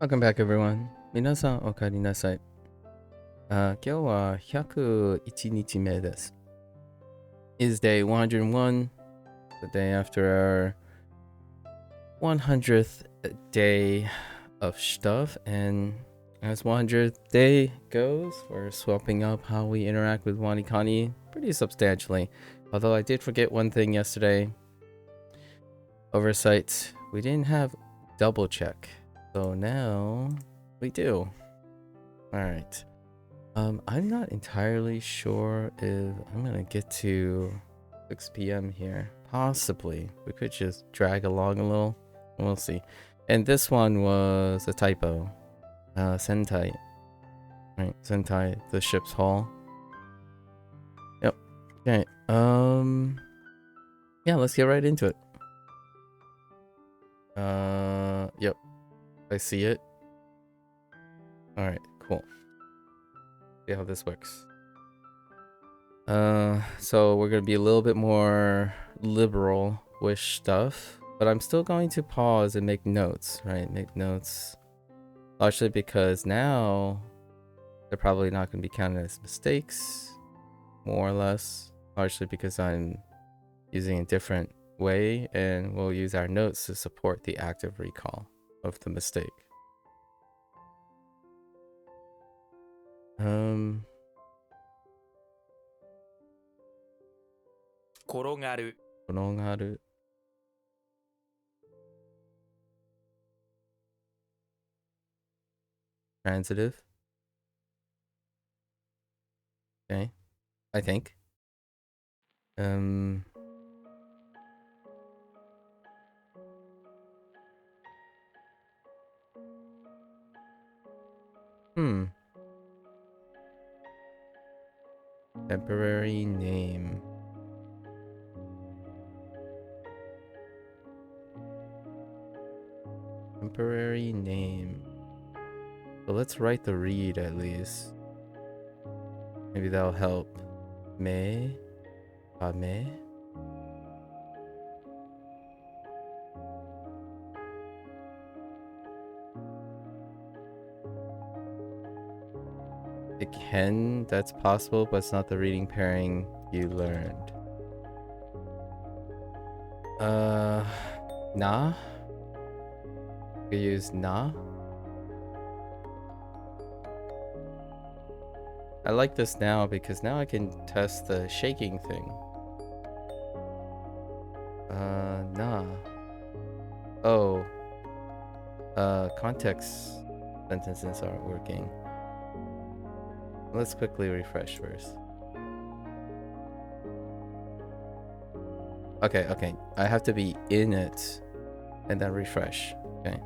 Welcome back, everyone. 皆さんお帰りなさい。今日は101日目です。Is day 101, the day after our 100th day of stuff. And as 100th day goes, we're swapping up how we interact with WaniKani pretty substantially. Although I did forget one thing yesterday. Oversight. We didn't have double check. So now we do. Alright. I'm not entirely sure if I'm gonna get to 6 p.m. here. Possibly. We could just drag along a little. We'll see. And this one was a typo. Sentai. Right, Sentai, the ship's hull. Yep. Okay. Yeah, let's get right into it. Yep. I see it. Alright, cool. See how this works. So we're gonna be a little bit more liberal-wish stuff, but I'm still going to pause and make notes, right? Make notes. Largely because now they're probably not gonna be counted as mistakes, more or less. Largely because I'm using a different way, and we'll use our notes to support the active recall of the mistake. 転がる Transitive. Okay. I think. Temporary name. Temporary name. So let's write the read at least. Maybe that'll help. Me? Me? It can, that's possible, but it's not the reading pairing you learned. Na? You use na? I like this now because now I can test the shaking thing. Na. Oh. Context sentences aren't working. Let's quickly refresh first. Okay. I have to be in it and then refresh. Okay.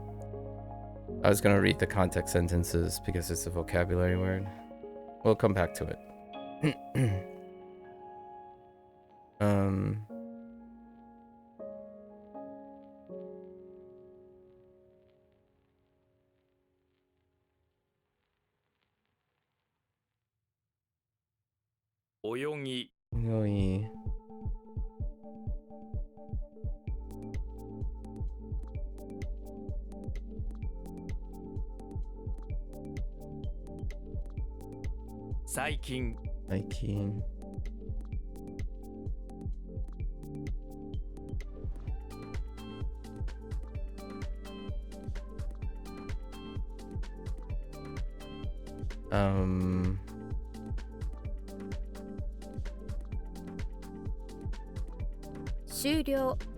I was gonna read the context sentences because it's a vocabulary word. We'll come back to it. Oyogi. Saikin.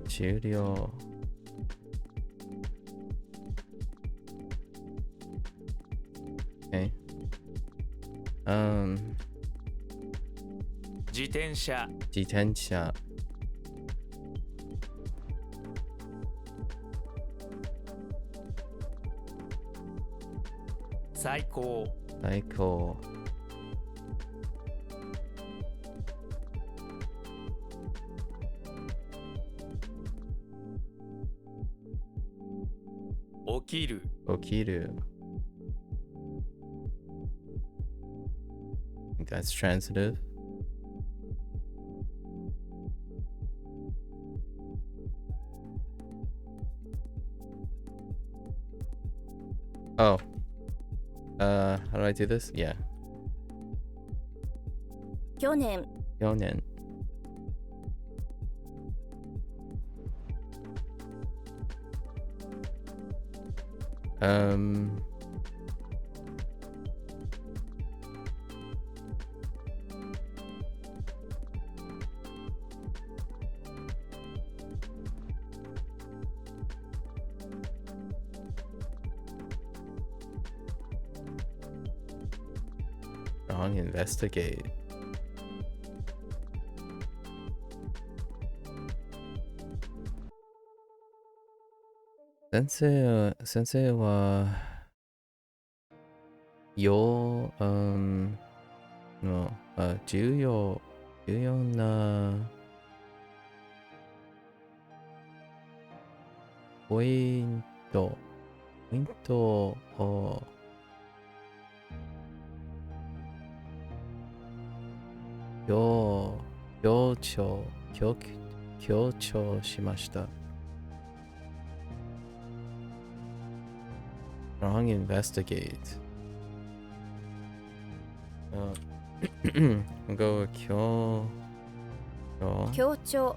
Shuryo. Okay. 自転車 最高 起きる I think that's transitive. Oh. How do I do this? Yeah. 去年 Yonen. Um. Wrong investigate. Sensei wa yo no 重要なポイントを強調しました。Wrong investigate. I'll go 強調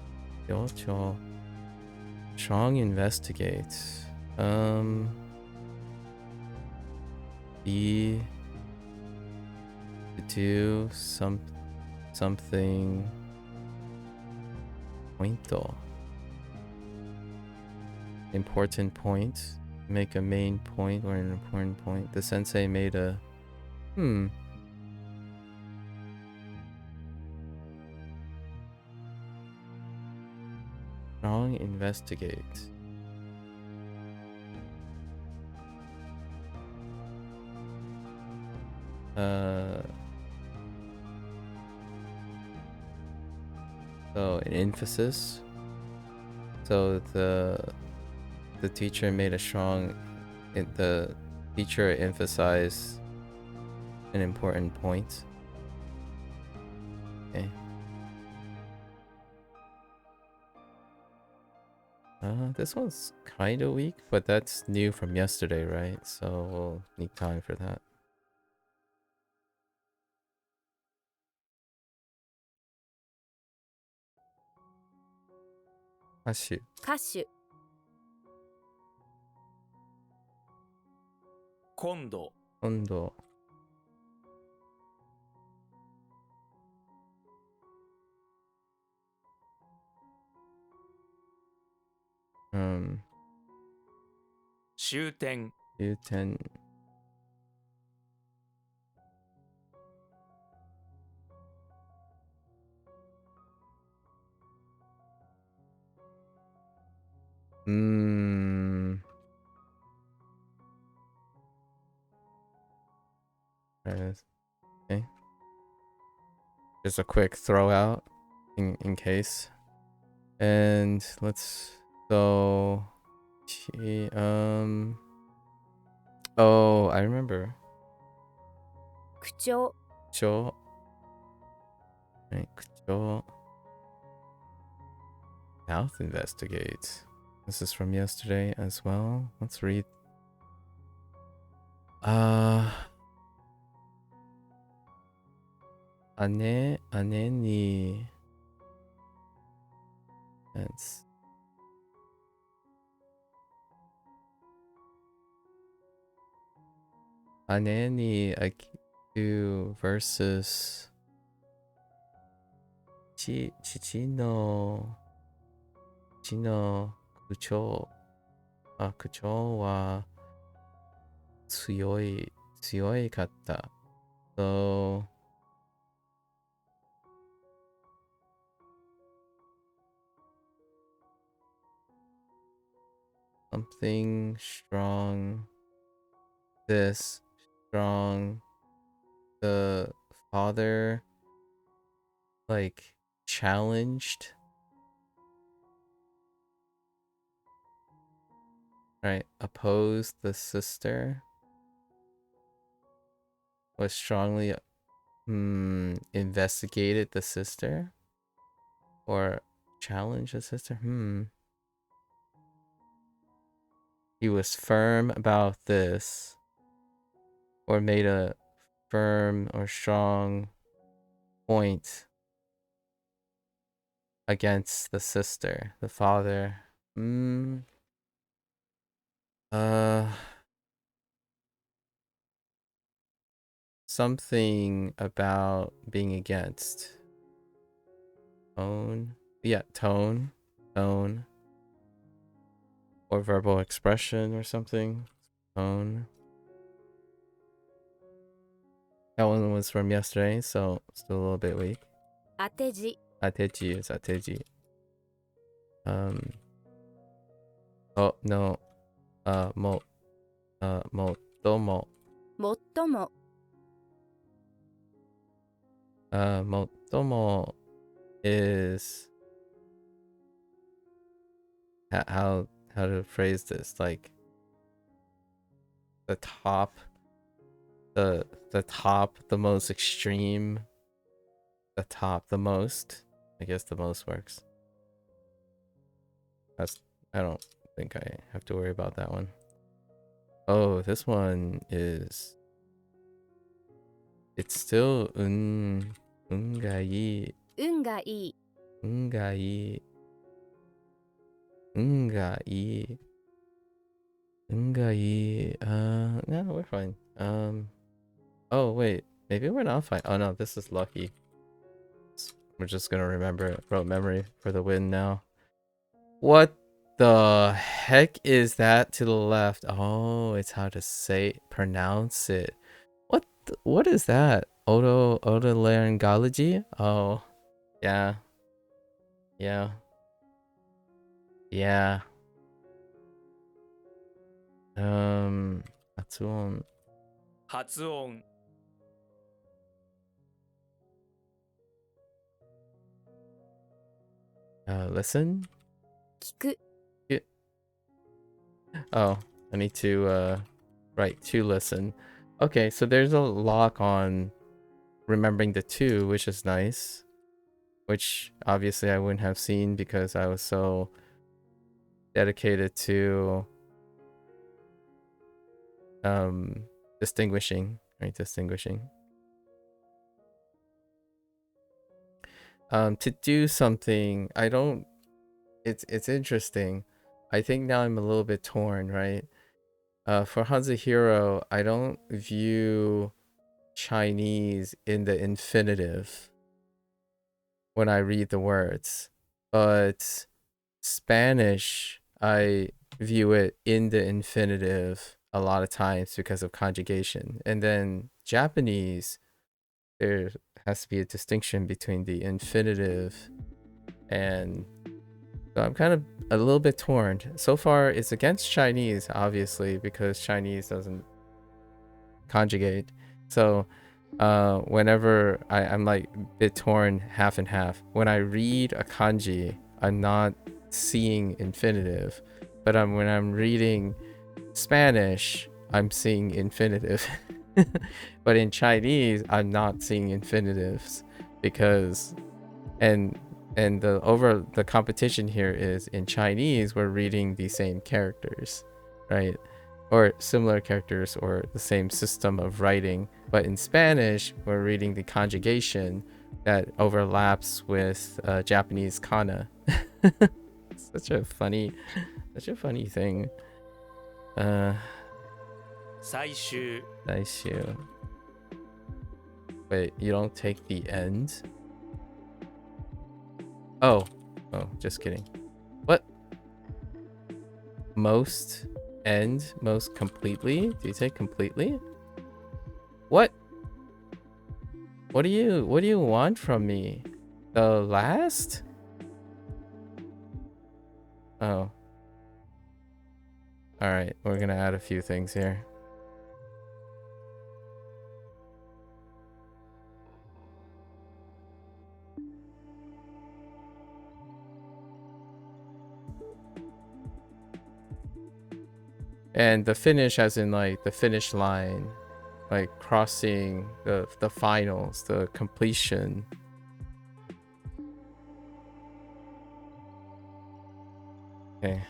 Strong investigate. Be to do something pointo. Important point. Make a main point or an important point. The sensei made a Strong investigate. So an emphasis. So the teacher made a strong. The teacher emphasized an important point. Okay. This one's kind of weak, but that's new from yesterday, right? So we'll need time for that. Ashu. 歌手今度 Ondo. Um. 終点 U10. There it is. Okay. Just a quick throw out in case. And let's go. Oh, I remember. 口調 Cho. Right, Cho. Mouth investigate. This is from yesterday as well. Let's read. Ane ni. That's. Ane ni akitu versus. Chichi no 口は強かった。So something strong. This strong. The father like challenged. Right, opposed the sister. Was strongly investigated the sister or challenged the sister. He was firm about this. or made a firm or strong point against the sister, the father. Uh, something about being against. Tone. Yeah, tone. Tone. Or verbal expression or something. Tone. That one was from yesterday, so still a little bit weak. 当て字 Ateji is ateji. Oh no. Motomo. 最も Motomo is how to phrase this, like the top, the top, the most extreme, the top, the most. I guess the most works. I don't think I have to worry about that one. Oh, this one is, it's still ungai. 運がいい Ungai. Ungai. Ungai. No, we're fine. Oh wait, maybe we're not fine. Oh no, this is lucky. We're just gonna remember it. Rote memory for the win now. What the heck is that to the left? Oh, it's how to say, pronounce it. What is that? Otolaryngology? Oh, yeah. Yeah. Yeah. Atsuon. 発音 Listen? 聞く Oh, I need to write to listen. Okay, so there's a lock on remembering the two, which is nice. Which obviously I wouldn't have seen because I was so dedicated to distinguishing, right? Distinguishing. To do something, I don't, it's interesting. I think now I'm a little bit torn, right? For Hanzahiro, I don't view Chinese in the infinitive when I read the words, but Spanish, I view it in the infinitive a lot of times because of conjugation. And then Japanese, there has to be a distinction between the infinitive, and so I'm kind of a little bit torn. So far, it's against Chinese, obviously, because Chinese doesn't conjugate. So whenever I'm like a bit torn half and half. When I read a kanji, I'm not seeing infinitive, but when I'm reading Spanish, I'm seeing infinitive. But in Chinese, I'm not seeing infinitives because and the competition here is in Chinese we're reading the same characters, right? Or similar characters or the same system of writing, but in Spanish we're reading the conjugation that overlaps with Japanese kana. such a funny thing. 最終 Nice you. Wait, you don't take the end? Oh, just kidding. What? Most end, most completely? Do you say completely? What? What do you want from me? The last? Oh. Alright, we're gonna add a few things here. And the finish as in like the finish line, like crossing the finals, the completion. Okay.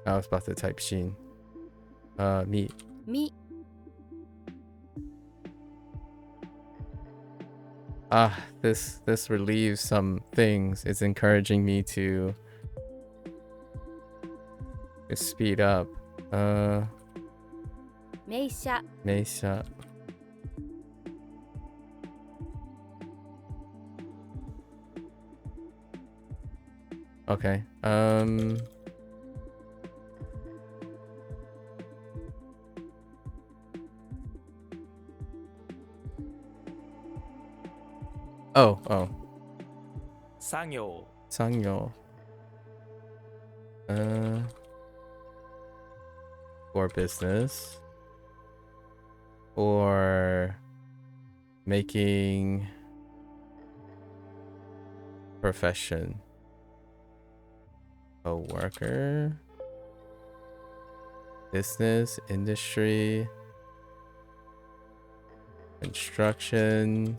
I was about to type Shin. Mi. み This relieves some things. It's encouraging me to speed up. 名車 Meisha. Okay. Oh. 作業 Sangyo. For business. Or making profession. A worker. Business, industry, construction.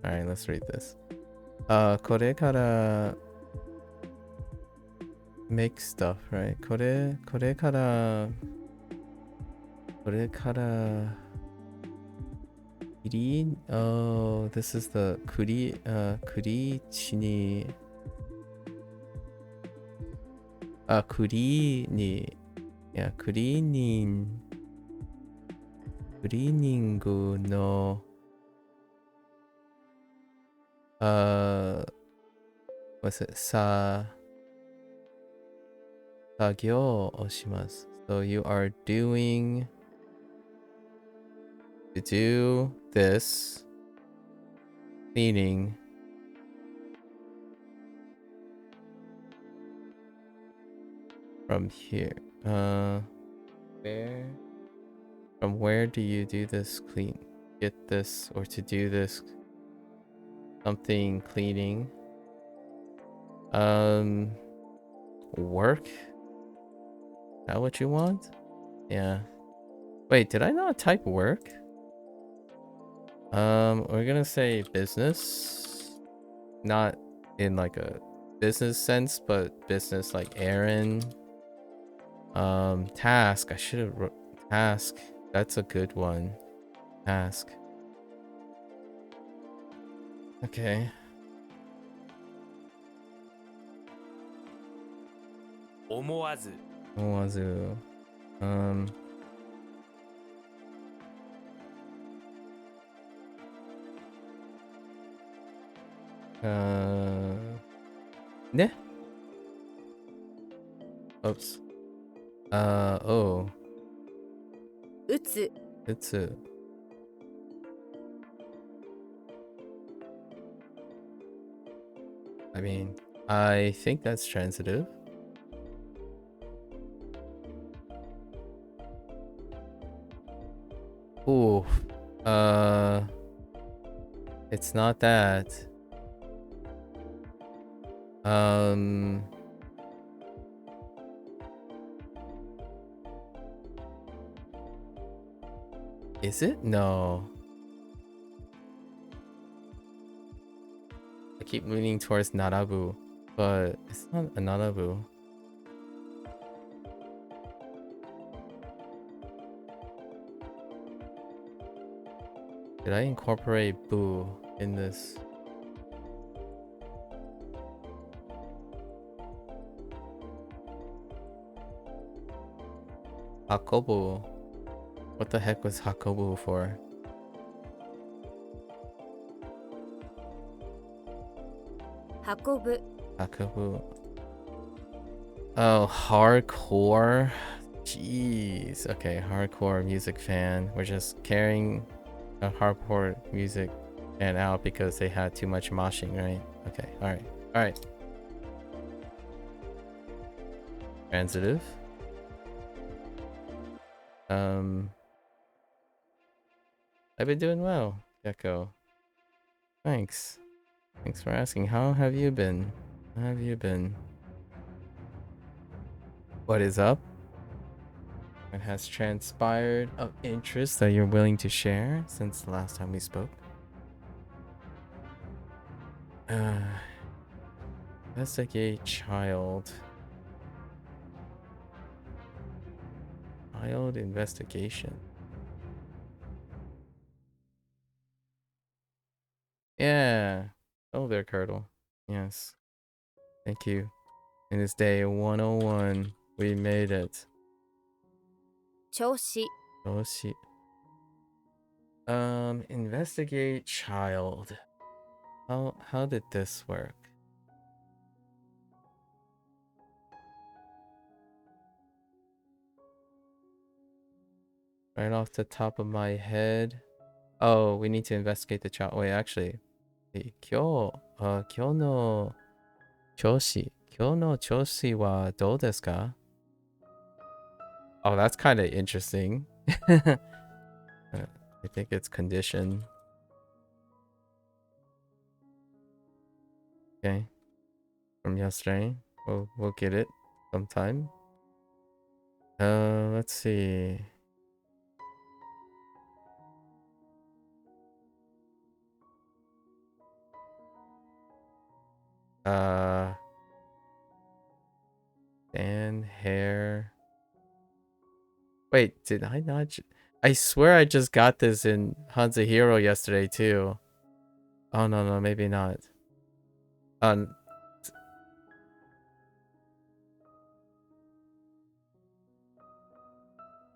Alright, let's read this. これから make stuff, right? これからOh, this is the 栗地に栗にクリーニングのwhat's it? 作業をします。So you are doing to do this cleaning from here. From where do you do this clean? Get this or to do this something cleaning. Work? Is that what you want? Yeah. Wait, did I not type work? We're gonna say business. Not in like a business sense, but business like errand. Task. I should have task. That's a good one. Task. Okay. 思わず Owazu. Ne? Oops. Oh. 打つ It's a. I mean, I think that's transitive. Ooh. It's not that. Is it? No. I keep leaning towards Narabu, but it's not a Narabu. Did I incorporate Boo in this? Hakobu. What the heck was Hakobu for? Hakobu Hakobu. Oh, hardcore. Jeez. Okay, hardcore music fan. We're just carrying a hardcore music fan out because they had too much moshing, right? Okay, alright. Transitive. I've been doing well, Gecko. Thanks for asking. How have you been? What is up? What has transpired of interest that you're willing to share since the last time we spoke? Investigate child. Child investigation. Yeah. Oh, there, Curdle. Yes. Thank you. In this day 101, we made it. 調子 Oh, shit. Investigate child. How did this work? Right off the top of my head. Oh, we need to investigate the child. Wait, actually. 今日の調子はどうですか? Oh, that's kind of interesting. I think it's condition. Okay. From yesterday. We'll get it sometime. Let's see. Dan hair. Wait, did I not? I swear I just got this in Hanzahiro yesterday too. Oh no, maybe not.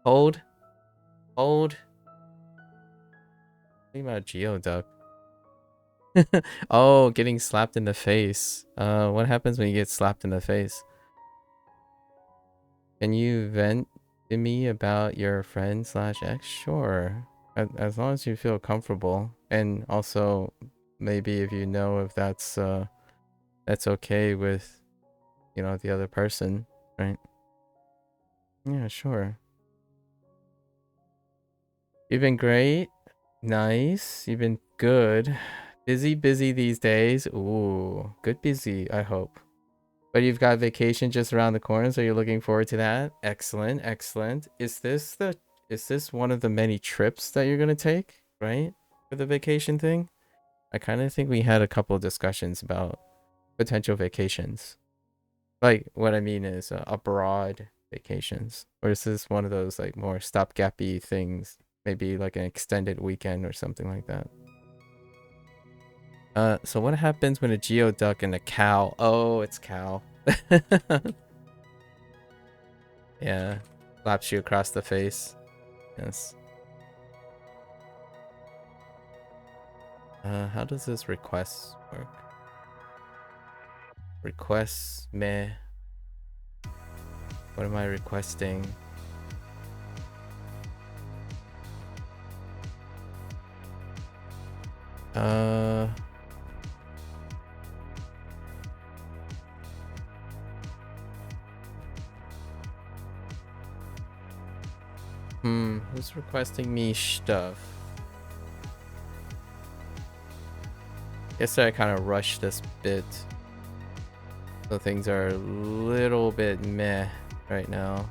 Hold. Think about Geoduck. Oh, getting slapped in the face. What happens when you get slapped in the face? Can you vent to me about your friend / ex? Sure. As long as you feel comfortable. And also, maybe if you know if that's okay with, the other person, right? Yeah, sure. You've been great. Nice. You've been good. Busy these days. Ooh, good busy, I hope. But you've got vacation just around the corner, so you're looking forward to that. Excellent. Is this one of the many trips that you're gonna take, right? For the vacation thing? I kind of think we had a couple of discussions about potential vacations. Like, what I mean is abroad vacations. Or is this one of those like more stopgappy things? Maybe like an extended weekend or something like that. So what happens when a Geoduck and a cow? Oh, it's cow. Yeah, slaps you across the face. Yes. How does this request work? Requests, meh. What am I requesting? Who's requesting me stuff? Guess I kind of rushed this bit. So things are a little bit meh right now.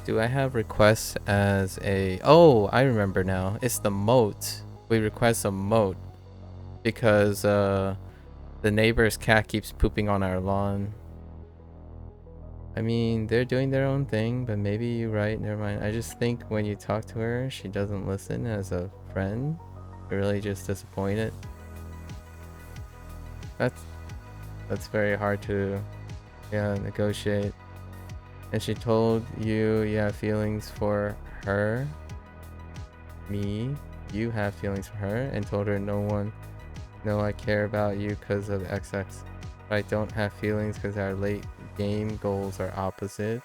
Do I have requests as a... Oh, I remember now. It's the moat. We request a moat because the neighbor's cat keeps pooping on our lawn. I mean, they're doing their own thing, but maybe you're right. Never mind. I just think when you talk to her, she doesn't listen as a friend. You're really just disappointed. That's very hard to, negotiate. And she told you have feelings for her. Me. You have feelings for her, and told her no, I care about you because of XX. But I don't have feelings because our late game goals are opposite.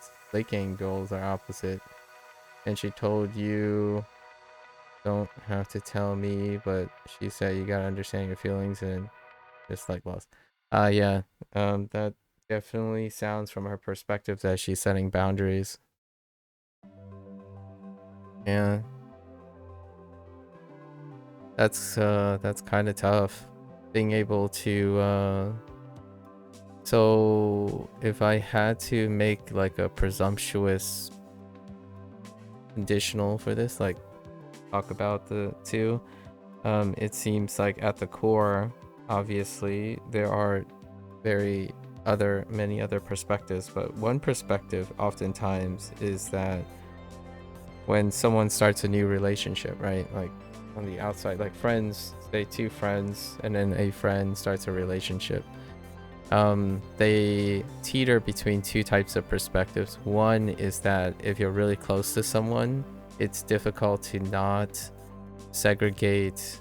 And she told you don't have to tell me, but she said you gotta understand your feelings and just like lost. Yeah. That definitely sounds from her perspective that she's setting boundaries. Yeah. That's kind of tough. Being able to So if I had to make like a presumptuous conditional for this, like talk about the two, it seems like at the core, obviously, there are many other perspectives, but one perspective oftentimes is that when someone starts a new relationship, right? Like on the outside, like friends, say two friends, and then a friend starts a relationship. They teeter between two types of perspectives. One is that if you're really close to someone, it's difficult to not segregate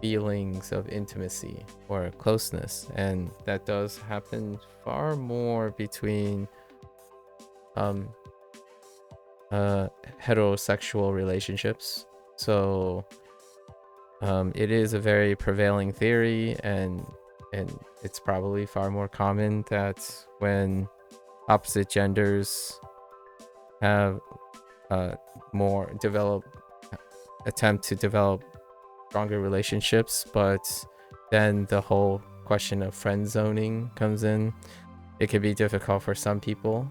feelings of intimacy or closeness, and that does happen far more between heterosexual relationships. So it is a very prevailing theory, and it's probably far more common that when opposite genders have more attempt to develop stronger relationships, but then the whole question of friend zoning comes in. It can be difficult for some people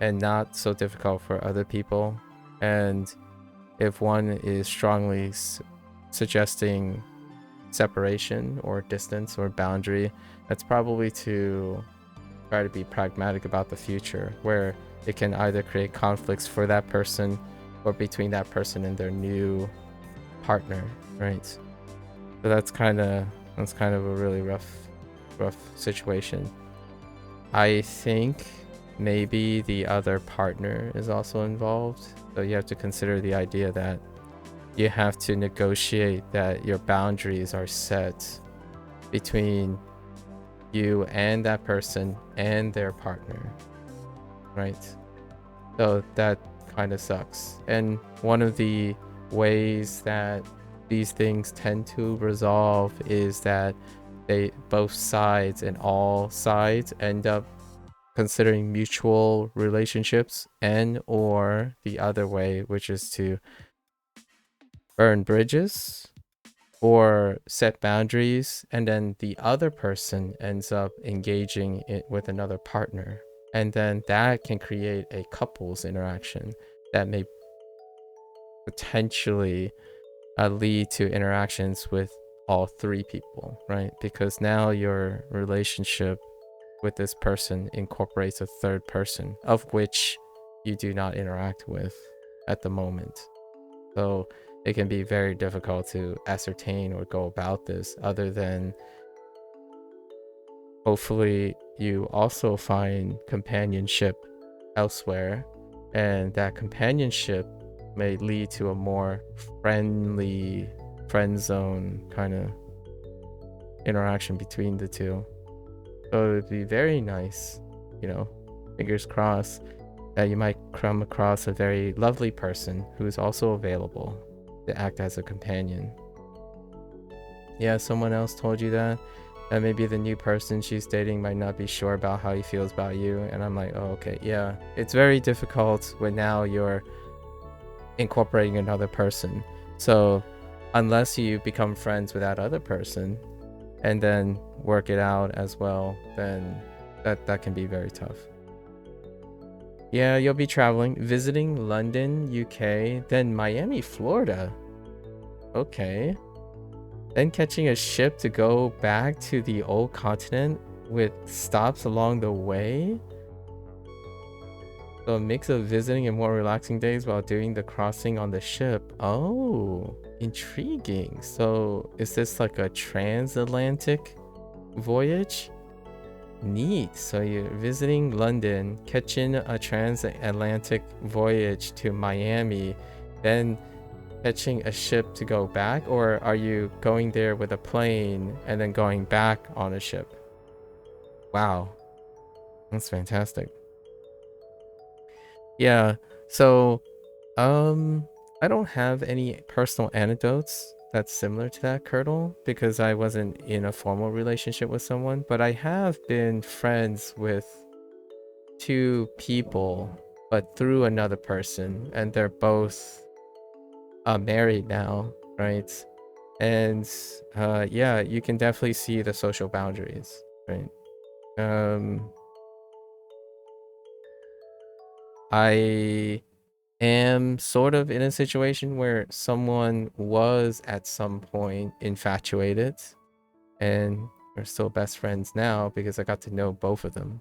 and not so difficult for other people, and if one is strongly suggesting separation or distance or boundary, that's probably to try to be pragmatic about the future, where it can either create conflicts for that person or between that person and their new partner, right? So that's kind of a really rough situation. I think maybe the other partner is also involved, so you have to consider the idea that you have to negotiate that your boundaries are set between you and that person and their partner, right? So that kind of sucks. And one of the ways that these things tend to resolve is that both sides and all sides end up considering mutual relationships, and or the other way, which is to burn bridges or set boundaries, and then the other person ends up engaging it with another partner, and then that can create a couples interaction that may potentially lead to interactions with all three people, right? Because now your relationship with this person incorporates a third person, of which you do not interact with at the moment. So it can be very difficult to ascertain or go about this, other than hopefully you also find companionship elsewhere, and that companionship may lead to a more friendly friend zone kind of interaction between the two. So it would be very nice, fingers crossed, that you might come across a very lovely person who's also available to act as a companion. Yeah, someone else told you that maybe the new person she's dating might not be sure about how he feels about you. And I'm like, oh, okay, yeah. It's very difficult when now you're incorporating another person. So unless you become friends with that other person and then work it out as well, then that can be very tough. Yeah, you'll be visiting London, UK, then Miami, Florida. Okay. Then catching a ship to go back to the old continent with stops along the way. So a mix of visiting and more relaxing days while doing the crossing on the ship. Oh, intriguing. So is this like a transatlantic voyage? Neat. So you're visiting London, catching a transatlantic voyage to Miami, then catching a ship to go back, or are you going there with a plane and then going back on a ship? Wow, that's fantastic. Yeah, so I don't have any personal anecdotes that's similar to that, Curdle, because I wasn't in a formal relationship with someone, but I have been friends with two people, but through another person, and they're both married now, right? And yeah, you can definitely see the social boundaries, right? I am sort of in a situation where someone was at some point infatuated, and we're still best friends now because I got to know both of them.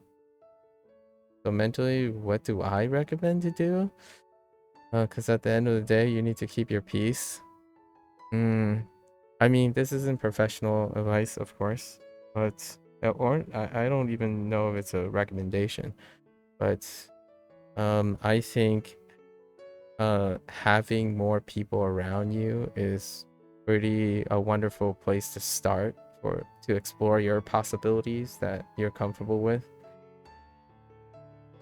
So mentally, what do I recommend to do? Because at the end of the day, you need to keep your peace. I mean, this isn't professional advice, of course, but or I don't even know if it's a recommendation, but I think having more people around you is pretty a wonderful place to start to explore your possibilities that you're comfortable with.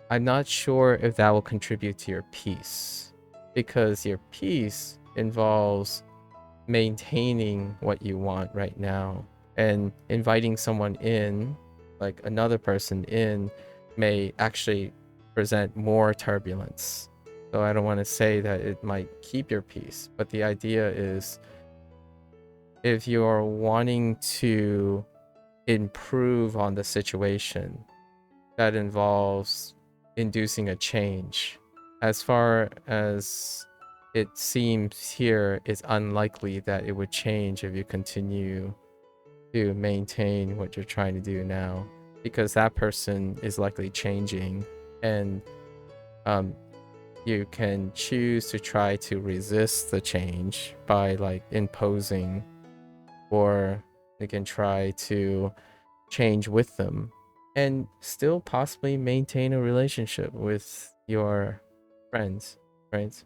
I'm not sure if that will contribute to your peace, because your peace involves maintaining what you want right now, and inviting someone in, like another person in, may actually present more turbulence. So I don't want to say that it might keep your peace, but the idea is, if you're wanting to improve on the situation, that involves inducing a change. As far as it seems here, it's unlikely that it would change if you continue to maintain what you're trying to do now, because that person is likely changing, and you can choose to try to resist the change by like imposing, or you can try to change with them and still possibly maintain a relationship with your friends, right?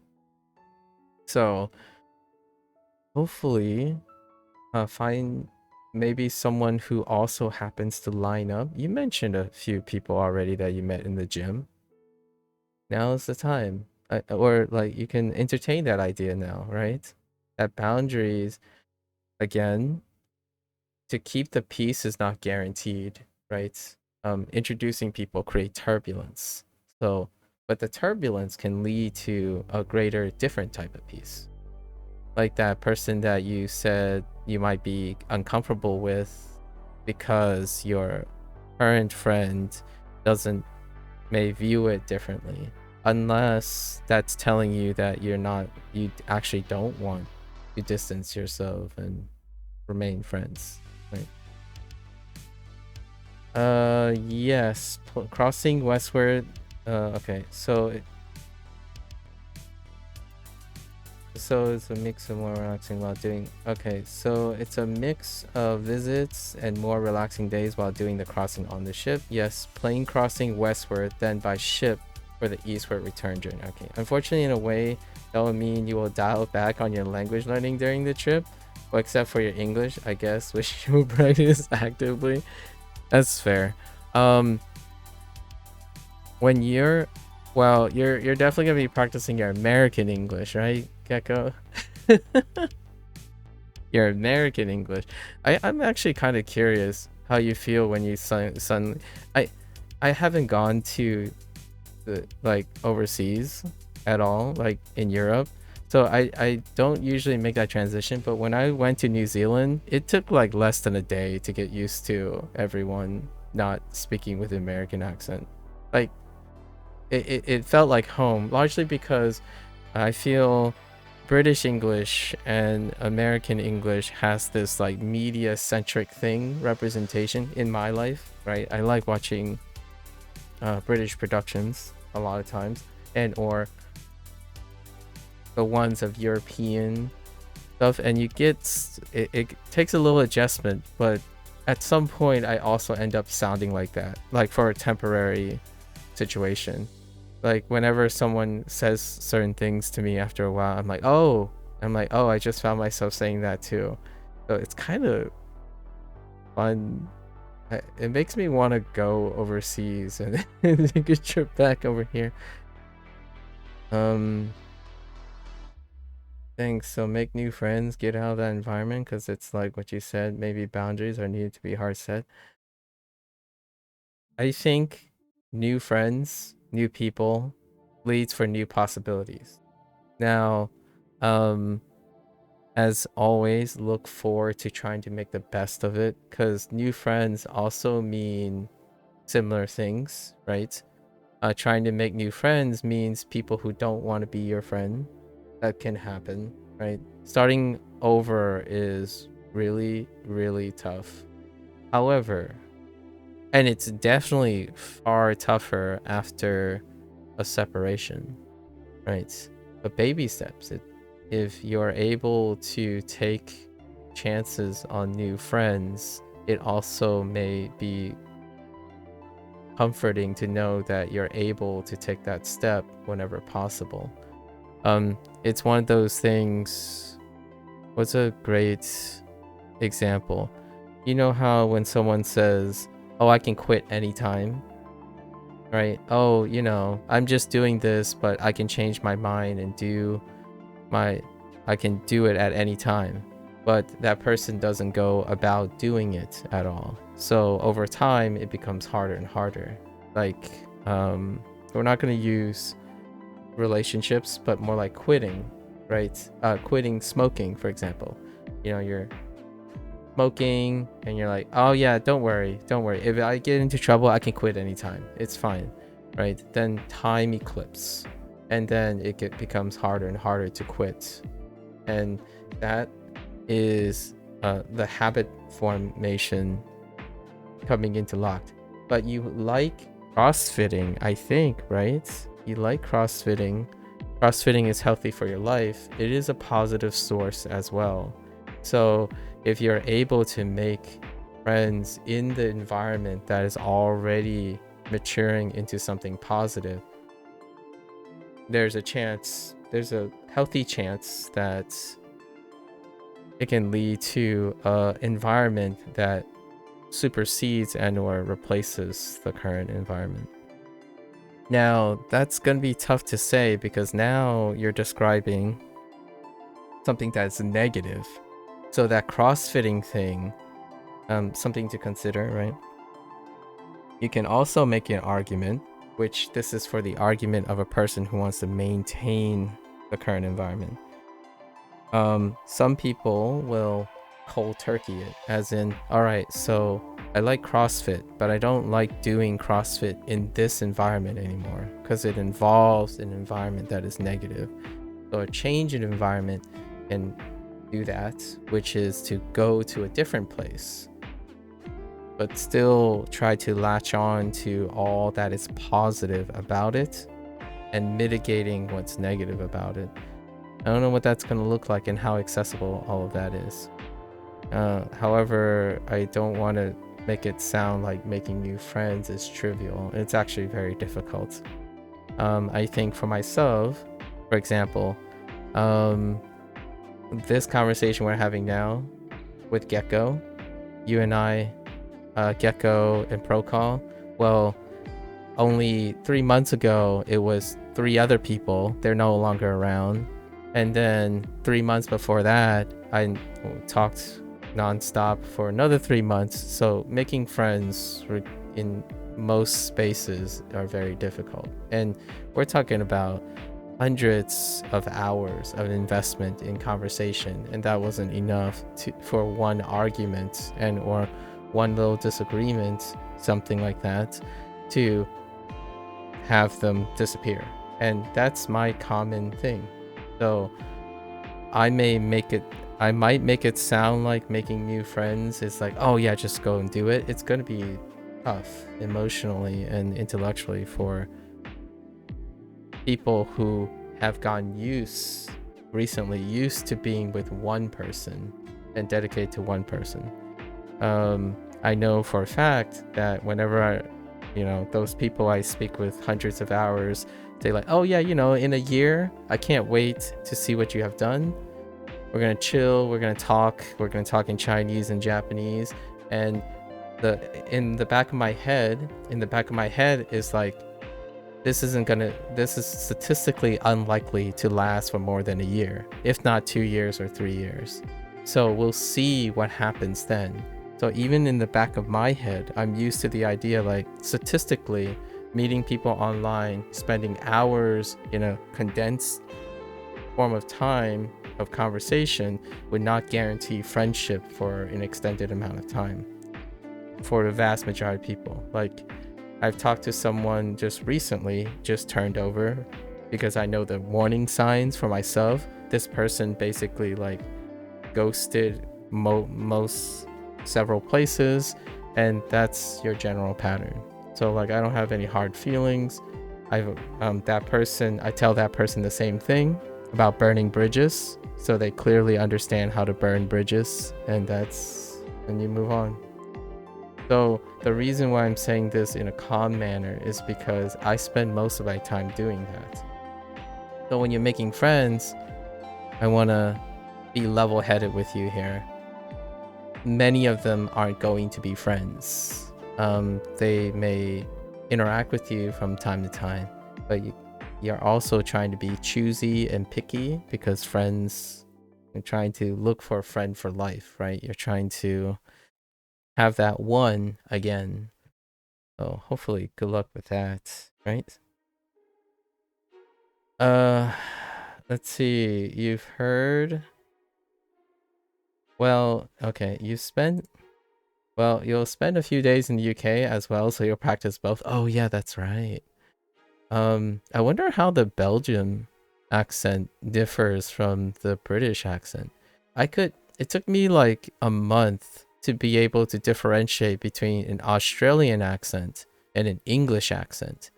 So hopefully find maybe someone who also happens to line up. You mentioned a few people already that you met in the gym. Now is the time. Or like you can entertain that idea now, right? That boundaries, again, to keep the peace is not guaranteed, right? Introducing people create turbulence. So, but the turbulence can lead to a greater, different type of peace. Like that person that you said you might be uncomfortable with because your current friend doesn't may view it differently, unless that's telling you that you actually don't want to distance yourself and remain friends, right? Yes, crossing westward. Okay, so it's a mix of more relaxing while doing. Okay, so it's a mix of visits and more relaxing days while doing the crossing on the ship. Yes, plane crossing westward, then by ship for the eastward return journey. Okay, unfortunately, in a way, that would mean you will dial back on your language learning during the trip, well, except for your English, I guess, which you will practice actively. That's fair. Um, when you're, well, you're definitely gonna be practicing your American English, right, Gecko? Your American English. I'm actually kind of curious how you feel when you suddenly. I haven't gone to like overseas at all, like in Europe. So I don't usually make that transition, but when I went to New Zealand, it took like less than a day to get used to everyone not speaking with an American accent. Like it felt like home, largely because I feel British English and American English has this like media centric thing, representation in my life, right? I like watching British productions a lot of times, and or the ones of European stuff, and it takes a little adjustment, but at some point I also end up sounding like that, like for a temporary situation. Like whenever someone says certain things to me after a while, I'm like, oh, I just found myself saying that too. So it's kind of fun. It makes me want to go overseas and take a trip back over here. Thanks. So make new friends, get out of that environment, because it's like what you said, maybe boundaries are needed to be hard set. I think new friends, new people leads for new possibilities. Now, as always, look forward to trying to make the best of it, because new friends also mean similar things, right? Trying to make new friends means people who don't want to be your friend. That can happen, right? Starting over is really, really tough. However, and it's definitely far tougher after a separation, right? But baby steps. If you're able to take chances on new friends, it also may be comforting to know that you're able to take that step whenever possible. It's one of those things. What's a great example? You know how when someone says, "Oh, I can quit anytime," right? "Oh, I'm just doing this, but I can change my mind and I can do it at any time." But that person doesn't go about doing it at all. So over time, it becomes harder and harder. Like, we're not going to use relationships, but more like quitting, right? Quitting smoking, for example. You're smoking and you're like, "Oh yeah, don't worry. If I get into trouble, I can quit anytime. It's fine," right? Then time eclipses, and then it becomes harder and harder to quit. And that is the habit formation coming into locked. But you like crossfitting, I think, right? You like crossfitting. Crossfitting is healthy for your life. It is a positive source as well. So if you're able to make friends in the environment that is already maturing into something positive, there's a healthy chance that it can lead to an environment that supersedes and or replaces the current environment. Now, that's going to be tough to say because now you're describing something that's negative. So that cross-fitting thing, something to consider, right? You can also make an argument, which this is for the argument of a person who wants to maintain the current environment. Some people will cold turkey it, as in, all right, so I like CrossFit, but I don't like doing CrossFit in this environment anymore because it involves an environment that is negative. So a change in environment can do that, which is to go to a different place, but still try to latch on to all that is positive about it and mitigating what's negative about it. I don't know what that's going to look like and how accessible all of that is. However, I don't want to make it sound like making new friends is trivial. It's actually very difficult. I think for myself, for example, this conversation we're having now with Gecko, you and I, Gecko and Procall, well, only 3 months ago, it was 3 other people. They're no longer around. And then 3 months before that, I talked nonstop for another 3 months. So making friends in most spaces are very difficult. And we're talking about hundreds of hours of investment in conversation. And that wasn't enough for one argument or one little disagreement, something like that, to have them disappear. And that's my common thing. So I might make it sound like making new friends is like, oh yeah, just go and do it. It's going to be tough emotionally and intellectually for people who have gotten used to being with one person and dedicated to one person. I know for a fact that whenever those people I speak with hundreds of hours, they're like, oh yeah, in a year, I can't wait to see what you have done. We're going to chill. We're going to talk in Chinese and Japanese. And in the back of my head is like, this is statistically unlikely to last for more than a year, if not 2 years or 3 years. So we'll see what happens then. So even in the back of my head, I'm used to the idea, like, statistically, meeting people online, spending hours in a condensed form of time of conversation would not guarantee friendship for an extended amount of time for the vast majority of people. Like, I've talked to someone just recently, just turned over, because I know the warning signs for myself. This person basically like ghosted most several places, and that's your general pattern. So like I don't have any hard feelings. I've that person, I tell that person the same thing about burning bridges, so they clearly understand how to burn bridges, and you move on. So the reason why I'm saying this in a calm manner is because I spend most of my time doing that. So when you're making friends, I want to be level-headed with you here. Many of them aren't going to be friends. They may interact with you from time to time, but you're also trying to be choosy and picky, because friends, you're trying to look for a friend for life, right? You're trying to have that one again. So hopefully good luck with that, right? Let's see. You've heard. Well, okay. You'll spend a few days in the UK as well, so you'll practice both. Oh yeah, that's right. I wonder how the Belgium accent differs from the British accent. It took me like a month to be able to differentiate between an Australian accent and an English accent.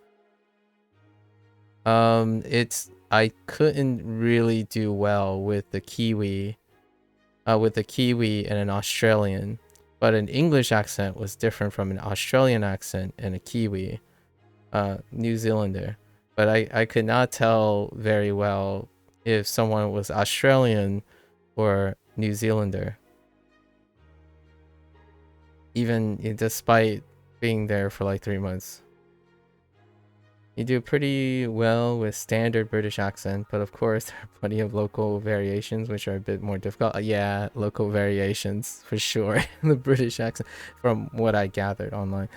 I couldn't really do well with the Kiwi and an Australian, but an English accent was different from an Australian accent and a Kiwi, New Zealander. But I could not tell very well if someone was Australian or New Zealander, even despite being there for like 3 months. You do pretty well with standard British accent, but of course there are plenty of local variations which are a bit more difficult. Yeah, local variations for sure. The British accent, from what I gathered online.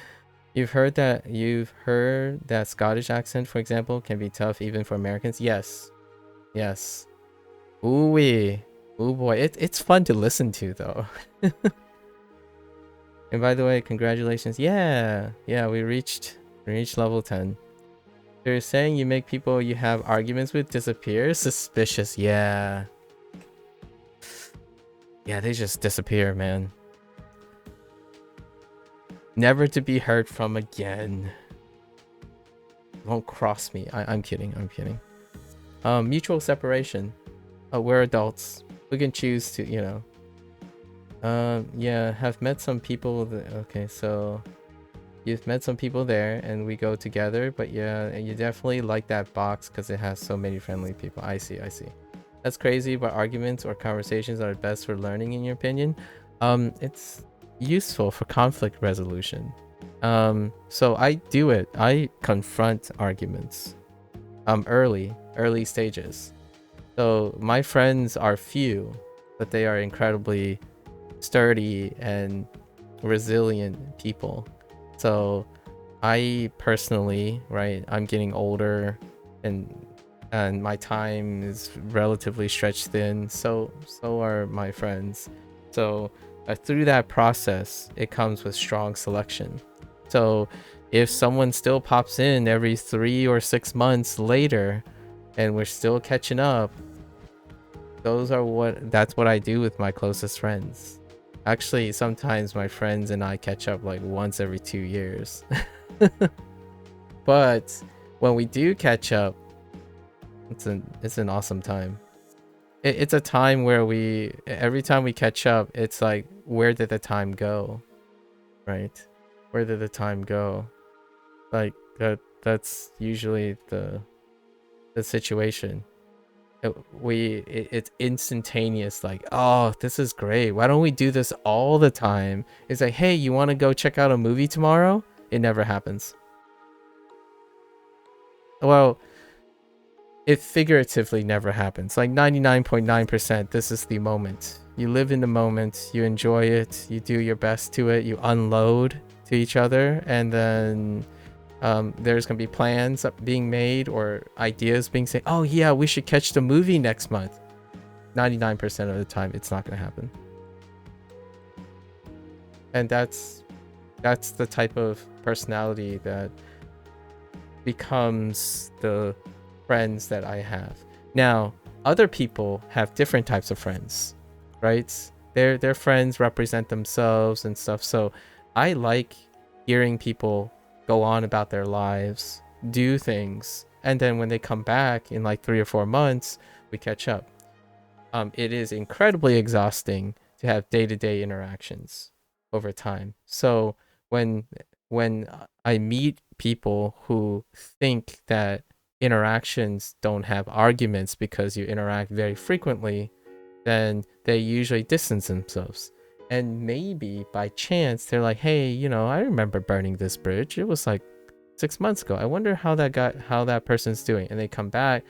You've heard that Scottish accent, for example, can be tough even for Americans. Yes. Ooh-wee. Oh boy, it's fun to listen to though. And by the way, congratulations. Yeah, we reached level 10. They're saying you make people you have arguments with disappear. Suspicious. Yeah, they just disappear, man. Never to be heard from again. Won't cross me. I'm kidding. Mutual separation. We're adults. We can choose to, yeah, have met some people. Okay, so you've met some people there and we go together, but yeah, you definitely like that box because it has so many friendly people. I see. That's crazy, but arguments or conversations are best for learning, in your opinion. It's useful for conflict resolution. So I do it. I confront arguments early stages. So my friends are few, but they are incredibly sturdy and resilient people. So I personally, right, I'm getting older and my time is relatively stretched thin. So are my friends. So through that process, it comes with strong selection. So if someone still pops in every 3 or 6 months later and we're still catching up, that's what I do with my closest friends. Actually, sometimes my friends and I catch up like once every 2 years. But when we do catch up, it's an awesome time. It's a time where every time we catch up, it's like, where did the time go? Right? Where did the time go? Like that's usually the situation. It's instantaneous, like, oh, this is great, why don't we do this all the time? It's like, hey, you want to go check out a movie tomorrow? It never happens. Well, it figuratively never happens. Like 99.9%, this is the moment. You live in the moment, you enjoy it, you do your best to it, you unload to each other, and then there's gonna be plans being made or ideas being said. Oh yeah, we should catch the movie next month. 99% of the time, it's not gonna happen. And that's That's the type of personality that becomes the friends that I have. Now, other people have different types of friends, right? Their friends represent themselves and stuff. So I like hearing people go on about their lives, do things, and then when they come back in like 3 or 4 months, we catch up. It is incredibly exhausting to have day-to-day interactions over time. So when I meet people who think that interactions don't have arguments because you interact very frequently, then they usually distance themselves. And maybe by chance they're like, hey, you know, I remember burning this bridge. It was like 6 months ago. I wonder how that person's doing. And they come back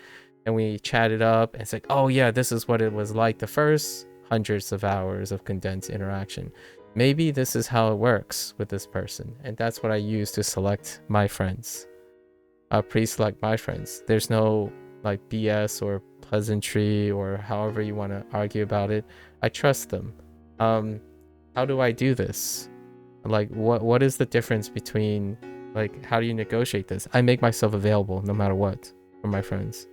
and we chat it up, and it's like, oh yeah, this is what it was like the first hundreds of hours of condensed interaction. Maybe this is how it works with this person, and that's what I use to select my friends. Pre-select my friends. There's no like BS or pleasantry or however you want to argue about it. I trust them. How do I do this? Like, what is the difference between, like, how do you negotiate this? I make myself available no matter what for my friends.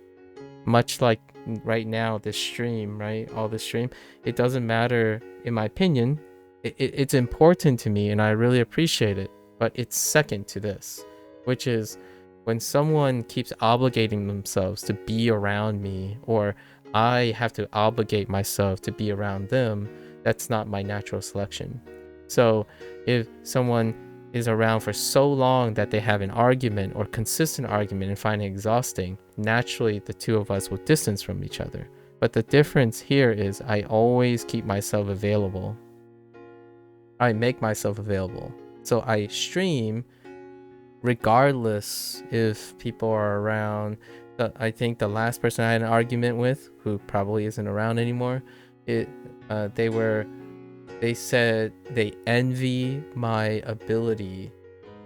Much like right now, this stream, right? All this stream, it doesn't matter, in my opinion. It's important to me and I really appreciate it, but it's second to this, which is when someone keeps obligating themselves to be around me, or I have to obligate myself to be around them, that's not my natural selection. So if someone is around for so long that they have an argument or consistent argument and find it exhausting, naturally the two of us will distance from each other. But the difference here is I always keep myself available. I make myself available. So I stream regardless if people are around. I think the last person I had an argument with, who probably isn't around anymore, they said they envy my ability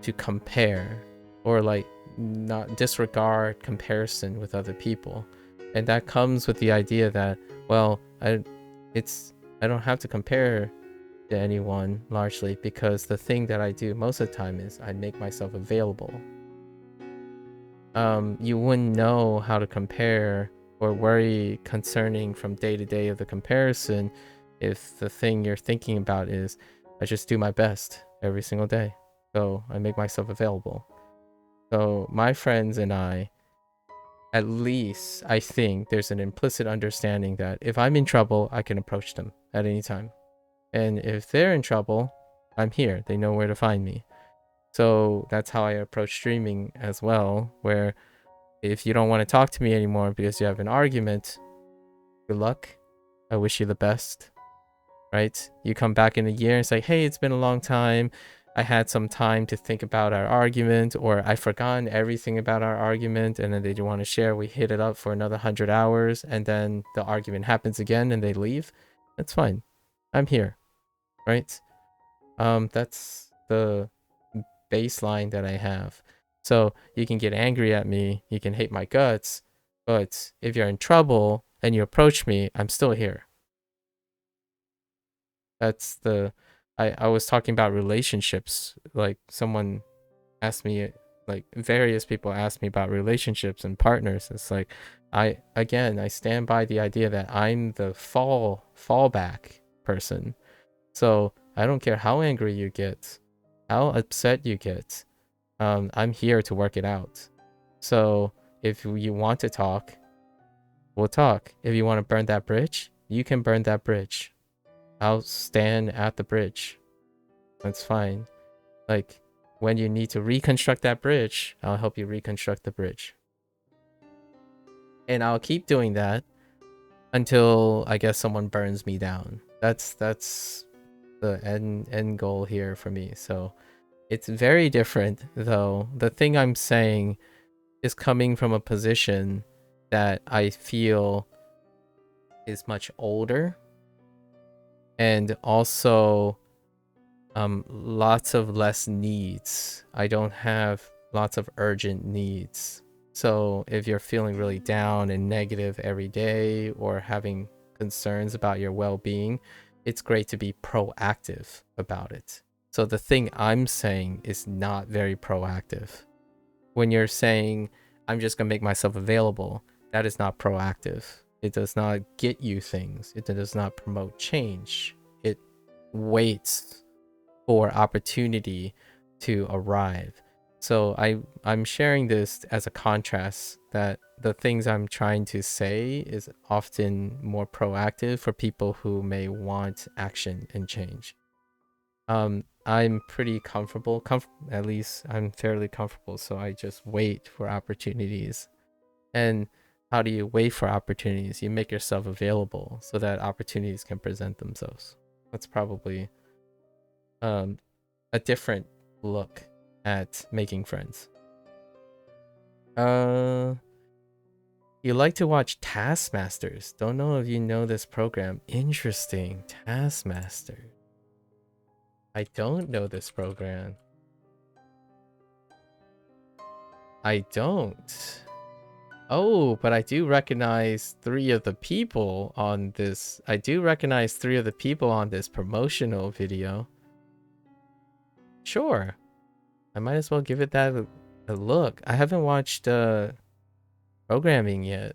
to compare, or like not disregard comparison with other people. And that comes with the idea that, well, I don't have to compare to anyone largely, because the thing that I do most of the time is I make myself available. You wouldn't know how to compare or worry concerning from day to day of the comparison if the thing you're thinking about is, I just do my best every single day, so I make myself available. So my friends and I, at least I think there's an implicit understanding that if I'm in trouble, I can approach them at any time. And if they're in trouble, I'm here. They know where to find me. So that's how I approach streaming as well, where if you don't want to talk to me anymore because you have an argument, good luck. I wish you the best. Right? You come back in a year and say, hey, it's been a long time. I had some time to think about our argument, or I've forgotten everything about our argument, and then they do want to share. We hit it up for another 100 hours, and then the argument happens again and they leave. That's fine. I'm here. Right? That's the baseline that I have. So you can get angry at me, you can hate my guts, but if you're in trouble and you approach me, I'm still here. That's the I was talking about relationships. Like someone asked me, like various people asked me about relationships and partners. It's like I stand by the idea that I'm the fallback person. So I don't care how angry you get, how upset you get. I'm here to work it out. So if you want to talk, we'll talk. If you want to burn that bridge, you can burn that bridge. I'll stand at the bridge. That's fine. Like, when you need to reconstruct that bridge, I'll help you reconstruct the bridge. And I'll keep doing that until I guess someone burns me down. That's the end goal here for me. So it's very different, though. The thing I'm saying is coming from a position that I feel is much older, and also lots of less needs. I don't have lots of urgent needs. So if you're feeling really down and negative every day, or having concerns about your well-being, it's great to be proactive about it. So the thing I'm saying is not very proactive. When you're saying, I'm just going to make myself available, that is not proactive. It does not get you things. It does not promote change. It waits for opportunity to arrive. So I'm sharing this as a contrast that the things I'm trying to say is often more proactive for people who may want action and change. I'm pretty comfortable, at least I'm fairly comfortable, so I just wait for opportunities. And how do you wait for opportunities? You make yourself available so that opportunities can present themselves. That's probably a different look at making friends. You like to watch Taskmasters. Don't know if you know this program. Interesting. Taskmaster. I don't know this program. I don't. Oh, but I do recognize 3 of the people on this. I do recognize 3 of the people on this promotional video. Sure. I might as well give it that a look. I haven't watched programming yet.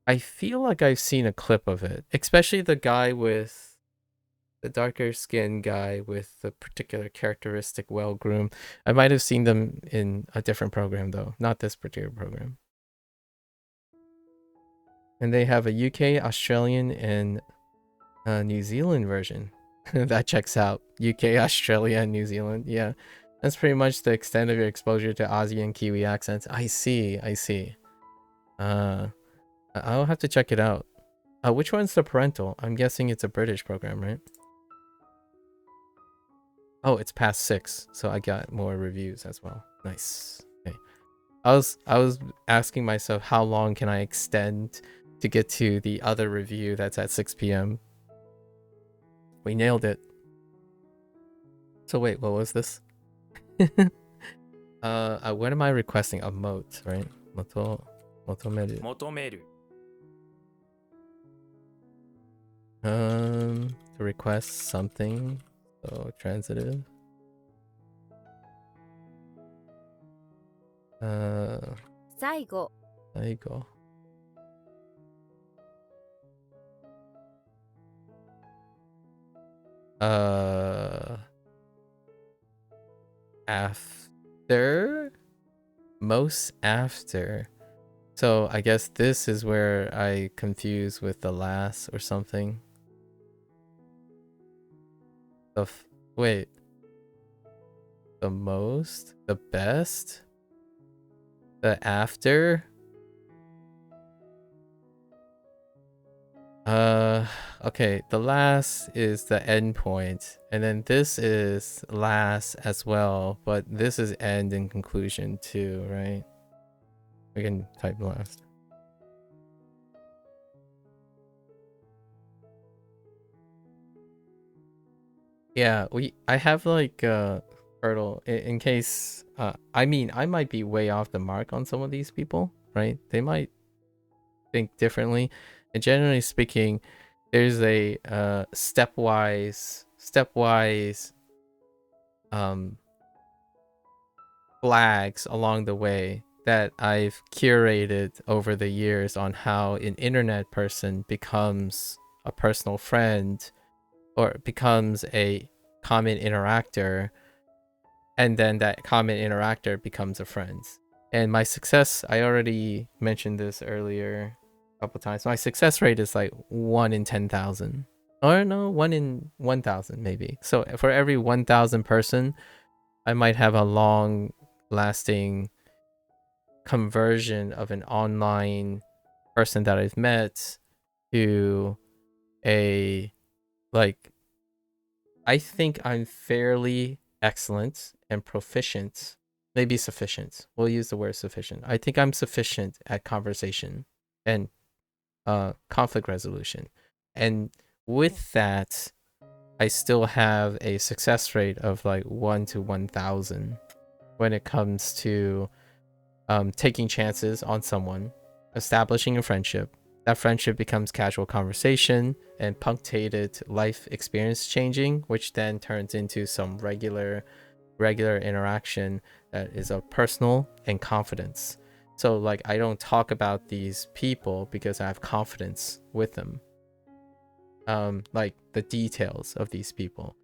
I feel like I've seen a clip of it, especially the guy with the darker skinned guy with the particular characteristic, well-groomed. I might have seen them in a different program though, not this particular program. And they have a UK, Australian, and New Zealand version. That checks out. UK, Australia, and New Zealand. Yeah, that's pretty much the extent of your exposure to Aussie and Kiwi accents. I see. I'll have to check it out. Which one's the parental? I'm guessing it's a British program, right? Oh, it's past 6, so I got more reviews as well. Nice. Okay. I was asking myself, how long can I extend to get to the other review that's at 6 p.m. We nailed it. So wait, what was this? What am I requesting? A mote, right? Motomeru. 求める To request something. So transitive.最後 There you go. After? Most after. So I guess this is where I confuse with the last or something. Wait. The most? The best? The after? Okay, the last is the end point, and then this is last as well, but this is end and conclusion too, right? We can type last. Yeah, I have like hurdle in case I mean, I might be way off the mark on some of these people, right? They might think differently. And generally speaking, there's a stepwise flags along the way that I've curated over the years on how an internet person becomes a personal friend or becomes a common interactor, and then that common interactor becomes a friend. And my success, I already mentioned this earlier a couple times, my success rate is like 1 in 10,000, or no, 1 in 1,000 maybe. So for every 1,000 person, I might have a long lasting conversion of an online person that I've met to a, like, I think I'm fairly excellent and proficient, maybe sufficient. We'll use the word sufficient. I think I'm sufficient at conversation and conflict resolution. And with that, I still have a success rate of like 1 to 1,000 when it comes to taking chances on someone, establishing a friendship. that friendship becomes casual conversation and punctuated life experience changing, which then turns into some regular interaction that is of personal and confidence. So like I don't talk about these people because I have confidence with them, like the details of these people.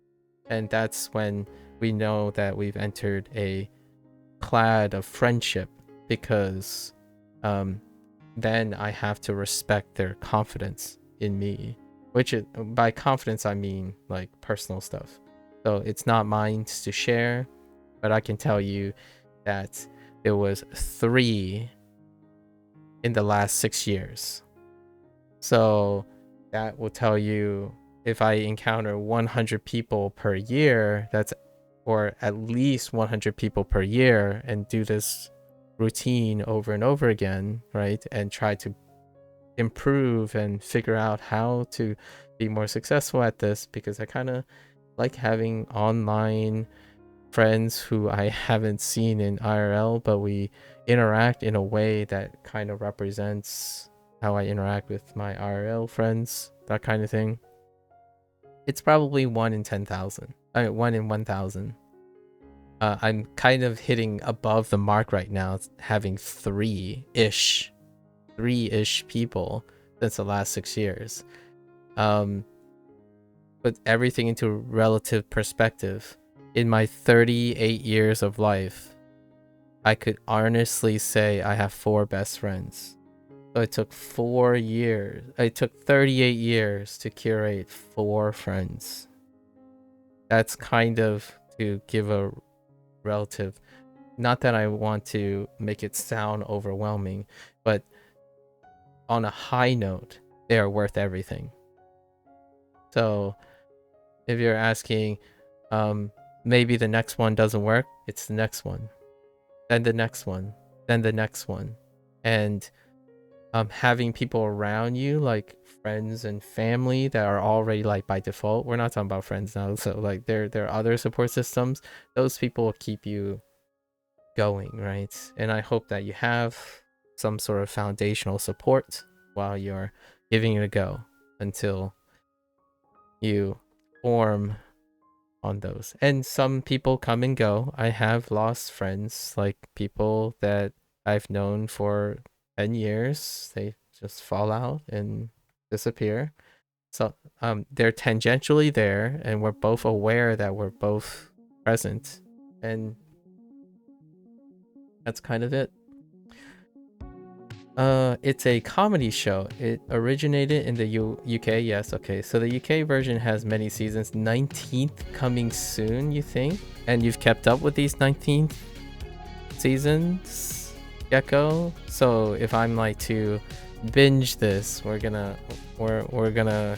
And that's when we know that we've entered a clad of friendship, because then I have to respect their confidence in me, which is, by confidence I mean like personal stuff. So it's not mine to share, but I can tell you that there was 3 in the last 6 years. So that will tell you, if I encounter 100 people per year, that's, or at least 100 people per year, and do this routine over and over again, right? And try to improve and figure out how to be more successful at this, because I kind of like having online friends who I haven't seen in IRL, but we interact in a way that kind of represents how I interact with my IRL friends, that kind of thing. It's probably 1 in 10,000. I mean, 1 in 1,000. I'm kind of hitting above the mark right now, having 3-ish people since the last 6 years. Put everything into relative perspective. In my 38 years of life, I could honestly say I have 4 best friends. So it took 4 years. It took 38 years to curate 4 friends. That's kind of to give a relative, not that I want to make it sound overwhelming, but on a high note, they are worth everything. So if you're asking, maybe the next one doesn't work, it's the next one, then the next one, then the next one. And having people around you, like friends and family, that are already like by default, we're not talking about friends now, so like there are other support systems, those people will keep you going, right? And I hope that you have some sort of foundational support while you're giving it a go, until you form on those. And some people come and go. I have lost friends, like people that I've known for 10 years, they just fall out and disappear. So they're tangentially there, and we're both aware that we're both present, and that's kind of it. It's a comedy show. It originated in the UK. Yes, okay. So the UK version has many seasons. 19th coming soon, you think? And you've kept up with these 19th seasons, Gecko? So if I'm like to binge this, we're gonna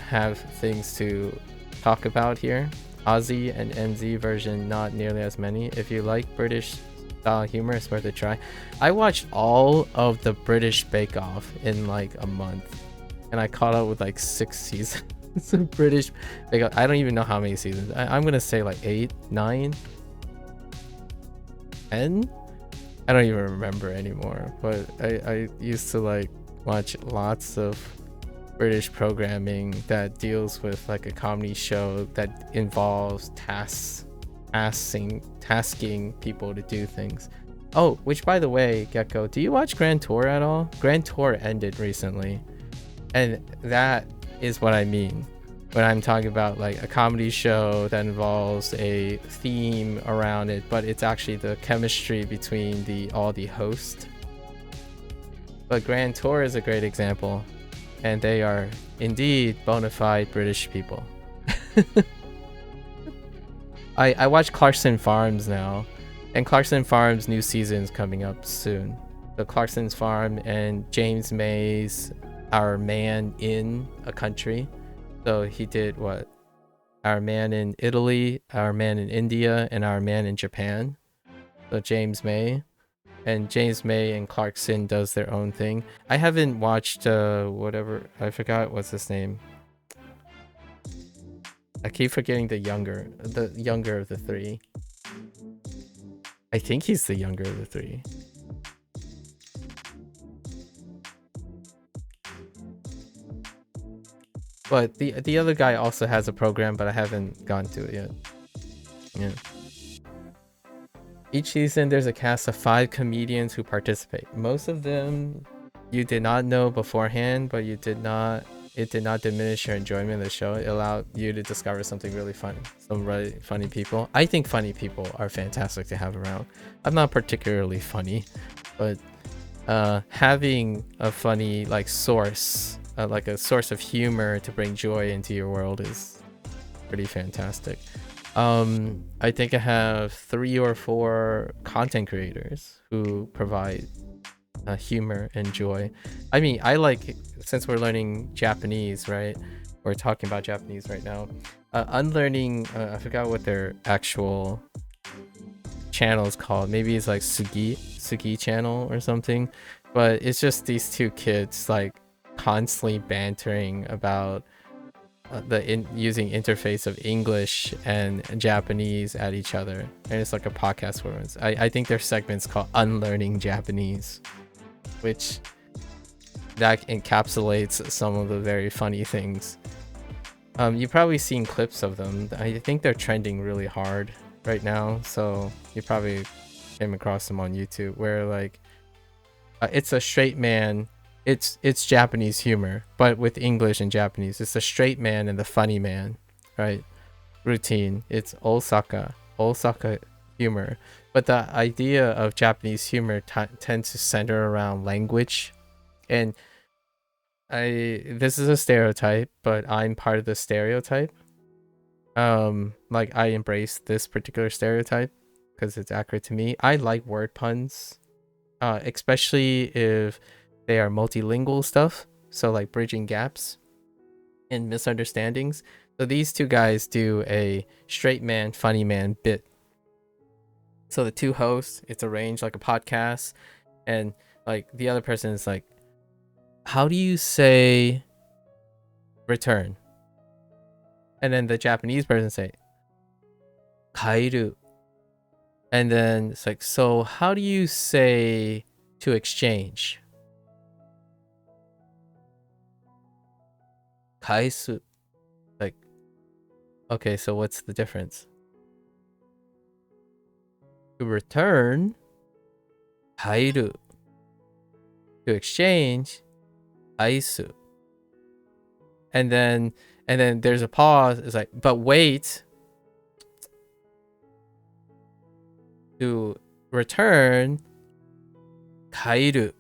have things to talk about here. Aussie and NZ version, not nearly as many. If you like British style humor, it's worth a try. I watched all of the British Bake Off in like a month, and I caught up with like 6 seasons of British Bake Off. I don't even know how many seasons. I'm gonna say like 8, 9, 10. I don't even remember anymore, but I used to like watch lots of British programming that deals with like a comedy show that involves tasking people to do things. Oh, which by the way, Gecko, do you watch Grand Tour at all? Grand Tour ended recently, and that is what I mean when I'm talking about like a comedy show that involves a theme around it, but it's actually the chemistry between all the hosts. But Grand Tour is a great example, and they are indeed bona fide British people. I watch Clarkson Farms now, and Clarkson Farms new season is coming up soon. So Clarkson's Farm and James May's Our Man in a Country. So he did what? Our Man in Italy, Our Man in India, and Our Man in Japan. So James May. And James May and Clarkson does their own thing. I haven't watched whatever, I forgot what's his name. I keep forgetting the younger of the 3. I think he's the younger of the 3. But the other guy also has a program, but I haven't gone to it yet. Yeah. Each season, there's a cast of 5 comedians who participate. Most of them you did not know beforehand, but it did not diminish your enjoyment of the show. It allowed you to discover something really funny. Some really funny people. I think funny people are fantastic to have around. I'm not particularly funny, but having a funny source, like a source of humor to bring joy into your world is pretty fantastic. I think I have 3 or 4 content creators who provide humor and joy. I mean, since we're learning Japanese, right? We're talking about Japanese right now. Unlearning, I forgot what their actual channel is called. Maybe it's like Sugi channel or something. But it's just these 2 kids constantly bantering about using interface of English and Japanese at each other, and it's like a podcast for us. I think their segment's called Unlearning Japanese, which that encapsulates some of the very funny things. You've probably seen clips of them. I think they're trending really hard right now, so you probably came across them on YouTube, where it's a straight man. It's Japanese humor, but with English and Japanese. It's the straight man and the funny man, right? Routine. It's Osaka humor. But the idea of Japanese humor tends to center around language. And this is a stereotype, but I'm part of the stereotype. I embrace this particular stereotype because it's accurate to me. I like word puns, especially if they are multilingual stuff, so like bridging gaps and misunderstandings. So these 2 guys do a straight man, funny man bit. So the 2 hosts, it's arranged like a podcast, and the other person is like, how do you say return? And then the Japanese person say kairu. And then it's like, so how do you say to exchange? Kaisu. Okay, so what's the difference? To return, kairu. To exchange, aisu. And then there's a pause. It's like, but wait. To return, kairu.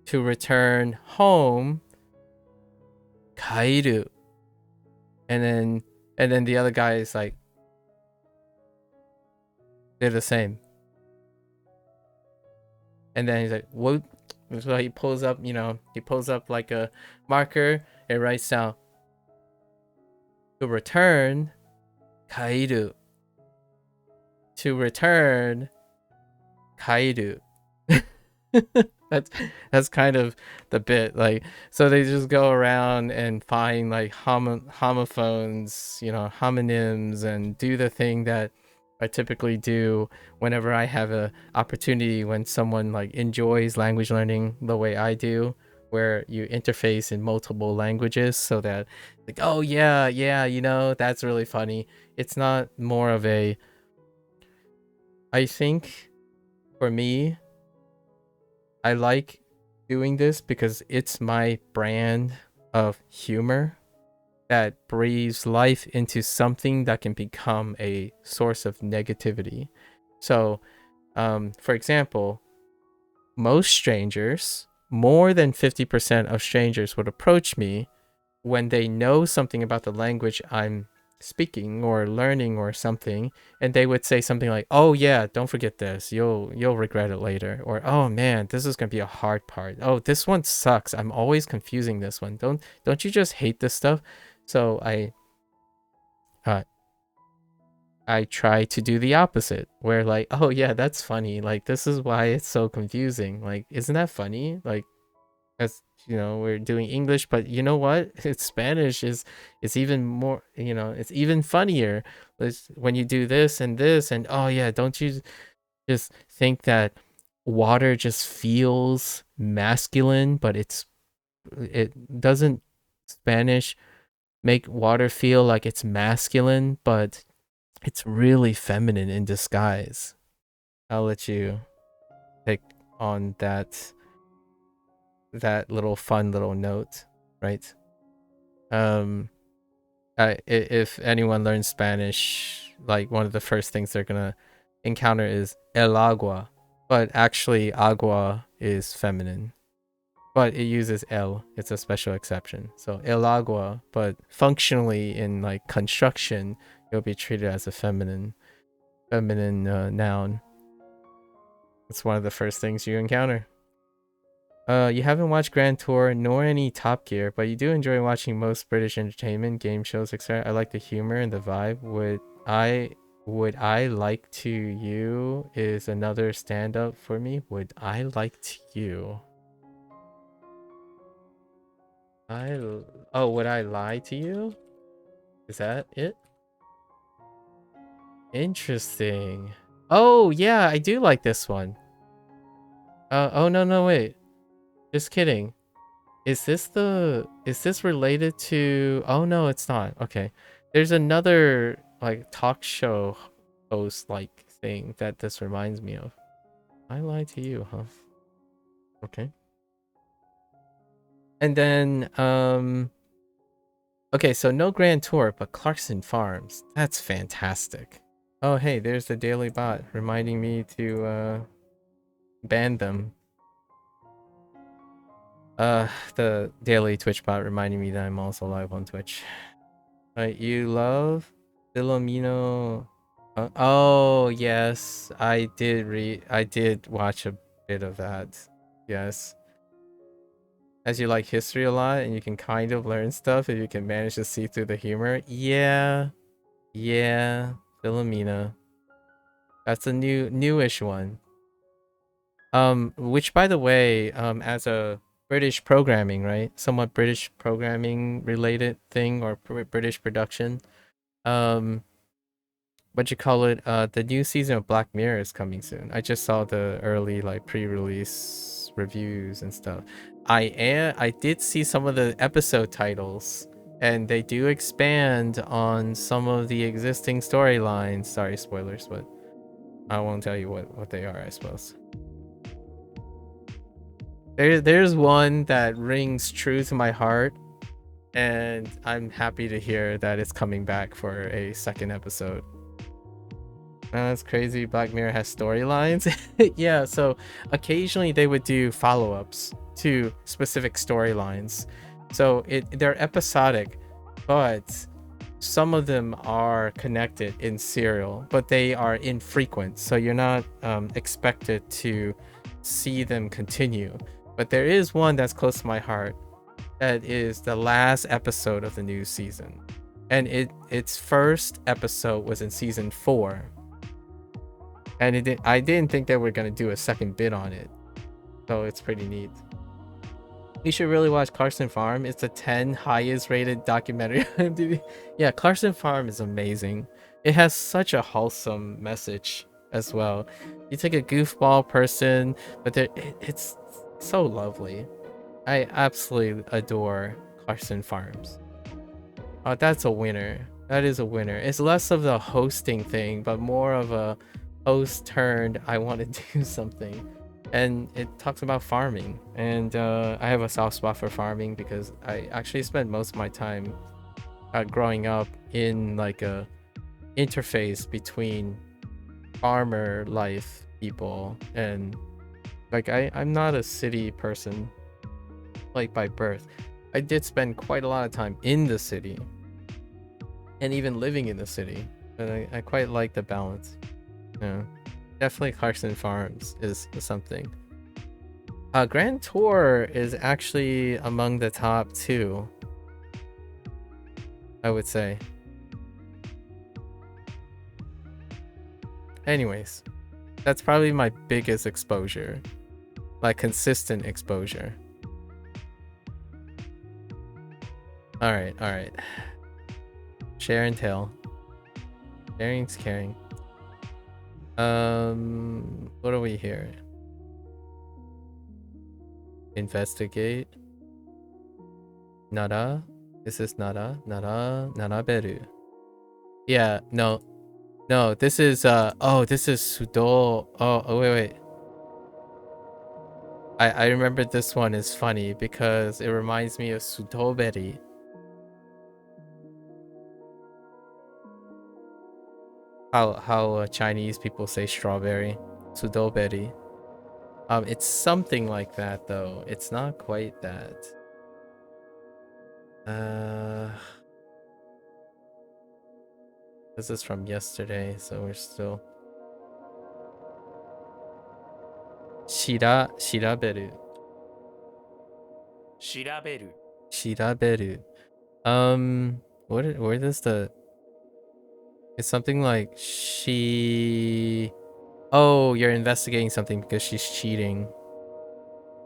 To return home, kairu. And then the other guy is like, they're the same. And then he's like, what? So he pulls up, like a marker and writes down, to return, kairu. To return, kairu. That's kind of the bit. So they just go around and find homophones, homonyms, and do the thing that I typically do whenever I have a opportunity, when someone enjoys language learning the way I do, where you interface in multiple languages, so that oh yeah, that's really funny. It's not more of a, I think for me, I like doing this because it's my brand of humor that breathes life into something that can become a source of negativity. So, for example, most strangers, more than 50% of strangers would approach me when they know something about the language I'm speaking or learning or something, and they would say something like, oh yeah, don't forget this, you'll regret it later, or oh man, this is gonna be a hard part, oh this one sucks, I'm always confusing this one, don't you just hate this stuff? So I try to do the opposite, where oh yeah, that's funny, this is why it's so confusing, isn't that funny? As we're doing English, but you know what? It's Spanish is even more, it's even funnier. When you do this, and oh yeah, don't you just think that water just feels masculine, but it doesn't Spanish make water feel like it's masculine, but it's really feminine in disguise. I'll let you take on that little fun little note, right? If anyone learns Spanish, like one of the first things they're gonna encounter is el agua, but actually agua is feminine, but it uses el. It's a special exception. So el agua, but functionally in like construction, it'll be treated as a feminine noun. It's one of the first things you encounter. You haven't watched Grand Tour nor any Top Gear, but you do enjoy watching most British entertainment, game shows, etc. I like the humor and the vibe. Would I like to you is another stand up for me. Would I like to you? Would I lie to you? Is that it? Interesting. Oh yeah, I do like this one. Oh no, wait. Just kidding. Is this related to... Oh no, it's not. Okay. There's another like talk show host like thing that this reminds me of. I lied to you, huh? Okay. And then okay, so no Grand Tour, but Clarkson Farms. That's fantastic. Oh hey, there's the Daily Bot reminding me to ban them. The daily Twitch bot reminding me that I'm also live on Twitch. You love Filomeno. Oh yes, I did watch a bit of that. Yes. As you like history a lot and you can kind of learn stuff if you can manage to see through the humor. Yeah. Yeah. Philomena. That's a newish one. Which by the way, as a British programming, right? Somewhat British programming related thing or British production. What you call it? The new season of Black Mirror is coming soon. I just saw the early like pre-release reviews and stuff. I did see some of the episode titles, and they do expand on some of the existing storylines. Sorry, spoilers, but I won't tell you what they are, I suppose. There's one that rings true to my heart, and I'm happy to hear that it's coming back for a second episode. That's crazy. Black Mirror has storylines. Yeah, so occasionally they would do follow-ups to specific storylines. So they're episodic, but some of them are connected in serial, but they are infrequent. So you're not expected to see them continue. But there is one that's close to my heart that is the last episode of the new season. And its first episode was in season 4. And I didn't think they were going to do a second bit on it. So it's pretty neat. You should really watch Clarkson Farm. It's the 10 highest rated documentary on MTV. Yeah, Clarkson Farm is amazing. It has such a wholesome message as well. You take a goofball person, but it's so lovely. I absolutely adore Clarkson Farms. Oh, that's a winner. That is a winner. It's less of the hosting thing, but more of a host turned I want to do something. And it talks about farming. And I have a soft spot for farming because I actually spent most of my time growing up in like a interface between farmer life people and like I'm not a city person like by birth. I did spend quite a lot of time in the city and even living in the city, but I quite like the balance. Yeah, definitely Clarkson Farms is something. Grand Tour is actually among the top 2, I would say. Anyways, that's probably my biggest exposure, like consistent exposure. All right. Share and tell. Sharing's caring. What are we here? Investigate. Nada. This is naraberu. Yeah, no. No, this is oh, this is sudo. Oh, wait. I remember this one is funny because it reminds me of sudoberi. How Chinese people say strawberry, sudoberi. It's something like that though. It's not quite that. This is from yesterday, so we're still shiraberu. 調べる Shiraberu. Where does the it's something like she oh, you're investigating something because she's cheating.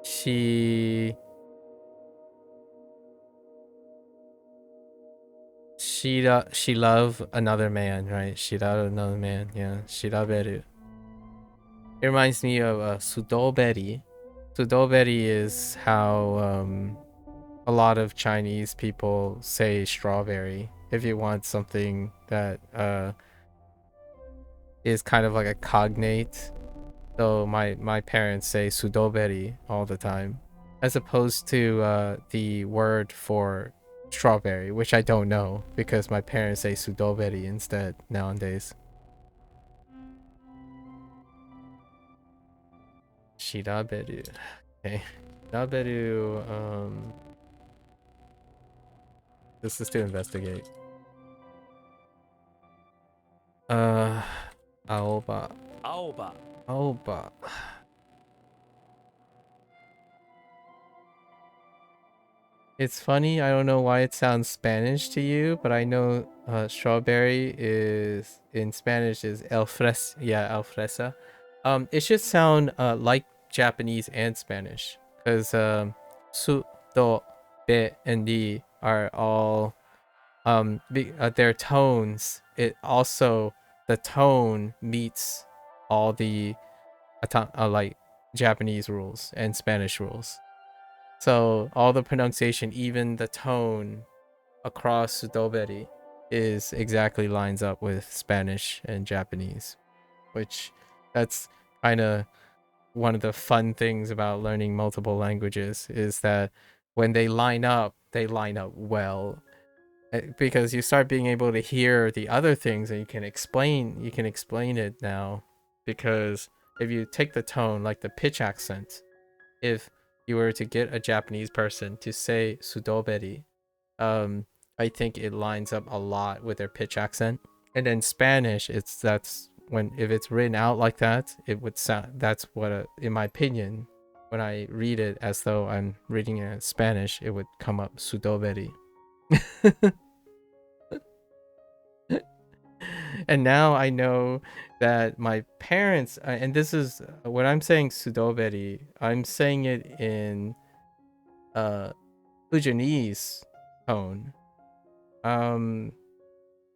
She love another man, right? She love another man, yeah. Shiraberu. It reminds me of sudoberi. Sudoberi is how a lot of Chinese people say strawberry if you want something that is kind of like a cognate. So my parents say sudoberi all the time, as opposed to the word for strawberry, which I don't know because my parents say sudoberi instead nowadays. Shiraberu. Okay. Shiraberu, this is to investigate. Aoba. 青葉 Aoba. It's funny, I don't know why it sounds Spanish to you, but I know strawberry is in Spanish is el fres el fresa. It should sound like Japanese and Spanish because su, do, be, and di are all their tones. It also the tone meets all the like Japanese rules and Spanish rules. So all the pronunciation, even the tone across sudoberi is exactly lines up with Spanish and Japanese, which that's kind of one of the fun things about learning multiple languages is that when they line up well because you start being able to hear the other things and you can explain it now because if you take the tone like the pitch accent, if you were to get a Japanese person to say sudoberi, I think it lines up a lot with their pitch accent. And then Spanish, that's when if it's written out like that, it would sound. That's what, in my opinion, when I read it as though I'm reading it in Spanish, it would come up sudoberi. And now I know that my parents, and this is when I'm saying sudoberi, I'm saying it in Fujianese tone.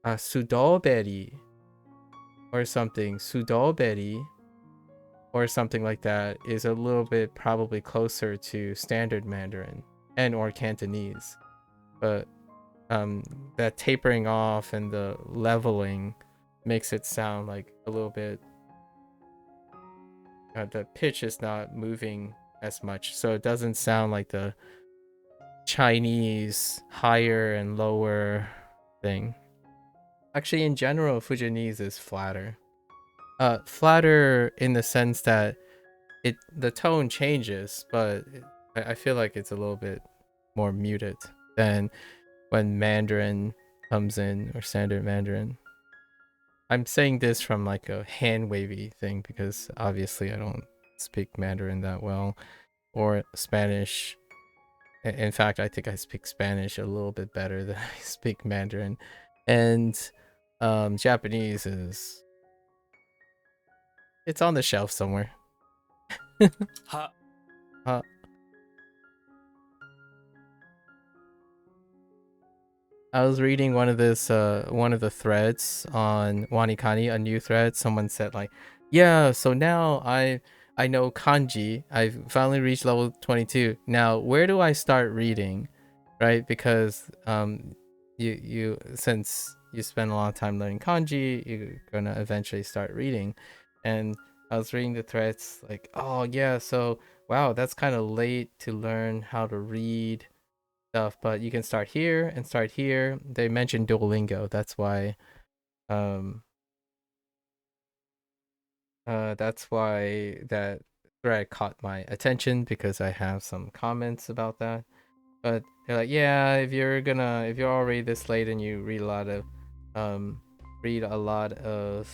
Sudoberi or sudoberi or something like that is a little bit probably closer to standard Mandarin and or Cantonese, but that tapering off and the leveling makes it sound like a little bit the pitch is not moving as much, so it doesn't sound like the Chinese higher and lower thing. Actually, in general, Fujianese is flatter. Flatter in the sense that the tone changes, but I feel like it's a little bit more muted than when Mandarin comes in or standard Mandarin. I'm saying this from like a hand wavy thing because obviously I don't speak Mandarin that well or Spanish. In fact, I think I speak Spanish a little bit better than I speak Mandarin. And Japanese is it's on the shelf somewhere. は I was reading one of the threads on WaniKani, a new thread. Someone said like, yeah, so now I know kanji. I've finally reached level 22. Now, where do I start reading? right? Because you since you spend a lot of time learning kanji, you're gonna eventually start reading. And I was reading the threads like, oh yeah, so wow, that's kind of late to learn how to read stuff, but you can start here and start here. They mentioned Duolingo, that's why that thread caught my attention, because I have some comments about that. But they're like, yeah, if you're already this late and you read a lot of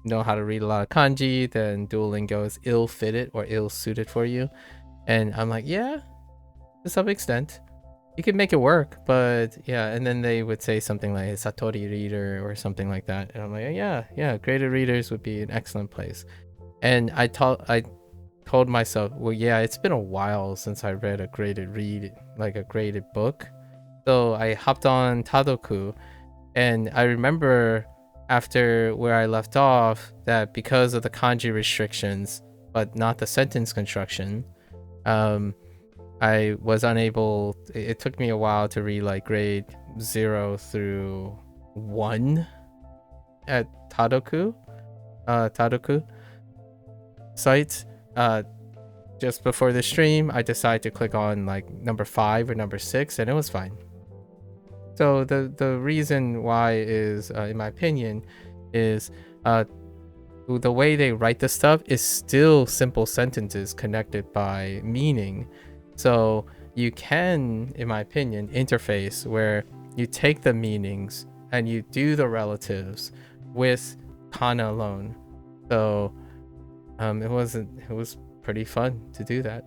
know how to read a lot of kanji, then Duolingo is ill-fitted or ill-suited for you. And I'm like, yeah, to some extent you can make it work, but yeah. And then they would say something like Satori reader or something like that, and I'm like, yeah, graded readers would be an excellent place. And I told myself, well, yeah, it's been a while since I read a graded book. So I hopped on Tadoku, and I remember after where I left off that because of the kanji restrictions, but not the sentence construction, I was unable. It took me a while to read like grade 0 through 1 at Tadoku site. Just before the stream, I decided to click on like number 5 or number 6, and it was fine. So the reason why is, in my opinion, is the way they write the stuff is still simple sentences connected by meaning. So you can, in my opinion, interface where you take the meanings and you do the relatives with kana alone. So it was pretty fun to do that.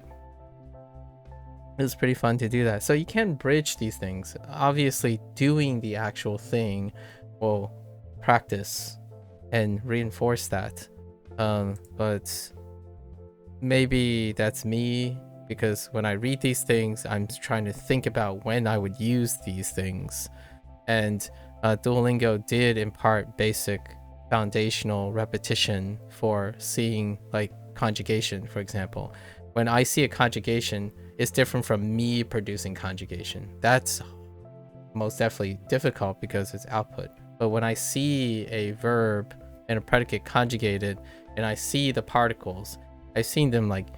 It was pretty fun to do that. So you can bridge these things. Obviously, doing the actual thing will practice and reinforce that. But maybe that's me, because when I read these things, I'm trying to think about when I would use these things. And Duolingo did impart basic foundational repetition for seeing like conjugation, for example. When I see a conjugation, it's different from me producing conjugation. That's most definitely difficult because it's output. But when I see a verb and a predicate conjugated and I see the particles, I've seen them like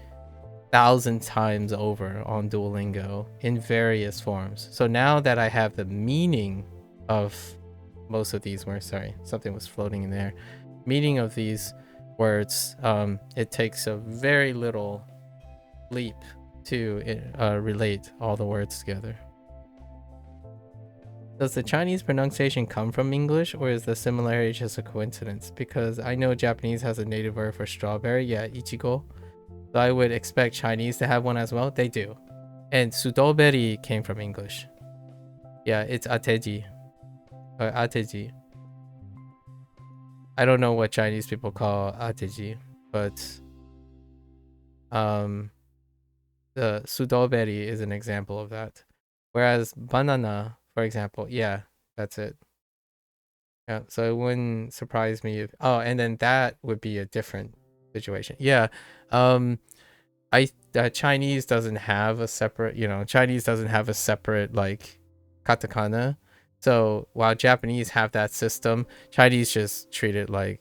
1,000 times over on Duolingo in various forms. So now that I have the meaning of most of these words, sorry, something was floating in there, meaning of these words, it takes a very little leap to relate all the words together. Does the Chinese pronunciation come from English, or is the similarity just a coincidence? Because I know Japanese has a native word for strawberry, yeah, ichigo. So I would expect Chinese to have one as well. They do. And sudoberi came from English. Yeah, it's ateji. Or ateji. I don't know what Chinese people call ateji, but the sudoberi is an example of that. Whereas banana, for example, yeah, that's it. Yeah, so it wouldn't surprise me if, oh, and then that would be a different situation. Yeah. Chinese doesn't have a separate, Chinese doesn't have a separate like katakana. So while Japanese have that system, Chinese just treat it like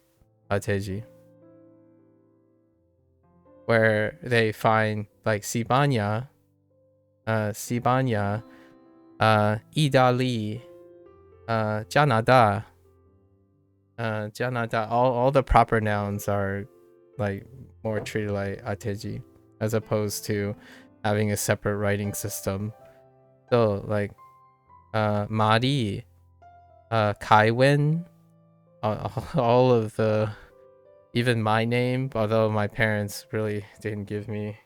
ateji, where they find like sibanya, idali, janada, all the proper nouns are like more treated like ateji, as opposed to having a separate writing system. So like Mari, Kaiwen, all of the, even my name, although my parents really didn't give me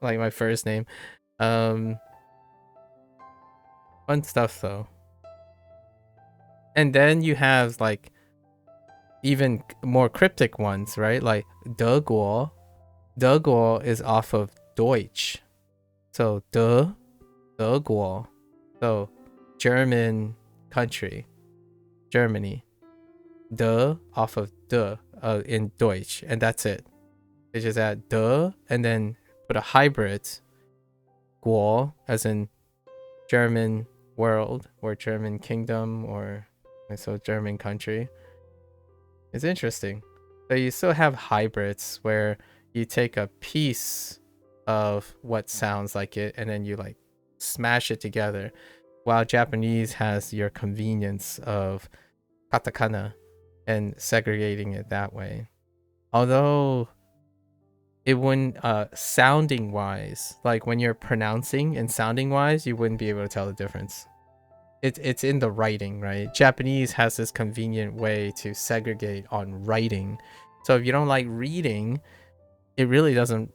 like my first name. Fun stuff though. And then you have like even more cryptic ones, right? Like Deguo. Deguo is off of Deutsch. So Deguo. So German country. Germany. De off of de in Deutsch, and that's it. They just add de and then put a hybrid guo, as in German world or German kingdom, or so German country. It's interesting. So you still have hybrids where you take a piece of what sounds like it and then you like smash it together, while Japanese has your convenience of katakana and segregating it that way. Although it wouldn't, sounding wise, like when you're pronouncing and sounding wise, you wouldn't be able to tell the difference. It's in the writing, right? Japanese has this convenient way to segregate on writing. So if you don't like reading, it really doesn't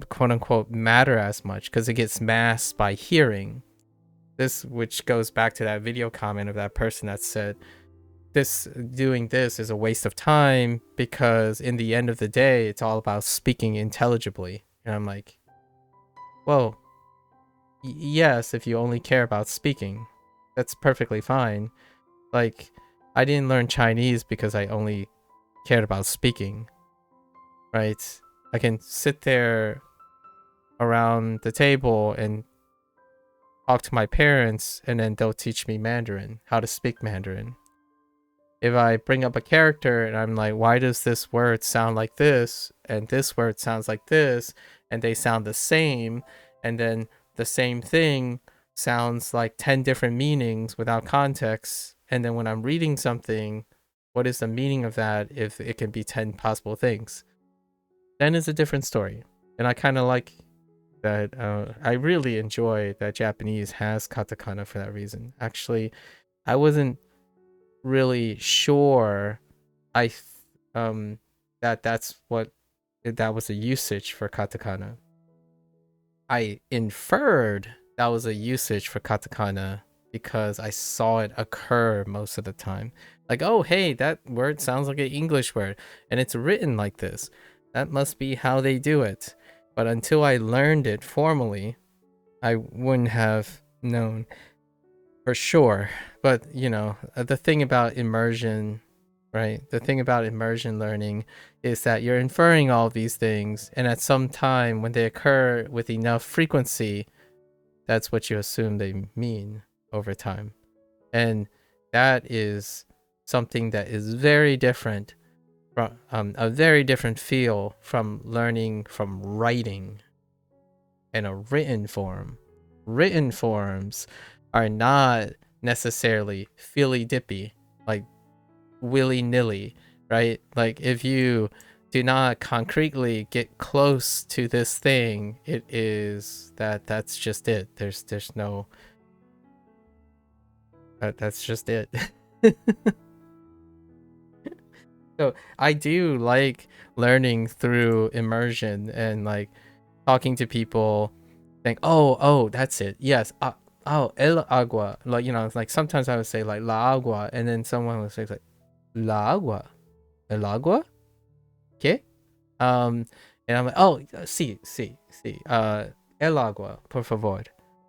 quote unquote matter as much because it gets masked by hearing. This, which goes back to that video comment of that person that said doing this is a waste of time because in the end of the day, it's all about speaking intelligibly. And I'm like, well, yes, if you only care about speaking, that's perfectly fine. Like, I didn't learn Chinese because I only cared about speaking, right? I can sit there around the table and talk to my parents, and then they'll teach me Mandarin, how to speak Mandarin. If I bring up a character and I'm like, why does this word sound like this and this word sounds like this, and they sound the same, and then the same thing sounds like 10 different meanings without context, and then when I'm reading something, what is the meaning of that if it can be 10 possible things? Then it's a different story. And I kind of like that. I really enjoy that Japanese has katakana for that reason. Actually, I wasn't really sure that was a usage for katakana. I inferred that was a usage for katakana because I saw it occur most of the time. Like, oh, hey, that word sounds like an English word and it's written like this. That must be how they do it. But until I learned it formally, I wouldn't have known for sure. But, you know, the thing about immersion, right? The thing about immersion learning is that you're inferring all these things, and at some time when they occur with enough frequency, that's what you assume they mean over time. And that is something that is very different from a very different feel from learning from writing in a written form. Written forms are not necessarily feely dippy, like willy-nilly, right? Like if you do not concretely get close to this thing, it is that's just it. There's no that's just it. So I do like learning through immersion and like talking to people, think, oh, that's it. Yes. Oh, el agua. Like, you know, like sometimes I would say like la agua, and then someone would say like la agua, el agua, ¿qué? And I'm like, oh, sí, el agua, por favor,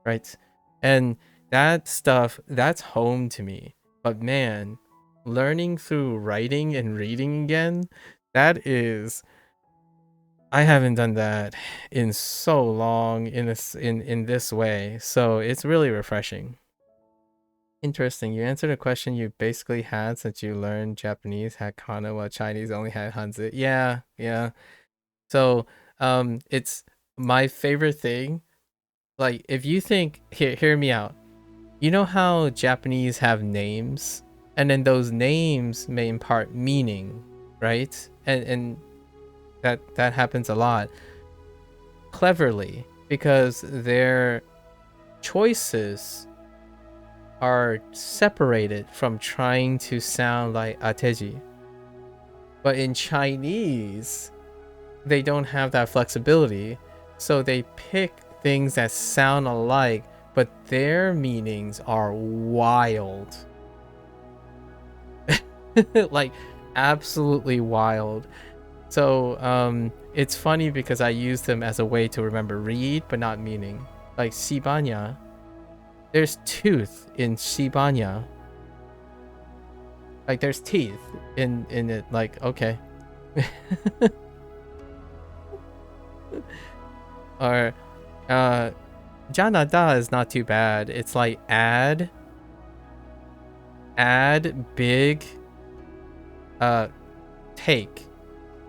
right? And that stuff, that's home to me. But man, learning through writing and reading again, that is, I haven't done that in so long in this way, so it's really refreshing. Interesting. You answered a question you basically had since you learned Japanese had kana while Chinese only had hanzi. Yeah. So it's my favorite thing. Like if you think, hear me out. You know how Japanese have names, and then those names may impart meaning, right? And that happens a lot. Cleverly, because their choices are separated from trying to sound like ateji. But in Chinese, they don't have that flexibility, so they pick things that sound alike, but their meanings are wild. Like absolutely wild. So it's funny because I use them as a way to remember read but not meaning. Like Sibanya, there's tooth in Sibanya. Like there's teeth in it. Like, okay. Or Janada is not too bad. It's like add big take.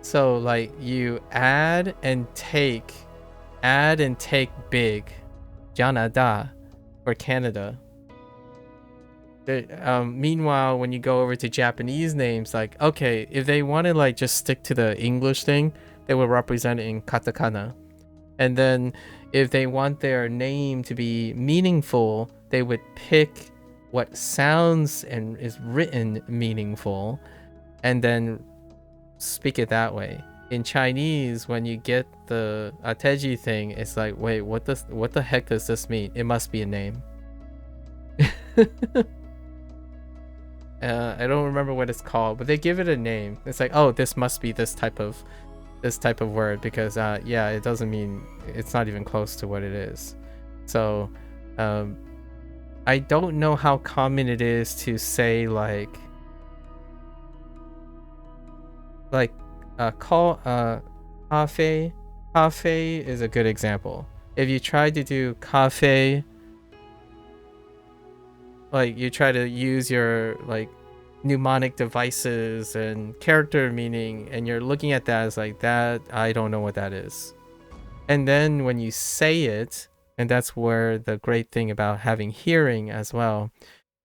So like you add and take big. Janada for Canada. Meanwhile, when you go over to Japanese names, like, okay, if they want to like just stick to the English thing, they will represent it in katakana. And then if they want their name to be meaningful, they would pick what sounds and is written meaningful and then speak it that way. In Chinese, when you get the ateji thing, it's like, wait, what the heck does this mean? It must be a name. I don't remember what it's called, but they give it a name. It's like, oh, this must be this type of word because yeah, it doesn't mean, it's not even close to what it is. So I don't know how common it is to say call cafe. Cafe is a good example. If you try to do cafe, like you try to use your like mnemonic devices and character meaning, and you're looking at that as like, that I don't know what that is. And then when you say it, and that's where the great thing about having hearing as well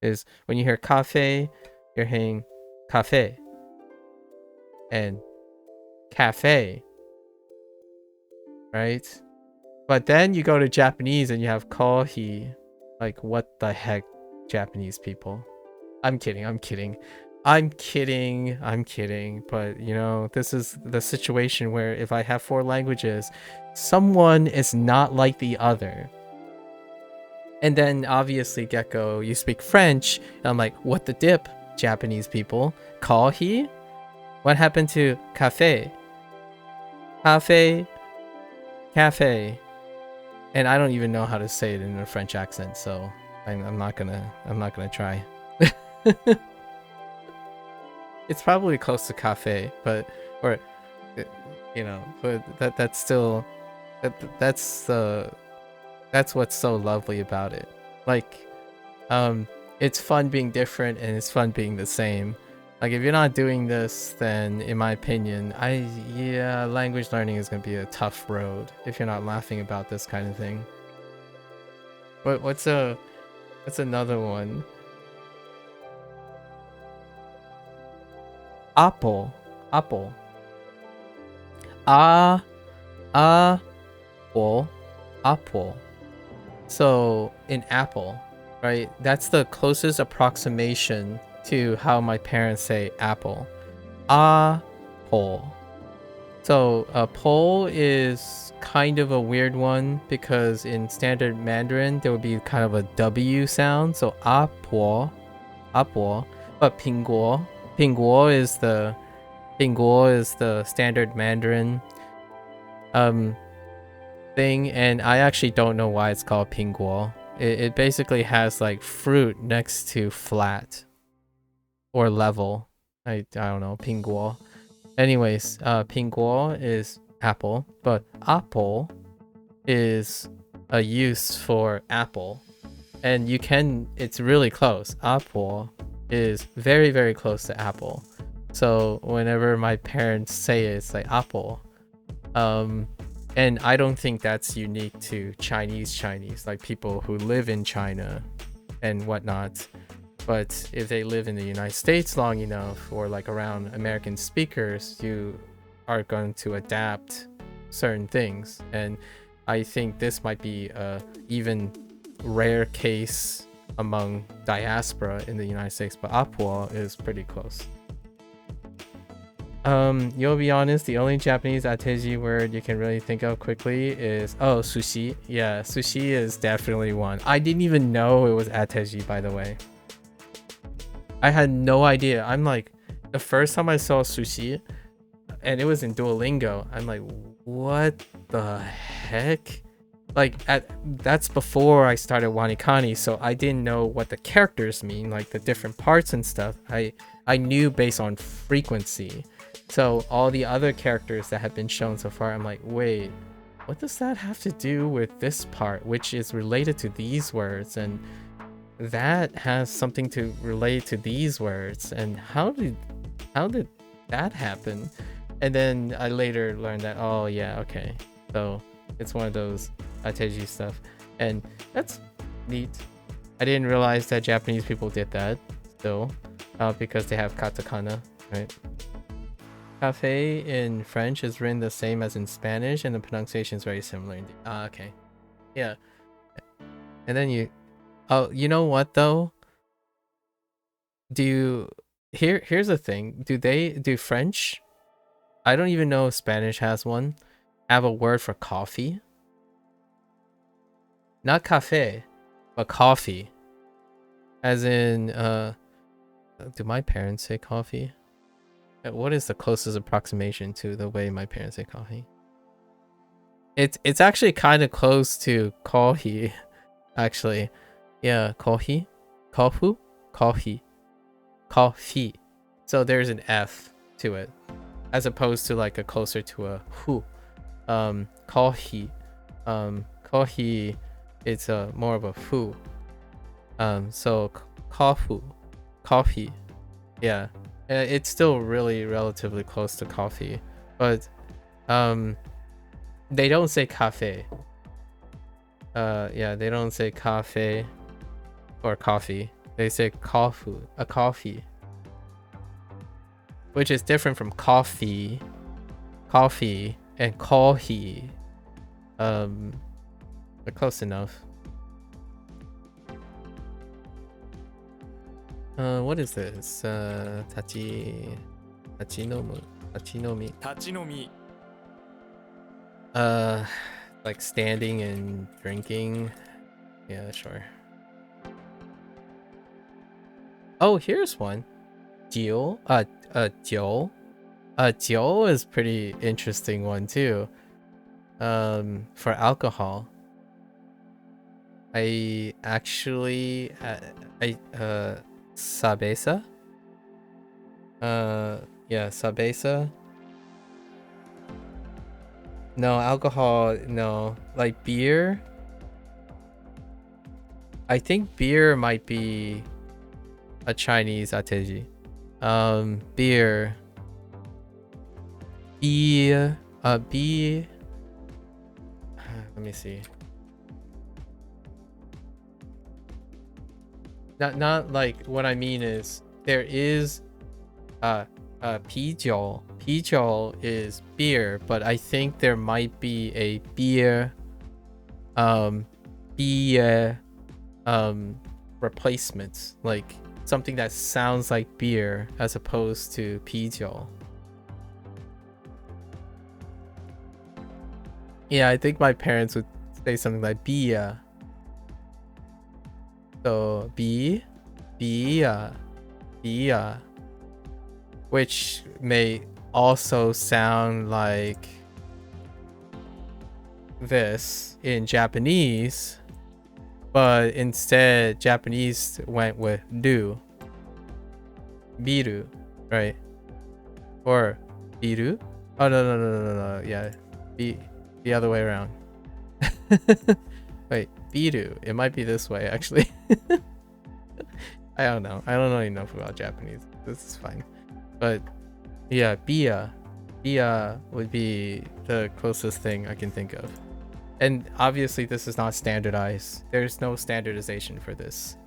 is, when you hear cafe, you're hearing cafe and cafe, right? But then you go to Japanese and you have kohi. Like, what the heck, Japanese people? I'm kidding. But you know, this is the situation where if I have 4 languages, someone is not like the other. And then obviously, Gecko, you speak French, and I'm like, what the dip, Japanese people? Kohi? What happened to cafe? Cafe? And I don't even know how to say it in a French accent, so I'm not gonna try. It's probably close to cafe, but you know, but that's still that's what's so lovely about it. Like, it's fun being different and it's fun being the same. Like, if you're not doing this, then in my opinion, language learning is gonna be a tough road if you're not laughing about this kind of thing. What's another one? Apple. Apple. Apple. So in apple, right? That's the closest approximation to how my parents say apple. Apple. So pole is kind of a weird one because in standard Mandarin there would be kind of a W sound. So apple. But Pinguo is the standard Mandarin thing, and I actually don't know why it's called Pinguo. It basically has like fruit next to flat or level. I don't know, Pinguo. Anyways, Pinguo is apple, but apple is a use for apple, and it's really close. Apple is very, very close to apple. So whenever my parents say it, it's like apple. And I don't think that's unique to Chinese, like people who live in China and whatnot. But if they live in the United States long enough, or like around American speakers, you are going to adapt certain things. And I think this might be a even rare case among diaspora in the United States, but apple is pretty close. You'll be honest, the only Japanese ateji word you can really think of quickly is sushi. Yeah, sushi is definitely one. I didn't even know it was ateji, by the way. I had no idea. I'm like, the first time I saw sushi, and it was in Duolingo, I'm like, what the heck? Like, that's before I started WaniKani, so I didn't know what the characters mean, like the different parts and stuff. I knew based on frequency. So all the other characters that have been shown so far, I'm like, wait, what does that have to do with this part, which is related to these words, and that has something to relate to these words, and how did that happen? And then I later learned that, oh yeah, okay, so it's one of those ateji stuff, and that's neat. I didn't realize that Japanese people did that still, because they have katakana, right? Cafe in French is written the same as in Spanish, and the pronunciation is very similar indeed. Okay. Yeah. And then you know what though? Here's the thing. Do French, I don't even know if Spanish has one, have a word for coffee? Not cafe, but coffee. As in, do my parents say coffee? What is the closest approximation to the way my parents say coffee? It's actually kind of close to kohi, actually. Yeah, kohi, kofu, kohi, coffee. So there's an F to it, as opposed to like a closer to a hu. Kohi, kohi, it's more of a fu. So kofu, coffee, yeah. It's still really relatively close to coffee, but they don't say cafe. Yeah, they don't say cafe or coffee. They say kofu, a coffee, which is different from coffee and kohi. But close enough. What is this? Tachinomi. 立ち飲み Like standing and drinking. Yeah, sure. Oh, here's one. Jiu. Jiu. Jiu is pretty interesting one too. For alcohol. I actually, Sabesa? Yeah, Sabesa. No, alcohol, no. Like beer? I think beer might be a Chinese ateji. Beer. Beer. Beer. Let me see. Not like, what I mean is there is pijiu. Pijiu is beer, but I think there might be a beer replacement, like something that sounds like beer as opposed to pijiu. Yeah, I think my parents would say something like beer. So beer, which may also sound like this in Japanese, but instead Japanese went with do. Biru, right? Or biru? Oh no, yeah, the other way around. Wait, biru. It might be this way actually. I don't know. I don't know enough about Japanese. This is fine. But yeah, bia would be the closest thing I can think of. And obviously this is not standardized. There's no standardization for this.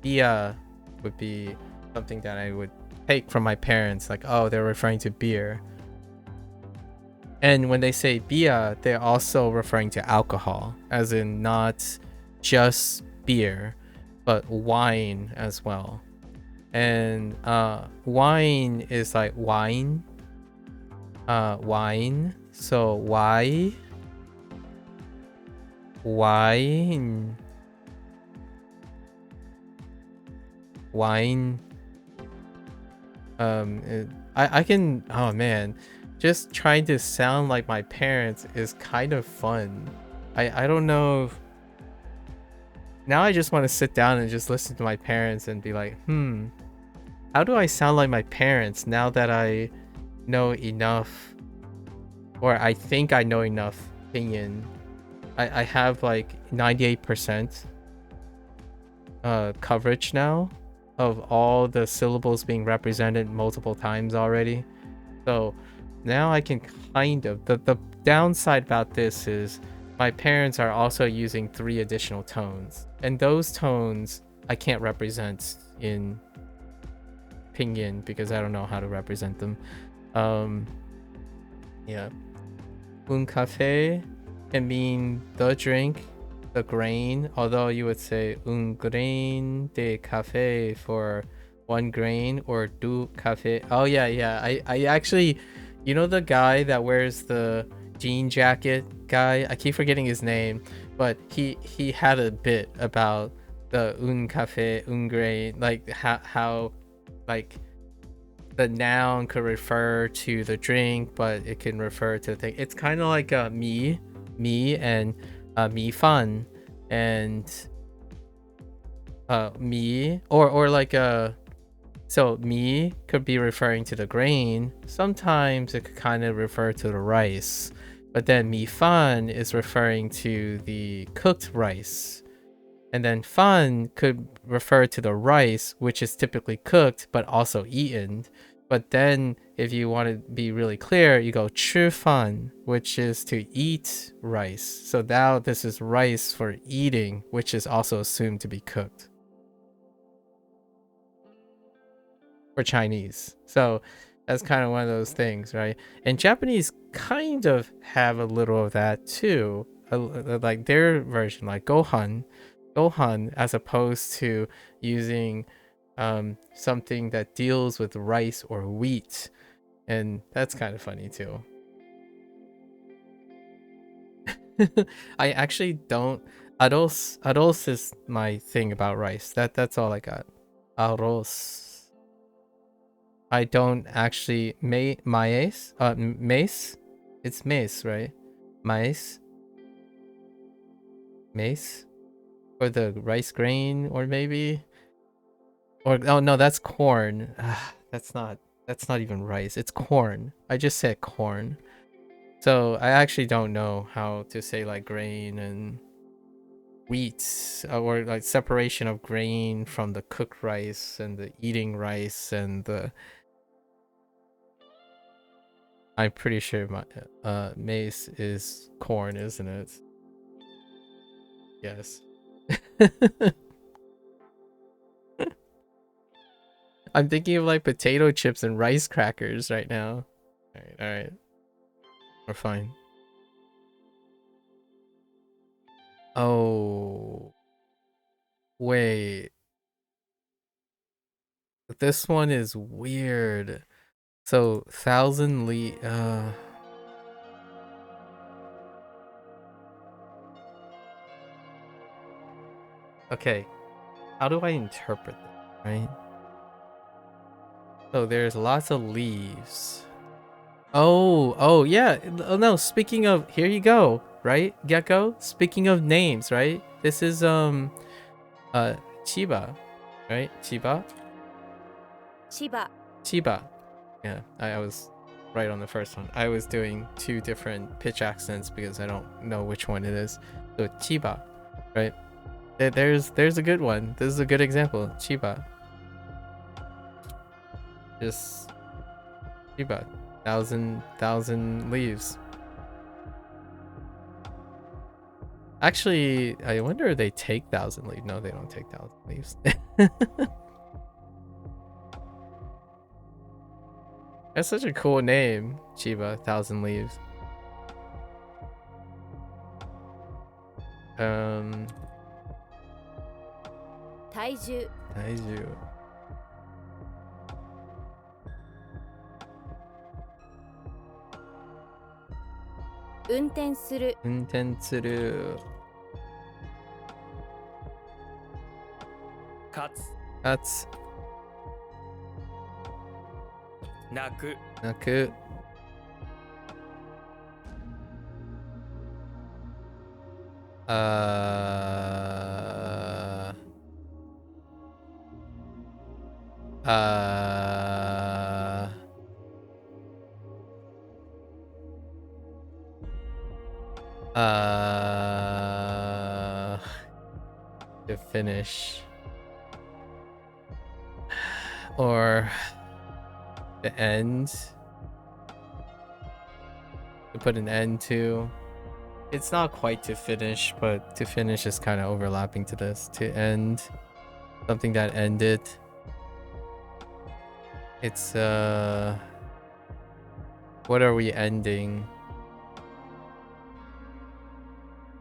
Bia would be something that I would take from my parents, like, oh, they're referring to beer. And when they say bia, they're also referring to alcohol, as in not just beer, but wine as well. And wine is like wine. Wine. So wine. Wine. I can, oh man, just trying to sound like my parents is kind of fun. I don't know if, now I just want to sit down and just listen to my parents and be like, how do I sound like my parents now that I know enough, or I think I know enough pinyin. I have like 98% coverage now of all the syllables being represented multiple times already. So now I can kind of, the downside about this is my parents are also using 3 additional tones, and those tones I can't represent in pinyin because I don't know how to represent them. Yeah. Un café can mean the drink, the grain, although you would say un grain de café for 1 grain, or du café. Oh yeah. I actually, you know the guy that wears the jean jacket guy? I keep forgetting his name, but he had a bit about the un café, un grain, like how like the noun could refer to the drink, but it can refer to the thing. It's kind of like me and mi fan, and me or like so mi could be referring to the grain. Sometimes it could kind of refer to the rice, but then mi fan is referring to the cooked rice. And then fan could refer to the rice, which is typically cooked but also eaten. But then if you want to be really clear, you go 吃饭, which is to eat rice. So now this is rice for eating, which is also assumed to be cooked for Chinese. So that's kind of one of those things, right? And Japanese kind of have a little of that too. Like their version, like gohan, as opposed to using something that deals with rice or wheat, and that's kind of funny too. I actually don't. Arroz is my thing about rice. That's all I got. Arroz. I don't actually maíz. Mace. It's mace, right? Maíz. Mace. Or the rice grain, or maybe, or oh no, that's corn. That's not even rice. It's corn. I just said corn. So I actually don't know how to say like grain and wheat, or like separation of grain from the cooked rice and the eating rice and the. I'm pretty sure my maize is corn, isn't it? Yes. I'm thinking of like potato chips and rice crackers right now. All right. We're fine. Oh, wait. This one is weird. So, thousand li okay. How do I interpret that, right? So there's lots of leaves. Oh yeah. Oh no, speaking of, here you go, right? Gecko? Speaking of names, right? This is Chiba, right? Chiba? 千葉 Chiba. Yeah, I was right on the first one. I was doing 2 different pitch accents because I don't know which one it is. So Chiba, right? There's a good one. This is a good example. Chiba. Just Chiba. Thousand leaves. Actually, I wonder if they take 1,000 leaves. No, they don't take 1,000 leaves. That's such a cool name, Chiba. 1,000 leaves. 体重体重。運転する運転する。勝つ勝つ。泣く泣く。あーあー To finish. Or the end. To put an end to. It's not quite to finish, but to finish is kind of overlapping to this. To end. Something that ended. It's what are we ending?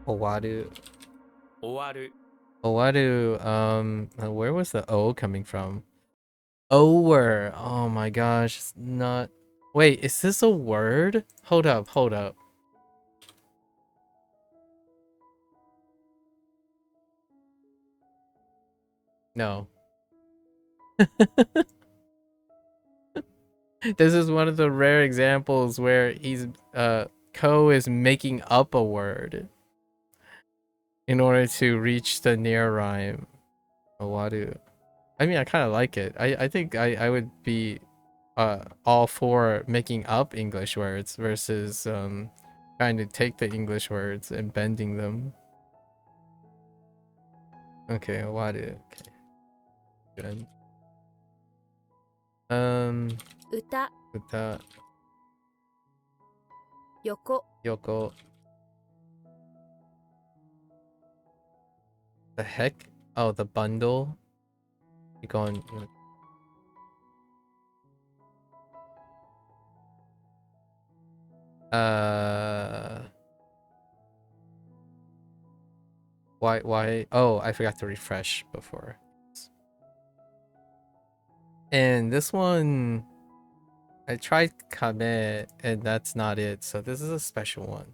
Owaru. 終わる Owaru, where was the O coming from? Over. Oh my gosh, it's not. Wait, is this a word? Hold up, hold up. No. This is one of the rare examples where Ko is making up a word in order to reach the near rhyme. Owaru. I mean, I kind of like it. I think I would be all for making up English words versus trying to take the English words and bending them. Okay, owaru. Okay. Good. 歌 uta, 横 yoko. The heck? Oh, the bundle. You going? Why? Oh, I forgot to refresh before. And this one, I tried Kame, and that's not it. So this is a special one.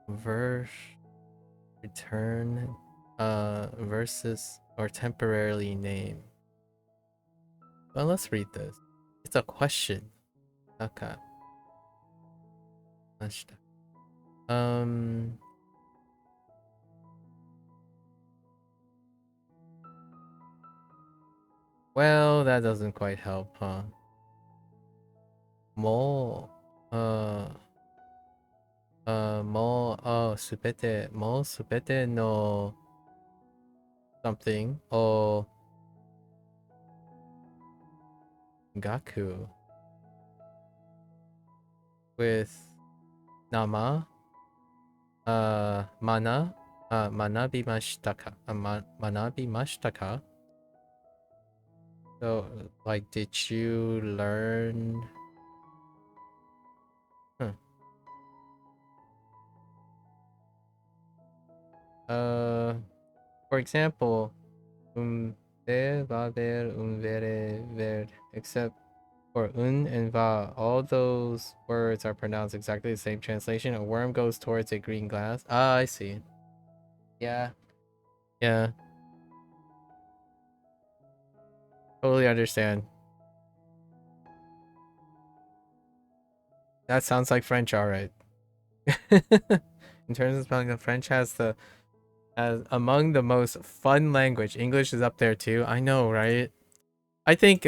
Verse, return, versus or temporarily name. Well, let's read this. It's a question. Okay. Well, that doesn't quite help, huh? Mo, subete no something o gaku with nama, mana, manabimashita ka, manabimashita ka. So, like, did you learn? Huh. For example, ver, va ver, vere, ver, except for and va, all those words are pronounced exactly the same translation. A worm goes towards a green glass. Ah, I see. Yeah. Yeah. Totally understand. That sounds like French, alright. In terms of spelling, the French has among the most fun language. English is up there too. I know, right? I think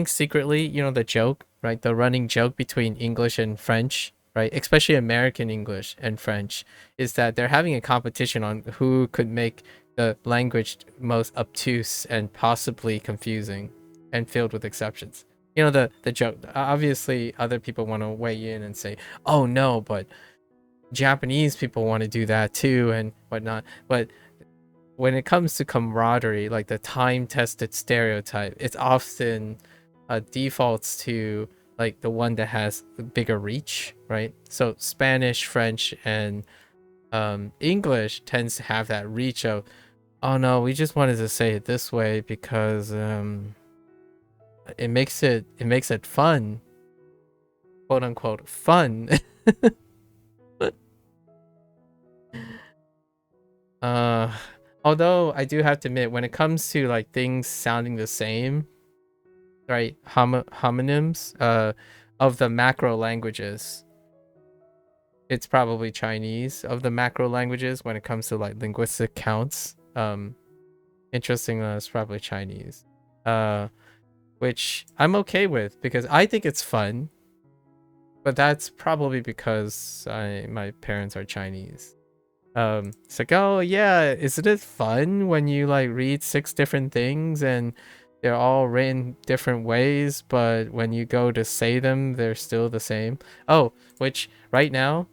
secretly, you know, the joke, right? The running joke between English and French, right? Especially American English and French, is that they're having a competition on who could make the language most obtuse and possibly confusing and filled with exceptions. You know, the joke. Obviously, other people want to weigh in and say, "Oh no, but Japanese people want to do that too," and whatnot. But when it comes to camaraderie, like the time-tested stereotype, it's often defaults to like the one that has the bigger reach, right? So Spanish, French, and English tends to have that reach of, oh no, we just wanted to say it this way because it makes it fun, quote unquote fun. Although I do have to admit, when it comes to like things sounding the same, right, homonyms of the macro languages, it's probably Chinese of the macro languages when it comes to like linguistic counts. Interestingly, it's probably Chinese, which I'm okay with because I think it's fun. but that's probably because my parents are Chinese. It's like, oh yeah, isn't it fun when you like read 6 different things and they're all written different ways, but when you go to say them, they're still the same. Oh, which right now,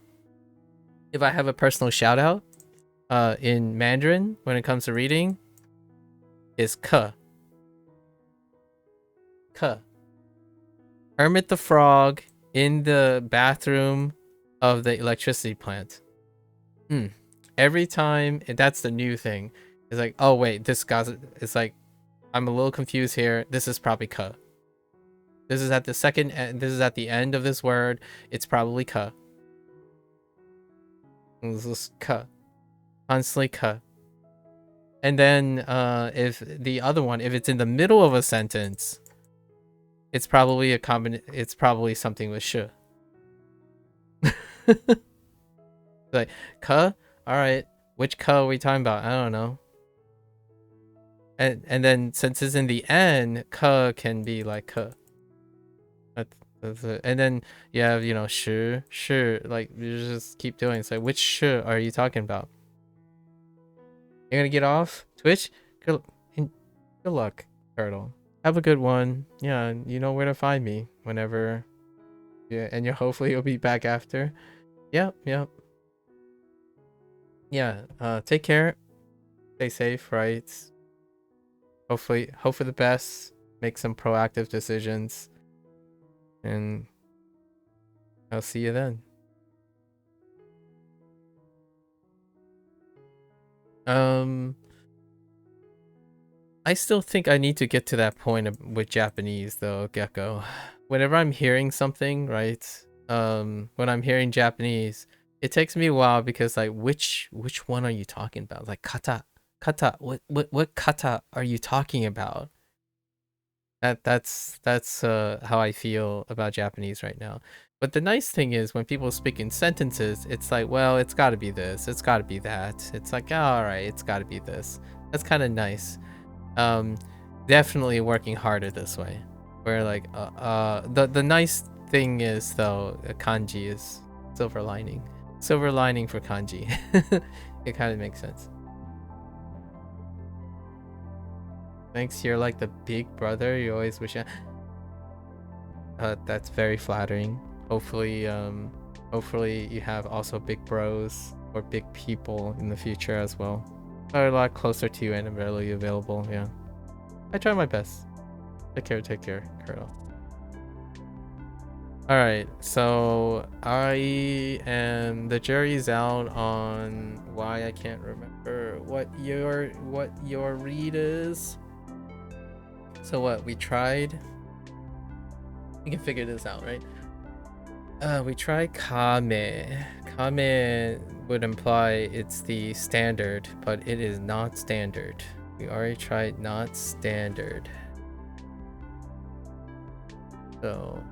if I have a personal shout out, in Mandarin when it comes to reading, is ke. Ke. Hermit the Frog in the bathroom of the electricity plant. Every time, that's the new thing. It's like, oh wait, this guy's, it's like, I'm a little confused here. This is probably ke. This is at the second, this is at the end of this word. It's probably ke. This is ke. Constantly ke. And then if the other one, if it's in the middle of a sentence, it's probably it's probably something with sh. Like, ke? Alright. Which ke are we talking about? I don't know. And then since it's in the end, ke can be like ke. That's it. And then you have, you know, shi, like you just keep doing. It's like, which sh are you talking about? You're gonna get off Twitch? Good luck, Turtle. Have a good one. Yeah, you know where to find me whenever. Yeah, and hopefully you'll be back after. Yep. Yeah, take care. Stay safe, right? Hopefully, hope for the best. Make some proactive decisions. And I'll see you then. I still think I need to get to that point with Japanese though, Gecko. Whenever I'm hearing something, right? When I'm hearing Japanese, it takes me a while because like which one are you talking about? Like kata. What kata are you talking about? That's how I feel about Japanese right now. But the nice thing is when people speak in sentences, it's like, well, it's got to be this, it's got to be that. It's like, oh, all right, it's got to be this. That's kind of nice. Definitely working harder this way. Where like the nice thing is though, kanji is silver lining. Silver lining for kanji. It kind of makes sense. Thanks, you're like the big brother you always wish I... that's very flattering. Hopefully you have also big bros or big people in the future as well. Are a lot closer to you and readily available, yeah. I try my best. Take care, Colonel. Alright, so the jury's out on why I can't remember what your read is. So what, we tried? We can figure this out, right? We tried kame. Kame would imply it's the standard, but it is not standard. We already tried not standard. So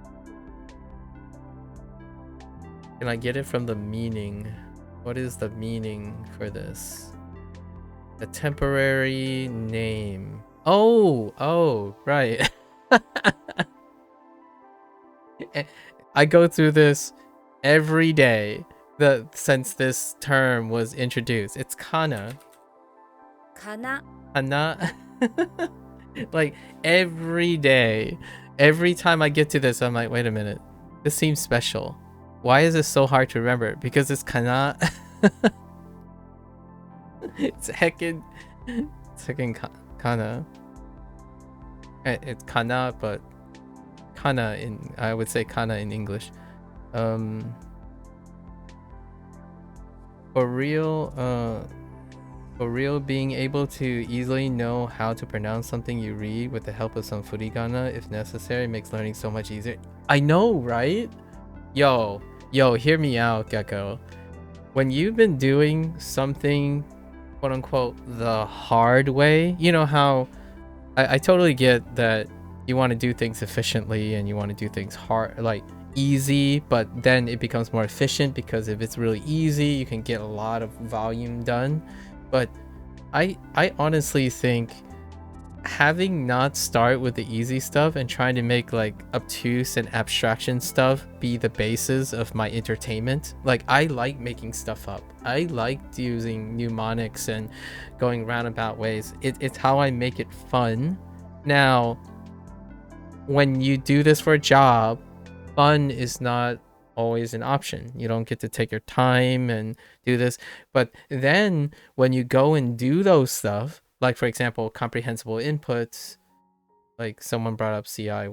can I get it from the meaning? What is the meaning for this? A temporary name. Oh, right. I go through this every day since this term was introduced. It's kana. Kana. Kana. Like every day. Every time I get to this, I'm like, wait a minute. This seems special. Why is this so hard to remember? Because it's kana. It's heckin' kana. It's kana, but kana in, I would say kana in English. For real, being able to easily know how to pronounce something you read with the help of some furigana if necessary makes learning so much easier. I know, right? Yo, hear me out, Gecko. When you've been doing something, quote unquote, the hard way, you know how I totally get that you want to do things efficiently and you want to do things hard, like easy, but then it becomes more efficient because if it's really easy, you can get a lot of volume done. But I honestly think having not start with the easy stuff and trying to make like obtuse and abstraction stuff be the basis of my entertainment. Like, I like making stuff up. I like using mnemonics and going roundabout ways. It's how I make it fun. Now, when you do this for a job, fun is not always an option. You don't get to take your time and do this. But then when you go and do those stuff, like for example, comprehensible inputs, like someone brought up CI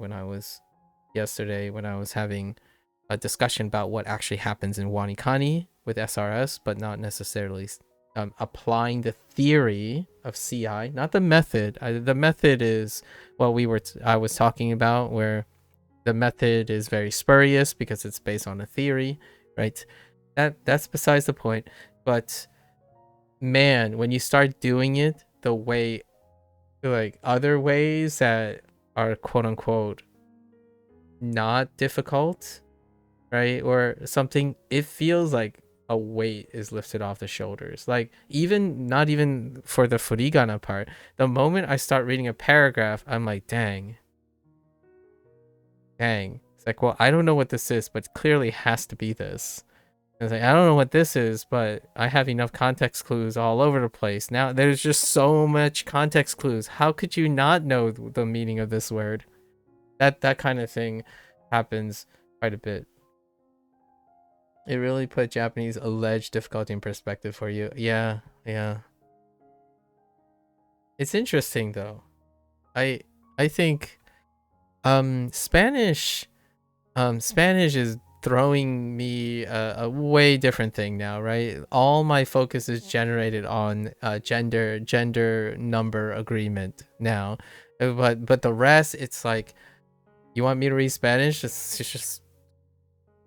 yesterday when I was having a discussion about what actually happens in WaniKani with SRS, but not necessarily applying the theory of CI, not the method. The method is what I was talking about, where the method is very spurious because it's based on a theory, right? That's besides the point. But man, when you start doing it the way, like other ways that are quote unquote not difficult, right? Or something, it feels like a weight is lifted off the shoulders. Like, not even for the furigana part, the moment I start reading a paragraph, I'm like, dang. It's like, well, I don't know what this is, but clearly has to be this. And it's like, I don't know what this is, but I have enough context clues all over the place. Now there's just so much context clues. How could you not know the meaning of this word? That kind of thing happens quite a bit. It really put Japanese alleged difficulty in perspective for you. Yeah. It's interesting though. I think Spanish is throwing me a way different thing now, right? All my focus is generated on gender number agreement now, but the rest, it's like, you want me to read Spanish? Just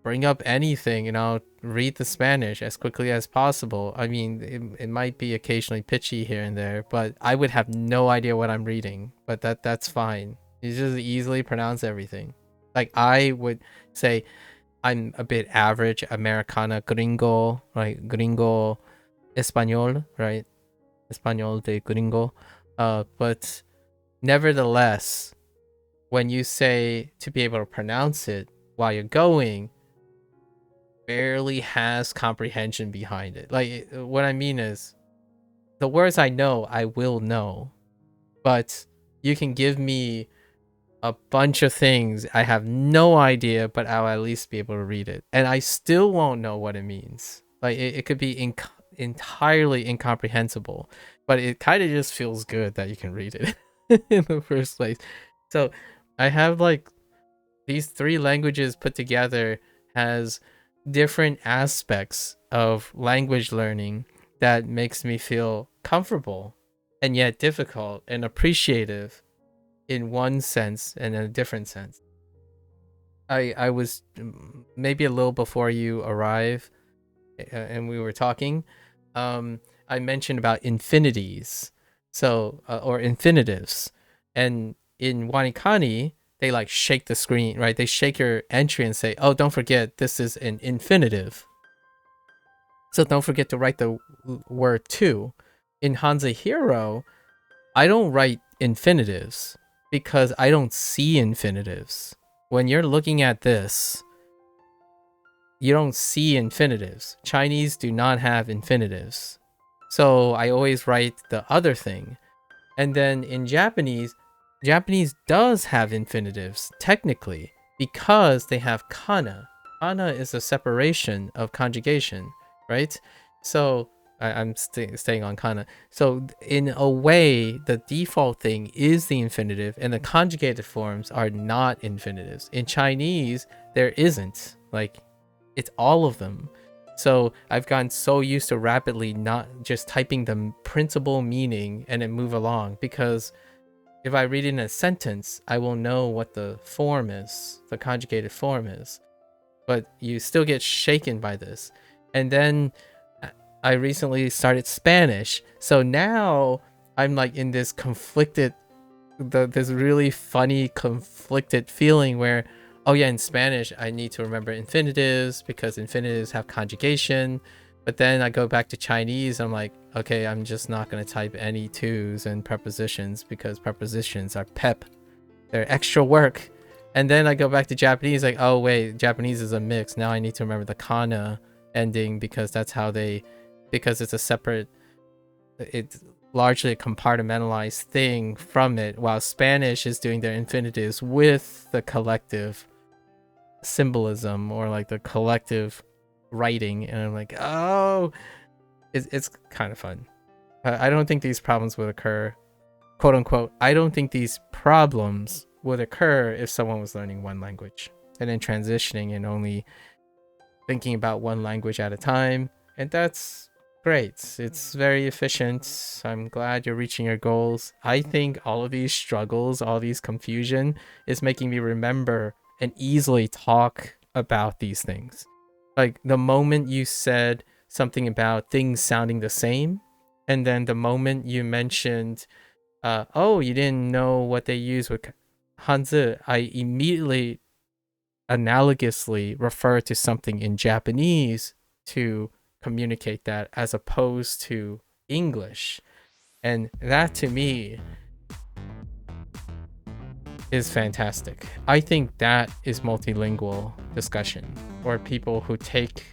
bring up anything and I'll read the Spanish as quickly as possible. I mean, it might be occasionally pitchy here and there, but I would have no idea what I'm reading. But that's fine. You just easily pronounce everything. Like, I would say I'm a bit average Americana gringo, right? Gringo español, right? Español de gringo. But nevertheless, when you say to be able to pronounce it while you're going, barely has comprehension behind it. Like, what I mean is, the words I know, I will know. But you can give me a bunch of things I have no idea, but I'll at least be able to read it, and I still won't know what it means. Like, it could be entirely incomprehensible, but it kind of just feels good that you can read it in the first place. So I have like these three languages put together has different aspects of language learning that makes me feel comfortable and yet difficult and appreciative in one sense and in a different sense. I was maybe a little before you arrive and we were talking. I mentioned about infinities, or infinitives, and in WaniKani they like shake the screen, right? They shake your entry and say, oh, don't forget this is an infinitive, so don't forget to write the word to. In Hanzi Hero, I don't write infinitives because I don't see infinitives. When you're looking at this, you don't see infinitives. Chinese do not have infinitives. So I always write the other thing. And then in Japanese does have infinitives, technically, because they have kana. Kana is a separation of conjugation, right? So I'm staying on kana. So in a way, the default thing is the infinitive, and the conjugated forms are not infinitives. In Chinese, there isn't. Like, it's all of them. So I've gotten so used to rapidly not just typing the principal meaning and then move along, because if I read it in a sentence, I will know what the form is, the conjugated form is. But you still get shaken by this. And then I recently started Spanish, so now I'm like in this this really funny conflicted feeling where, oh yeah, in Spanish I need to remember infinitives because infinitives have conjugation, But then I go back to Chinese, I'm like, okay, I'm just not going to type any twos and prepositions because prepositions are pep. They're extra work. And then I go back to Japanese, like, oh wait, Japanese is a mix. Now I need to remember the kana ending because that's how because it's a separate, it's largely a compartmentalized thing from it, while Spanish is doing their infinitives with the collective symbolism or like the collective writing. And I'm like, oh, it's kind of fun. I don't think these problems would occur, quote unquote. I don't think these problems would occur if someone was learning one language and then transitioning and only thinking about one language at a time. And that's great. It's very efficient. I'm glad you're reaching your goals. I think all of these struggles, all these confusion is making me remember and easily talk about these things. Like the moment you said something about things sounding the same, and then the moment you mentioned, oh, you didn't know what they use with Hanzi, I immediately analogously refer to something in Japanese to communicate that as opposed to English. And that to me is fantastic. I think that is multilingual discussion, or people who take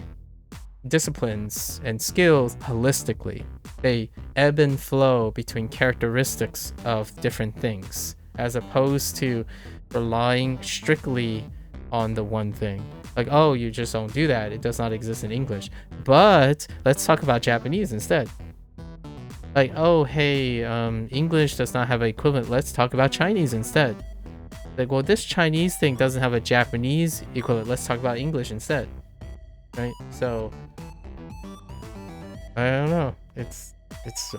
disciplines and skills holistically. They ebb and flow between characteristics of different things, as opposed to relying strictly on the one thing. Like, oh, you just don't do that. It does not exist in English. But let's talk about Japanese instead. Like, oh, hey, English does not have an equivalent. Let's talk about Chinese instead. Like, well, this Chinese thing doesn't have a Japanese equivalent. Let's talk about English instead. Right? So, I don't know. It's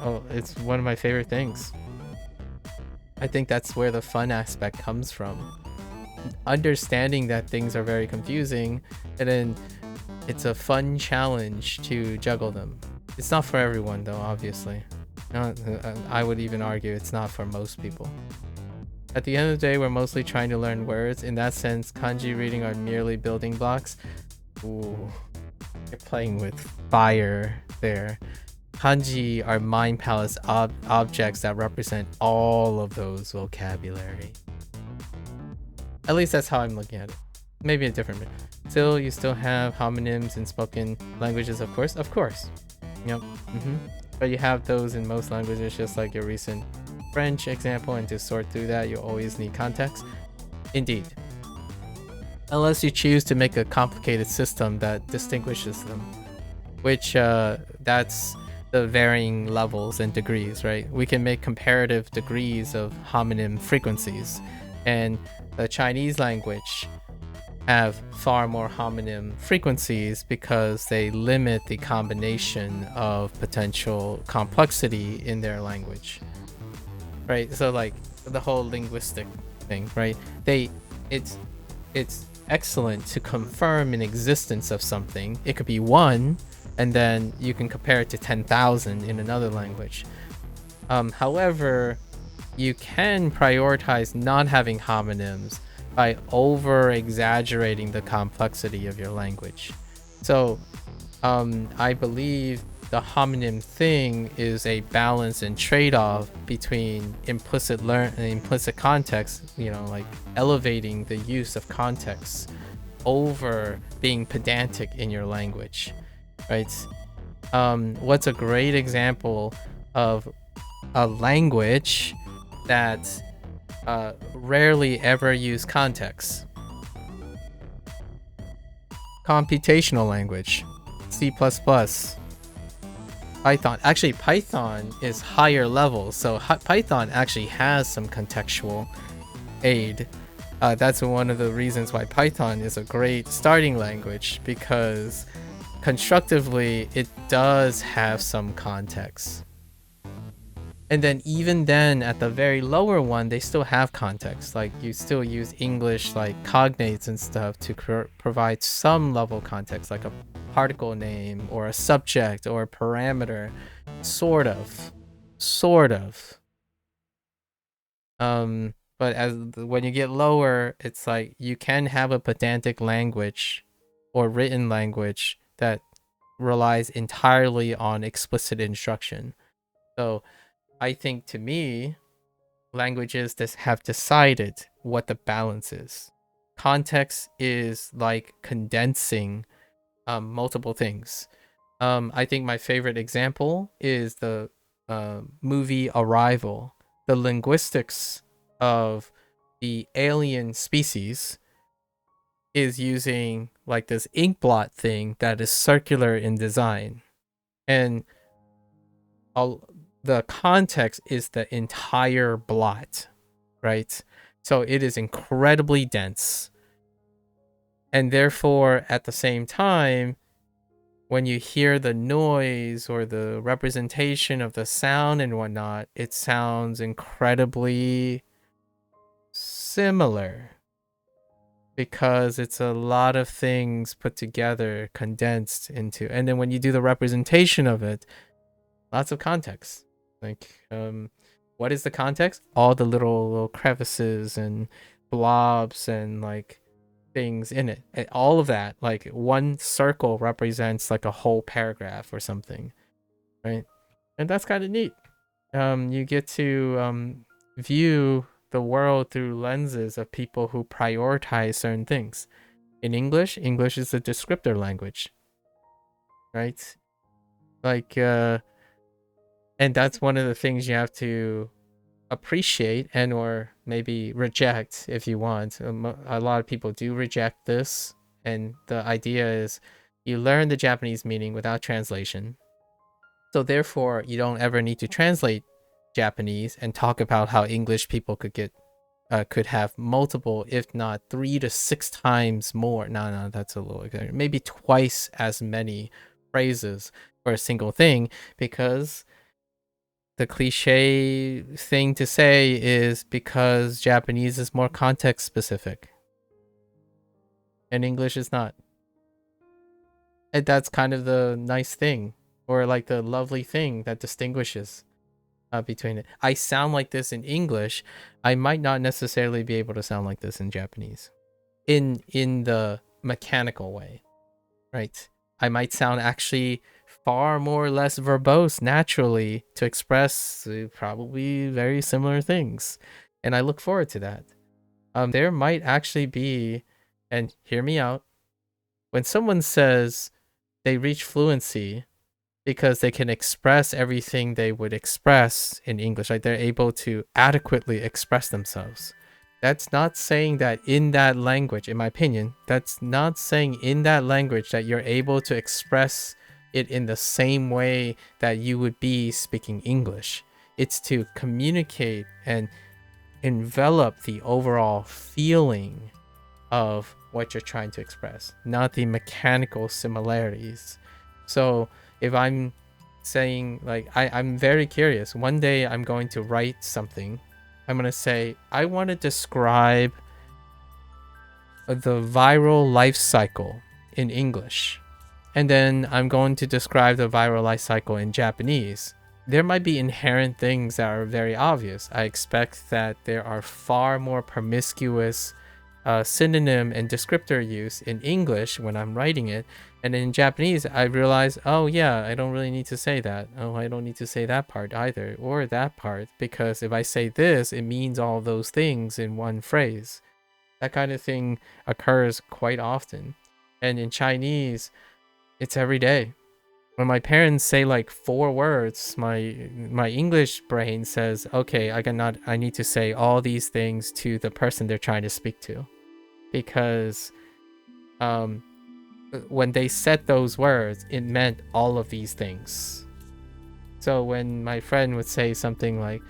one of my favorite things. I think that's where the fun aspect comes from. Understanding that things are very confusing, and then it's a fun challenge to juggle them. It's not for everyone though, obviously. I would even argue it's not for most people. At the end of the day, we're mostly trying to learn words. In that sense, kanji reading are merely building blocks. Ooh, you're playing with fire there. Kanji are mind palace objects that represent all of those vocabulary. At least that's how I'm looking at it. Maybe a different way. Still, you still have homonyms in spoken languages, of course. Of course. Yep. But you have those in most languages, just like your recent French example, and to sort through that, you always need context. Indeed. Unless you choose to make a complicated system that distinguishes them, which that's the varying levels and degrees, right? We can make comparative degrees of homonym frequencies, and the Chinese language have far more homonym frequencies because they limit the combination of potential complexity in their language, right? So like the whole linguistic thing, right? It's excellent to confirm an existence of something. It could be one, and then you can compare it to 10,000 in another language. However, you can prioritize not having homonyms by over exaggerating the complexity of your language. So I believe the homonym thing is a balance and trade-off between implicit context, you know, like elevating the use of context over being pedantic in your language, right? What's a great example of a language that rarely ever use context? Computational language, C++, Python. Actually, Python is higher level, so Python actually has some contextual aid. That's one of the reasons why Python is a great starting language, because constructively it does have some context. And then even then, at the very lower one, they still have context. Like you still use English like cognates and stuff to provide some level of context, like a particle name or a subject or a parameter, sort of. But when you get lower, it's like you can have a pedantic language or written language that relies entirely on explicit instruction. So I think, to me, languages that have decided what the balance is. Context is like condensing multiple things. I think my favorite example is the movie Arrival. The linguistics of the alien species is using like this ink blot thing that is circular in design, and the context is the entire blot, right? So it is incredibly dense, and therefore at the same time, when you hear the noise or the representation of the sound and whatnot, it sounds incredibly similar because it's a lot of things put together, condensed into, and then when you do the representation of it, lots of context. Like, what is the context? All the little crevices and blobs and like things in it. And all of that, like one circle represents like a whole paragraph or something, right? And that's kind of neat. You get to view the world through lenses of people who prioritize certain things. In English is a descriptor language, right? Like, and that's one of the things you have to appreciate and or maybe reject if you want. A lot of people do reject this, and the idea is you learn the Japanese meaning without translation. So therefore, you don't ever need to translate Japanese and talk about how English people could have multiple, if not 3 to 6 times more. No, that's a little exaggerated. Maybe twice as many phrases for a single thing, because the cliche thing to say is because Japanese is more context specific and English is not. And that's kind of the nice thing, or like the lovely thing that distinguishes between it. I sound like this in English. I might not necessarily be able to sound like this in Japanese in the mechanical way, right? I might sound actually far more or less verbose naturally to express probably very similar things, and I look forward to that. There might actually be, and hear me out, when someone says they reach fluency because they can express everything they would express in English, like they're able to adequately express themselves. That's not saying that in that language, in my opinion, that's not saying in that language that you're able to express it in the same way that you would be speaking English. It's to communicate and envelop the overall feeling of what you're trying to express, not the mechanical similarities. So if I'm saying, like, I'm very curious, one day I'm going to write something. I'm going to say, I want to describe the viral life cycle in English. And then I'm going to describe the viral life cycle in Japanese. There might be inherent things that are very obvious. I expect that there are far more promiscuous synonym and descriptor use in English when I'm writing it. And in Japanese, I realize, oh yeah, I don't really need to say that. Oh, I don't need to say that part either, or that part, because if I say this, it means all those things in one phrase. That kind of thing occurs quite often. And in Chinese, it's every day. When my parents say like 4 words, my English brain says, okay, I need to say all these things to the person they're trying to speak to, because when they said those words, it meant all of these things. So when my friend would say something like,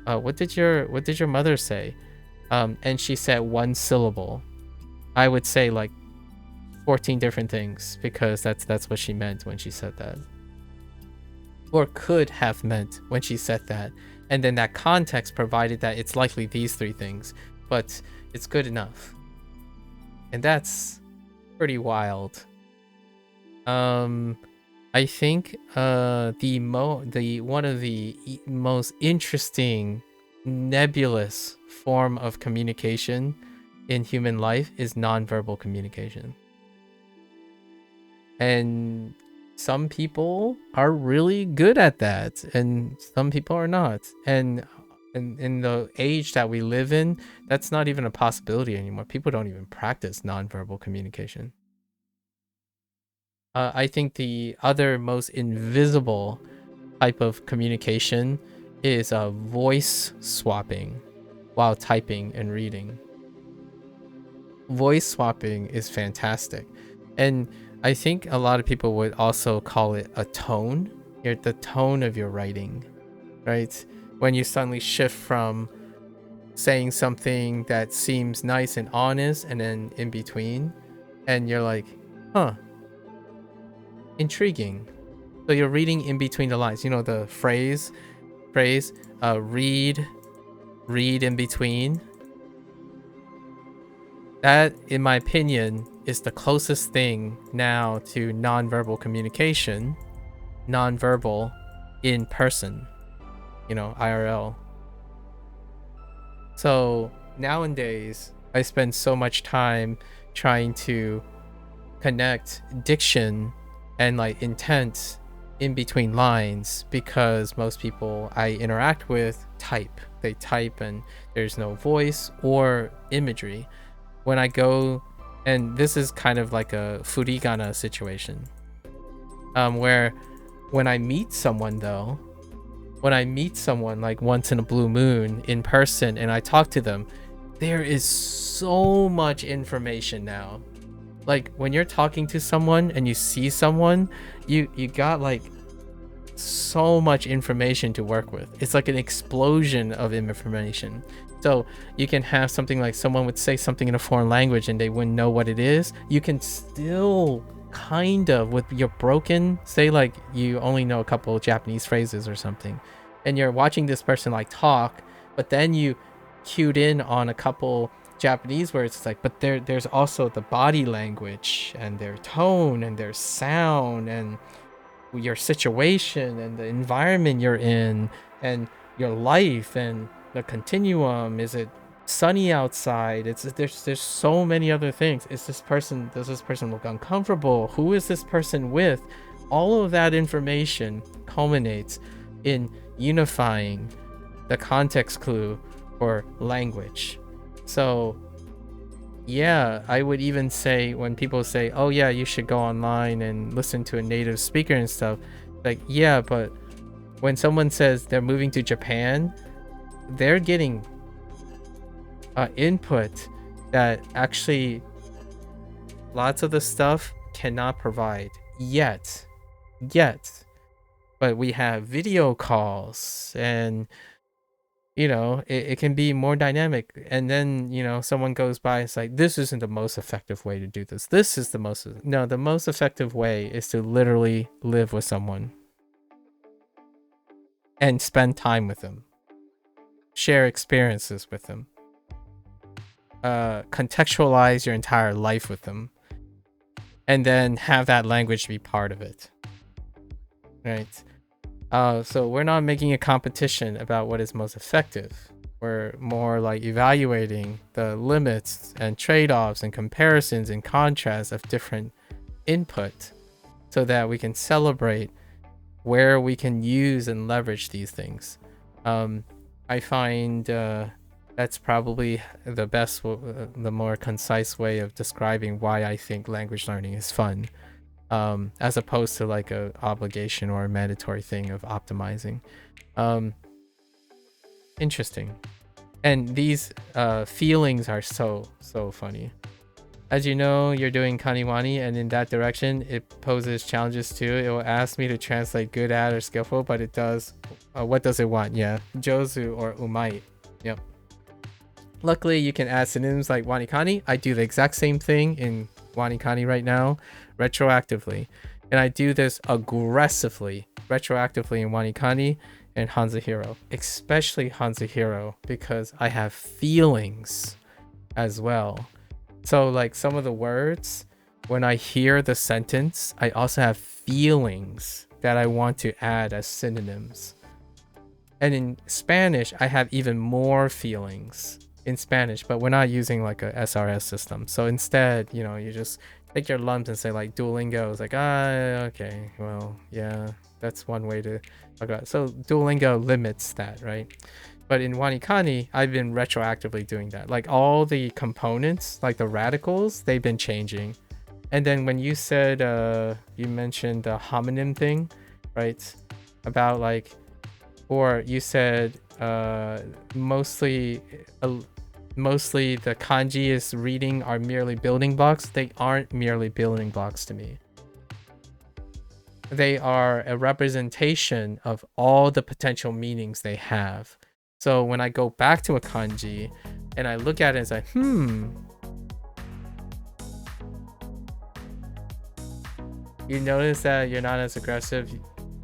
what did your mother say? And she said 1 syllable, I would say like 14 different things, because that's what she meant when she said that, or could have meant when she said that. And then that context provided that it's likely these 3 things, but it's good enough. And that's pretty wild. I think one of the most interesting nebulous form of communication in human life is nonverbal communication. And some people are really good at that and some people are not. And in the age that we live in, that's not even a possibility anymore. People don't even practice nonverbal communication. I think the other most invisible type of communication is voice swapping while typing and reading. Voice swapping is fantastic. And I think a lot of people would also call it a tone. The tone of your writing, right? When you suddenly shift from saying something that seems nice and honest and then in between, and you're like, huh, intriguing. So you're reading in between the lines. You know the phrase, read in between. That, in my opinion, is the closest thing now to nonverbal communication, nonverbal in person, you know, IRL. So nowadays, I spend so much time trying to connect diction and like intent in between lines because most people I interact with type. They type and there's no voice or imagery. When I go, and this is kind of like a furigana situation, where when I meet someone though, like once in a blue moon in person and I talk to them, there is so much information now. Like when you're talking to someone and you see someone, you got like so much information to work with. It's like an explosion of information. So you can have something like someone would say something in a foreign language and they wouldn't know what it is. You can still kind of, with your broken, say like you only know a couple of Japanese phrases or something, and you're watching this person like talk, but then you cued in on a couple Japanese words. It's like, but there's also the body language and their tone and their sound and your situation and the environment you're in and your life and the continuum. Is it sunny outside? There's so many other things. Does this person look uncomfortable? Who is this person with? All of that information culminates in unifying the context clue or language. So yeah, I would even say when people say, oh yeah, you should go online and listen to a native speaker and stuff, like, yeah, but when someone says they're moving to Japan, they're getting input that actually lots of the stuff cannot provide yet. But we have video calls and you know, it can be more dynamic. And then, you know, someone goes by, it's like, this isn't the most effective way to do this. This is the most effective way is to literally live with someone and spend time with them, share experiences with them, contextualize your entire life with them, and then have that language be part of it, right? So we're not making a competition about what is most effective. We're more like evaluating the limits and trade-offs and comparisons and contrasts of different input so that we can celebrate where we can use and leverage these things. I find that's probably the best, the more concise way of describing why I think language learning is fun. As opposed to like a obligation or a mandatory thing of optimizing. Interesting. And these feelings are so funny. As you know, you're doing Kaniwani, and in that direction, it poses challenges too. It will ask me to translate good at or skillful, but it does. What does it want? Yeah, Jozu or Umai. Yep. Luckily, you can add synonyms like WaniKani. I do the exact same thing in WaniKani right now, retroactively. And I do this aggressively, retroactively in WaniKani and Hanzahiro. Especially Hanzahiro, because I have feelings as well. So like some of the words, when I hear the sentence, I also have feelings that I want to add as synonyms. And in Spanish, I have even more feelings in Spanish, but we're not using like a SRS system. So instead, you know, you just take your lumps and say like Duolingo is like, okay, well, yeah, that's one way to talk about it. So Duolingo limits that, right? But in WaniKani, I've been retroactively doing that. Like all the components, like the radicals, they've been changing. And then when you said, you mentioned the homonym thing, right? About like, or you said mostly the kanji is reading are merely building blocks. They aren't merely building blocks to me. They are a representation of all the potential meanings they have. So when I go back to a kanji and I look at it and say, you notice that you're not as aggressive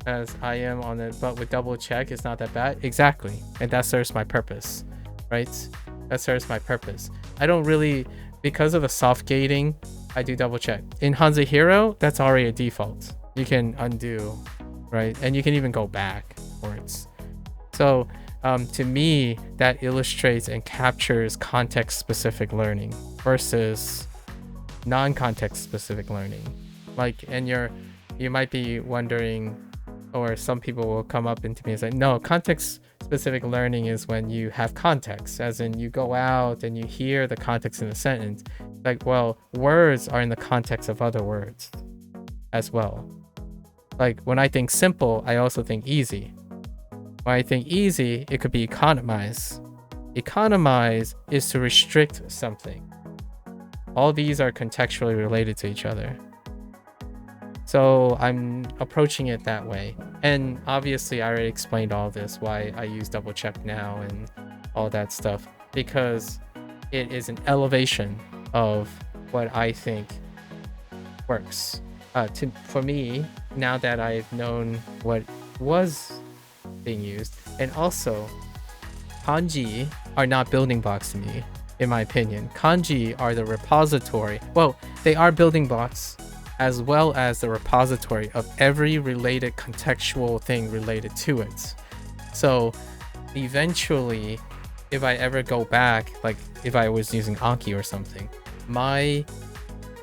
as I am on it, but with double check, it's not that bad. Exactly. And that serves my purpose, right? That serves my purpose. I don't really, because of the soft gating, I do double check. In Hanzo Hero, that's already a default. You can undo, right? And you can even go backwards. So to me, that illustrates and captures context-specific learning versus non-context specific learning. Like, and you might be wondering, or some people will come up into me and say, no, context specific learning is when you have context, as in you go out and you hear the context in the sentence. Like, well, words are in the context of other words as well. Like when I think simple, I also think easy. When I think easy, it could be economize. Economize is to restrict something. All these are contextually related to each other. So I'm approaching it that way. And obviously I already explained all this, why I use double check now and all that stuff, because it is an elevation of what I think works. For me, now that I've known what was being used, and also kanji are not building blocks to me, in my opinion. Kanji are the repository. Well, they are building blocks, as well as the repository of every related contextual thing related to it. So eventually, if I ever go back, like if I was using Anki or something, my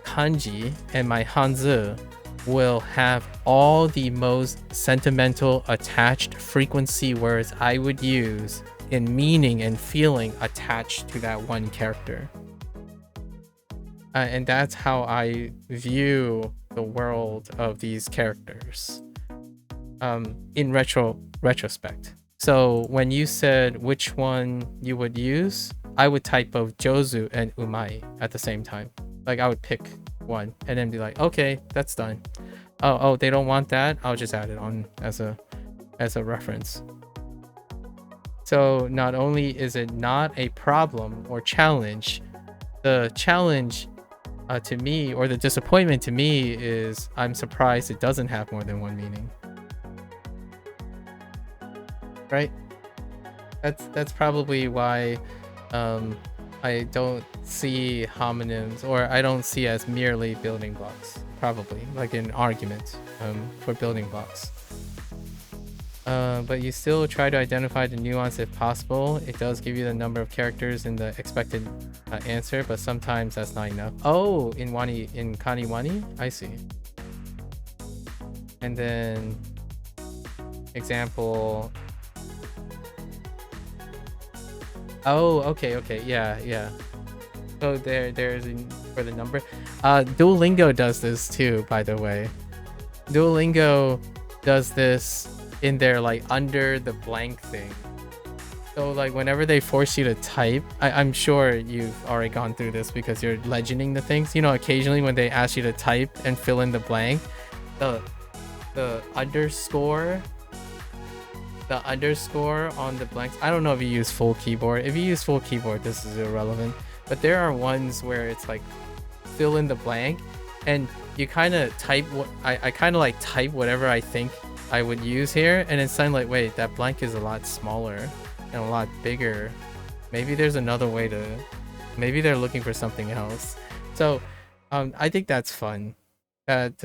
kanji and my Hanzi will have all the most sentimental attached frequency words I would use in meaning and feeling attached to that one character. And that's how I view the world of these characters in retrospect. So when you said which one you would use, I would type both Jozu and Umai at the same time. Like I would pick one and then be like, okay, that's done. Oh, they don't want that. I'll just add it on as a reference. So not only is it not a problem or challenge, the challenge to me, or the disappointment to me, is I'm surprised it doesn't have more than one meaning. Right? That's probably why I don't see homonyms, or I don't see as merely building blocks. Probably like an argument for building blocks. But you still try to identify the nuance if possible. It does give you the number of characters in the expected answer, but sometimes that's not enough. Oh, in Kani Wani? I see. And then example. Oh, okay, yeah. So there's for the number. Duolingo does this too, by the way. Duolingo does this in their like under the blank thing. So like whenever they force you to type, I'm sure you've already gone through this because you're legending the things. You know, occasionally when they ask you to type and fill in the blank, the underscore on the blanks. I don't know if you use full keyboard. If you use full keyboard, this is irrelevant. But there are ones where it's like fill in the blank, and you kind of type what I kind of like type whatever I think I would use here, and it's suddenly like, wait, that blank is a lot smaller and a lot bigger. Maybe there's another way to, maybe they're looking for something else. So I think that's fun that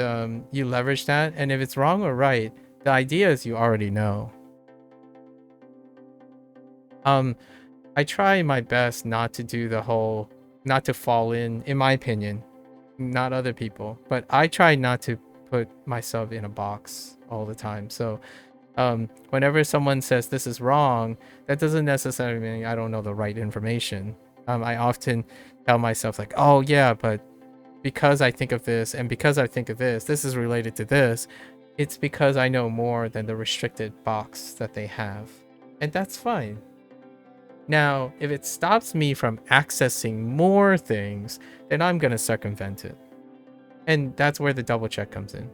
you leverage that, and if it's wrong or right, the idea is you already know. I try my best not to do the whole, not to fall in my opinion, not other people. But I try not to put myself in a box all the time. So whenever someone says this is wrong, that doesn't necessarily mean I don't know the right information. I often tell myself like, oh yeah, but because I think of this and because I think of this, this is related to this. It's because I know more than the restricted box that they have. And that's fine. Now, if it stops me from accessing more things, then I'm going to circumvent it. And that's where the double check comes in.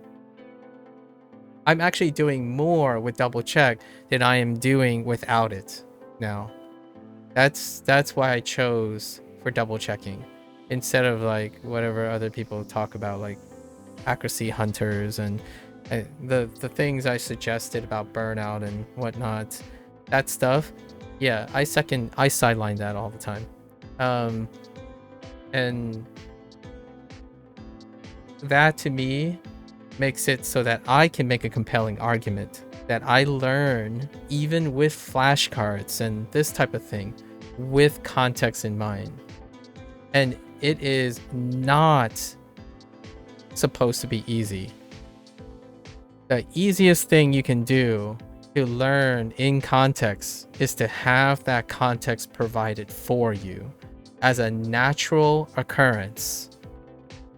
I'm actually doing more with double check than I am doing without it now. That's why I chose for double checking instead of like whatever other people talk about, like accuracy hunters and the things I suggested about burnout and whatnot. That stuff, yeah, I sideline that all the time. And that to me makes it so that I can make a compelling argument that I learn even with flashcards and this type of thing with context in mind. And it is not supposed to be easy. The easiest thing you can do to learn in context is to have that context provided for you as a natural occurrence.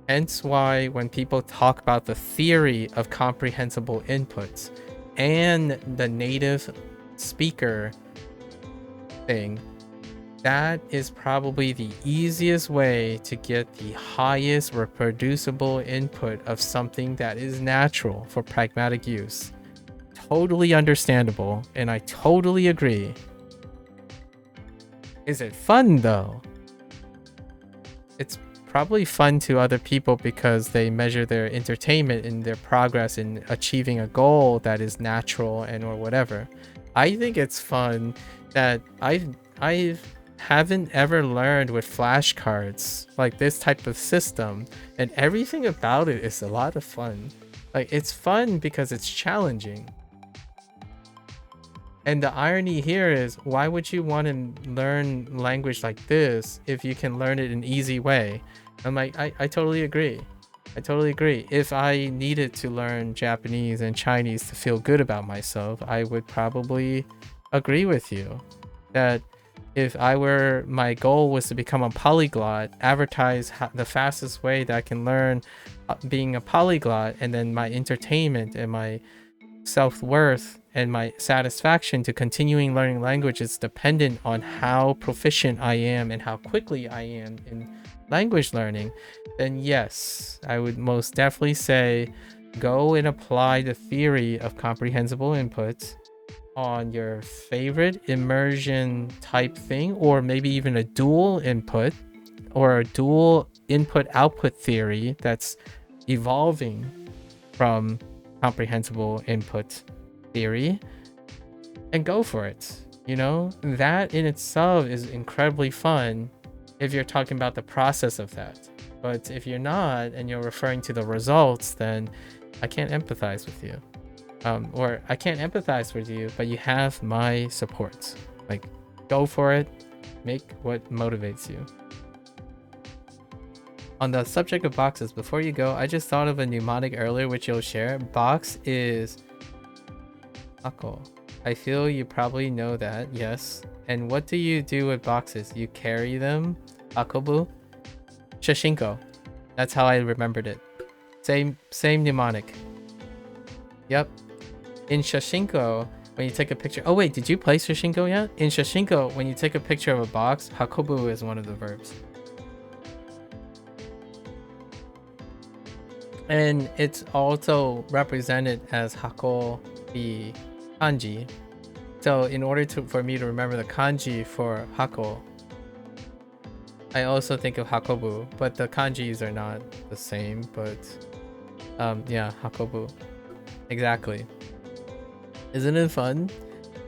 Hence why when people talk about the theory of comprehensible inputs and the native speaker thing, that is probably the easiest way to get the highest reproducible input of something that is natural for pragmatic use. Totally understandable, and I totally agree. Is it fun though? It's probably fun to other people because they measure their entertainment and their progress in achieving a goal that is natural and or whatever. I think it's fun that I haven't ever learned with flashcards like this type of system, and everything about it is a lot of fun. Like, it's fun because it's challenging. And the irony here is, why would you want to learn language like this if you can learn it in an easy way? I'm like, I totally agree. I totally agree. If I needed to learn Japanese and Chinese to feel good about myself, I would probably agree with you that if my goal was to become a polyglot, advertise the fastest way that I can learn being a polyglot, and then my entertainment and my self-worth and my satisfaction to continuing learning language is dependent on how proficient I am and how quickly I am in language learning, then yes, I would most definitely say go and apply the theory of comprehensible inputs on your favorite immersion type thing, or maybe even a dual input or a dual input output theory that's evolving from comprehensible input theory, and go for it. You know, that in itself is incredibly fun if you're talking about the process of that. But if you're not and you're referring to the results, then I can't empathize with you. Or I can't empathize with you, but you have my support. Like, go for it. Make what motivates you. On the subject of boxes, before you go, I just thought of a mnemonic earlier which you'll share. Box is ako. I feel you probably know that, yes. And what do you do with boxes? You carry them? Akobu? Shashinko. That's how I remembered it. Same mnemonic. Yep. In Shashinko, when you take a picture... Oh wait, did you play Shashinko yet? In Shashinko, when you take a picture of a box, hakobu is one of the verbs. And it's also represented as hako, the kanji. So in order for me to remember the kanji for hako, I also think of hakobu, but the kanjis are not the same. But yeah, hakobu. Exactly. Isn't it fun?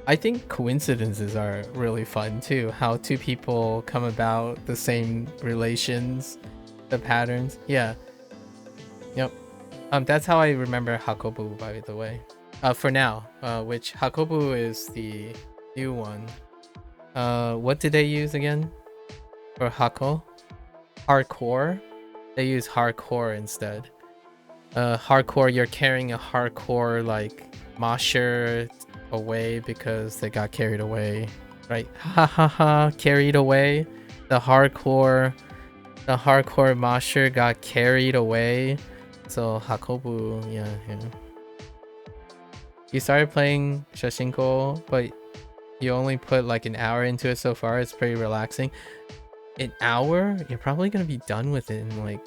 I think coincidences are really fun too. How two people come about the same relations, the patterns. Yeah. Yep. That's how I remember hakobu, by the way. For now, which hakobu is the new one. What did they use again for hako? Hardcore. They use hardcore instead. Hardcore, you're carrying a hardcore like mosher away because they got carried away, right? Ha ha ha, carried away. The hardcore mosher got carried away. So hakobu, yeah. You started playing Shashinko, but you only put like an hour into it so far. It's pretty relaxing. An hour? You're probably gonna be done with it in like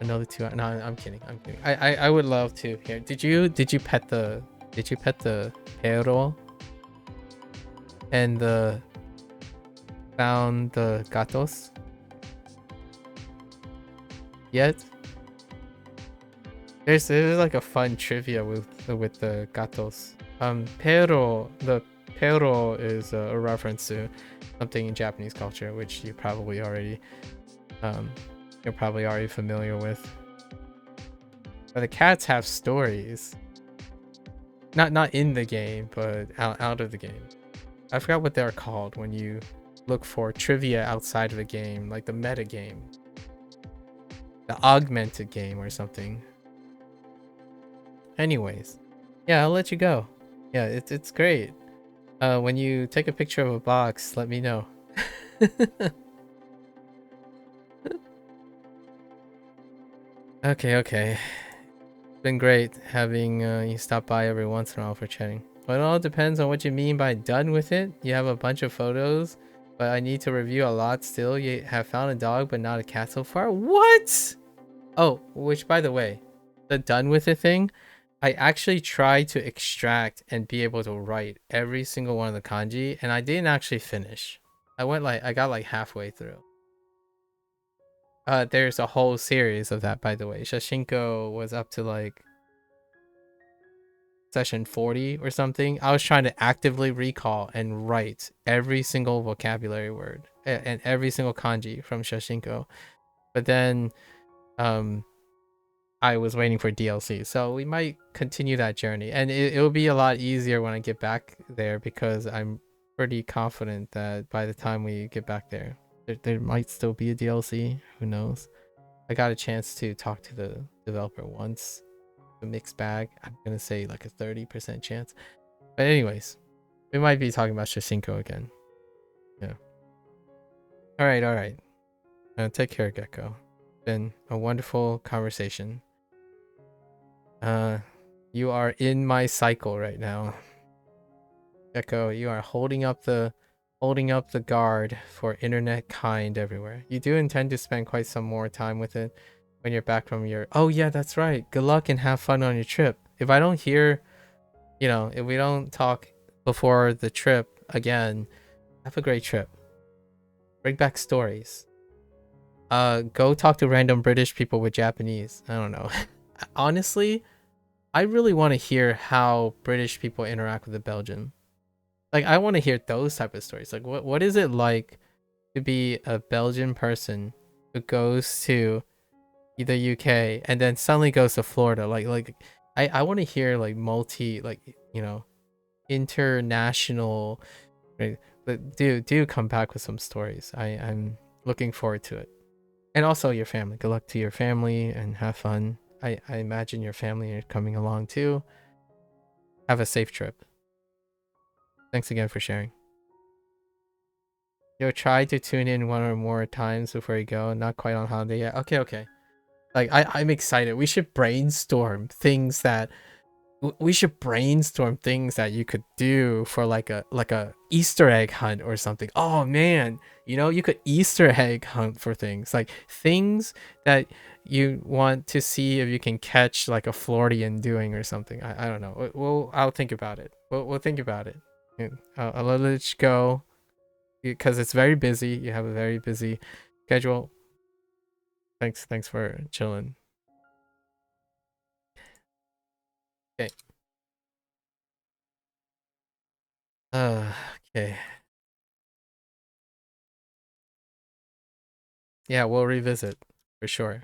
another 2 hours. No, I'm kidding. I would love to. Here, did you pet the perro and found the gatos yet? There's like a fun trivia with the gatos. The perro is a reference to something in Japanese culture, which you probably already you're probably already familiar with. But the cats have stories. Not in the game, but out of the game. I forgot what they're called when you look for trivia outside of the game, like the meta game. The augmented game or something. Anyways. Yeah, I'll let you go. Yeah, it's great. When you take a picture of a box, let me know. Okay. Been great having you stop by every once in a while for chatting. But it all depends on what you mean by done with it. You have a bunch of photos, but I need to review a lot still. You have found a dog, but not a cat so far. What? Oh, which by the way, the done with it thing, I actually tried to extract and be able to write every single one of the kanji, and I didn't actually finish. I got like halfway through. There's a whole series of that, by the way. Shashinko was up to like session 40 or something. I was trying to actively recall and write every single vocabulary word and every single kanji from Shashinko. But then I was waiting for DLC. So we might continue that journey. And it'll be a lot easier when I get back there because I'm pretty confident that by the time we get back there might still be a DLC. Who knows? I got a chance to talk to the developer once. A mixed bag. I'm gonna say like a 30% chance. But anyways, we might be talking about Shashinko again. Yeah. All right. Take care, Gecko. Been a wonderful conversation. You are in my cycle right now. Gecko, you are holding up the guard for internet kind everywhere. You do intend to spend quite some more time with it when you're back from your... Oh yeah, that's right. Good luck and have fun on your trip. If I don't hear, if we don't talk before the trip again, have a great trip. Bring back stories. Go talk to random British people with Japanese. I don't know. Honestly, I really want to hear how British people interact with the Belgian. Like, I want to hear those type of stories. Like, what is it like to be a Belgian person who goes to the UK and then suddenly goes to Florida? I want to hear like international. Right? But do come back with some stories. I'm looking forward to it. And also your family. Good luck to your family and have fun. I imagine your family are coming along too. Have a safe trip. Thanks again for sharing. Yo, try to tune in one or more times before you go. Not quite on holiday yet. Okay. Like I'm excited. We should brainstorm things that you could do for like a Easter egg hunt or something. Oh man, you could Easter egg hunt for things that you want to see if you can catch like a Floridian doing or something. I don't know. I'll think about it. We'll think about it. I'll let it go because it's very busy. You have a very busy schedule. Thanks for chilling. Okay. Okay. Yeah, we'll revisit for sure.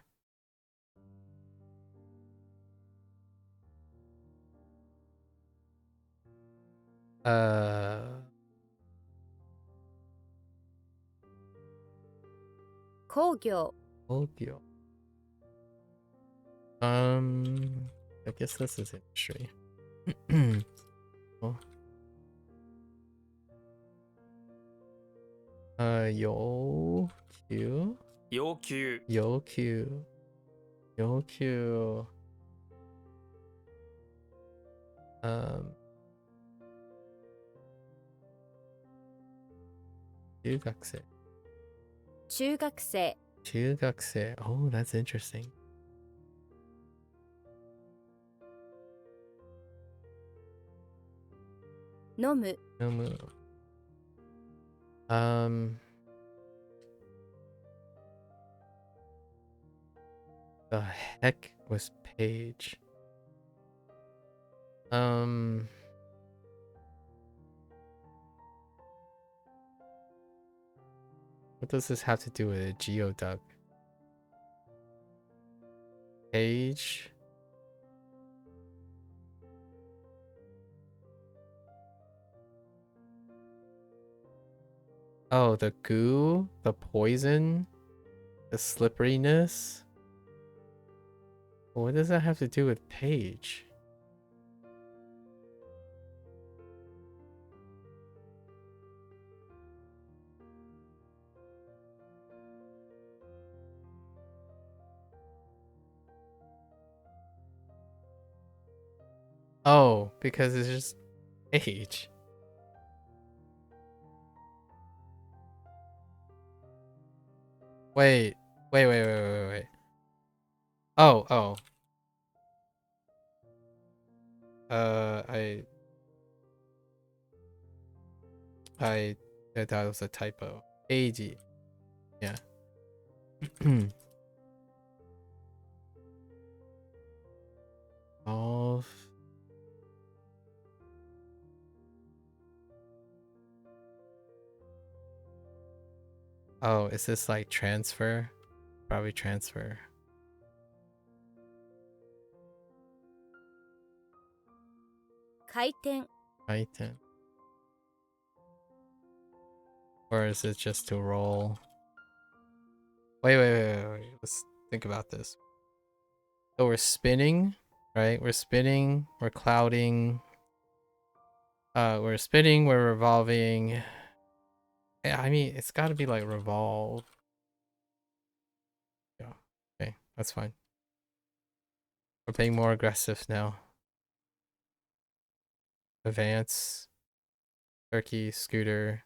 Uh 工業 Tokyo. I guess this is industry. Well, Yo Q. 要求 Yo Q. Yo Q. 中学生。中学生、中学生。Oh, that's interesting. 飲む、飲む。The heck was Page? What does this have to do with a geoduck? Page? Oh, the goo, the poison, the slipperiness. What does that have to do with Page? Oh, because it's just Page. Wait. Oh. I that was a typo. AG. Yeah. Of. Oh, is this like transfer? Probably transfer. Kaiten, Item. Or is it just to roll? Wait. Let's think about this. So we're spinning, right? We're spinning, we're clouding. We're spinning, we're revolving. Yeah, I mean, it's gotta be like revolve. Yeah. Okay, that's fine. We're being more aggressive now. Advance. Turkey, scooter.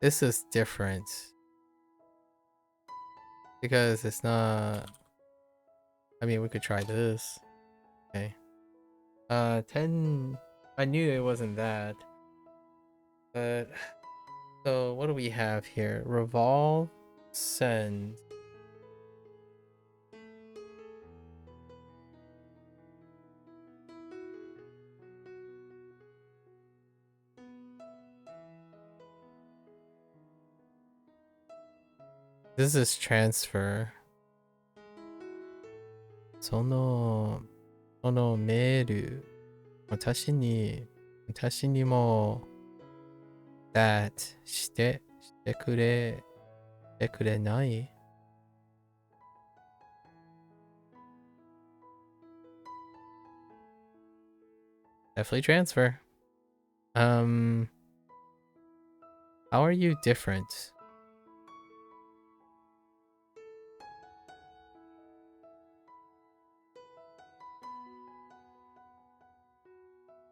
This is different because it's not. I mean, we could try this. Okay. 10. I knew it wasn't that. But so what do we have here? Revolve, send. This is transfer. そのメール、私にも that してくれない? Definitely transfer. How are you different?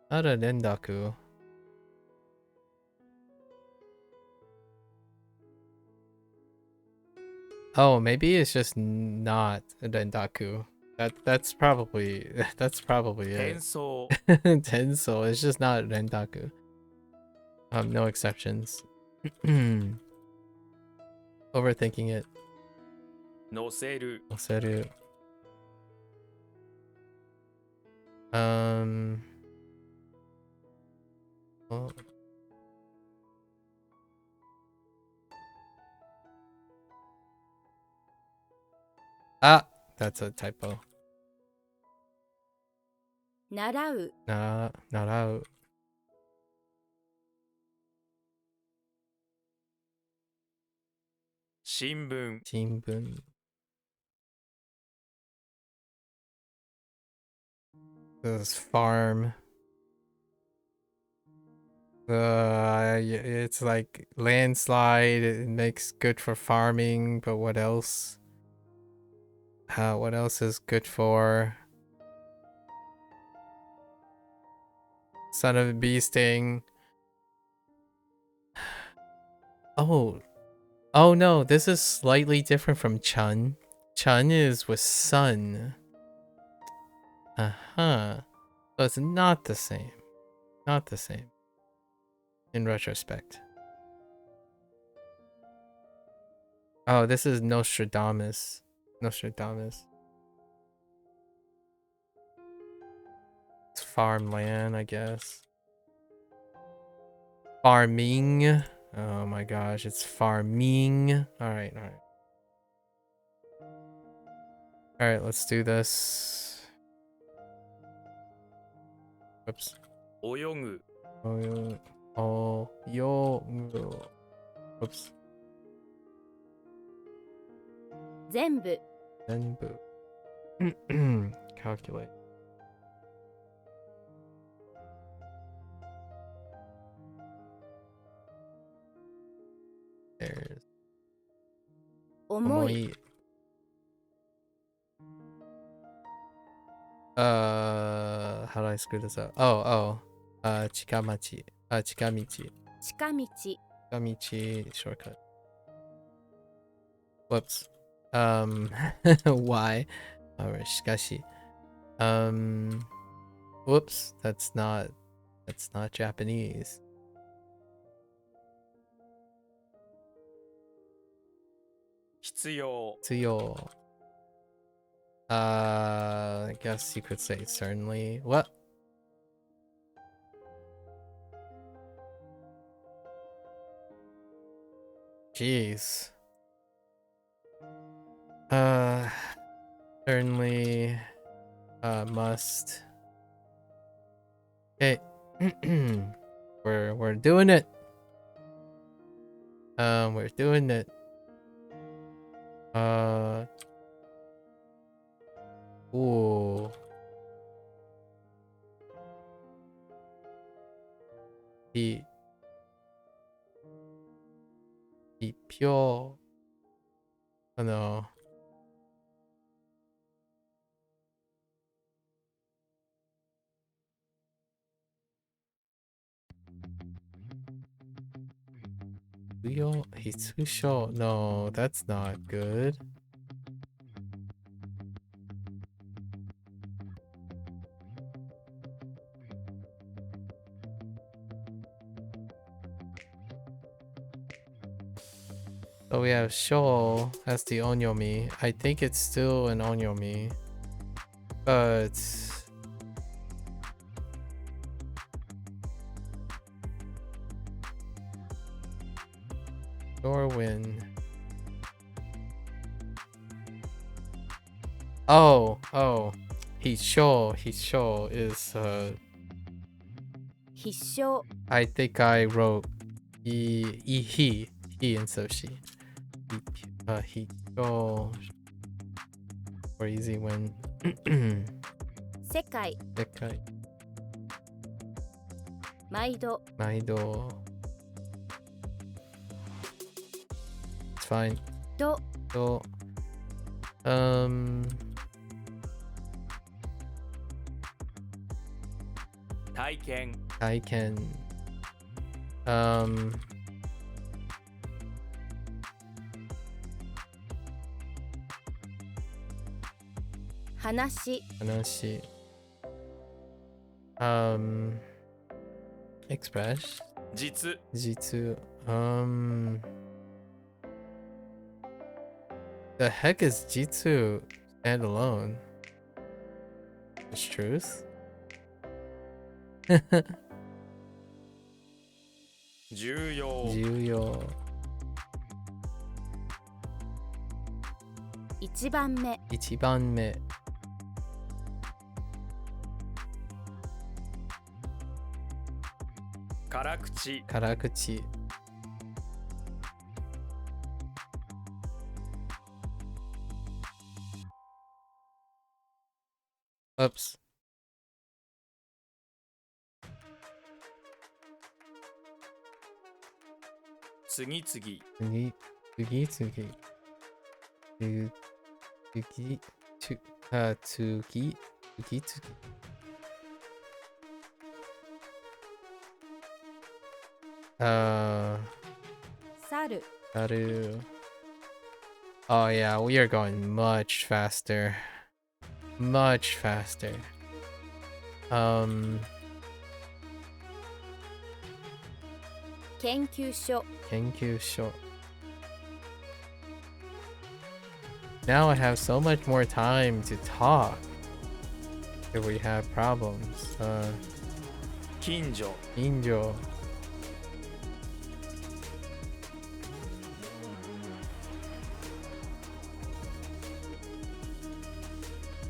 Not a Rendaku. Oh, maybe it's just not a Rendaku. That's probably it. 転送 Tensou, it's just not Rendaku. No exceptions. Overthinking it. 乗せる Oseru. Oh. Ah, that's a typo. 習う Not out. 新聞 Jinbun. This is farm. It's like landslide. It makes good for farming, but what else? What else is good for? Son of a bee sting. Oh. Oh no, this is slightly different from Chun. Chun is with sun. Uh-huh. So it's not the same. Not the same. In retrospect. Oh, this is Nostradamus. Nostradamus. It's farmland, I guess. Farming. Oh my gosh, it's farming. Alright, alright. Alright, let's do this. Oops. 泳ぐ Oops. 全部 Zenbu. Calculate. There's 重い Omoi. How do I screw this up? Chikamichi. Chikamichi. 近道 Chikamichi shortcut. Whoops. Why? Or shikashi. Whoops. That's not Japanese. 必要 Tsuyo. I guess you could say certainly. What? Jeez. Certainly. Must. Okay. We're doing it. We're doing it. Ooh. Pure. Oh no. Hitsusho. No, that's not good. So we have Sho as the onyomi. I think it's still an onyomi. But Norwin. Oh. Hisho is 必勝 I think I wrote he instead of she. Hisho for easy win. 世界 Sekai. 毎度 Maido. It's fine. と So,体験 I can, 話 Hanashi. Express. 実 Jitsu. The heck is Jitsu standalone? It's truth? 重要重要。一番目、一番目。辛口辛口。Oops. 次々次、次、次。次、次、次、次、次。猿、Taru. Oh yeah, we are going much faster. Much faster. 研究所、研究所. Now I have so much more time to talk if we have problems. 近所近所.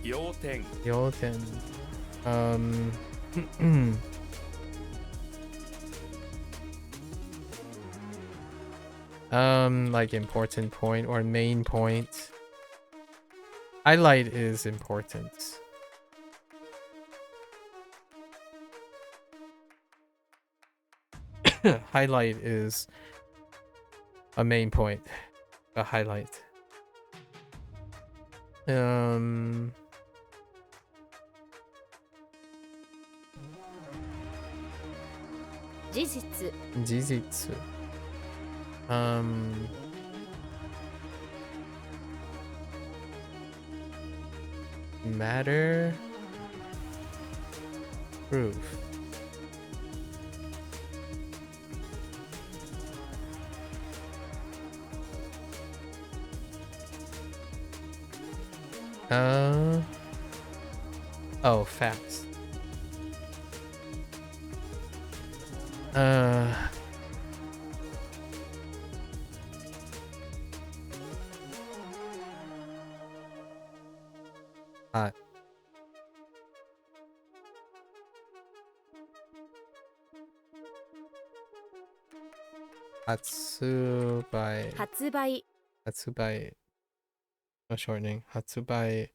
要点要点. Like important point or main point. Highlight is important. Highlight is a main point. A highlight. 事実、事実. Matter. Proof. Oh, facts. Hot. Hatsubai. 発売、 Hatsubai. No shortening. Hatsubai.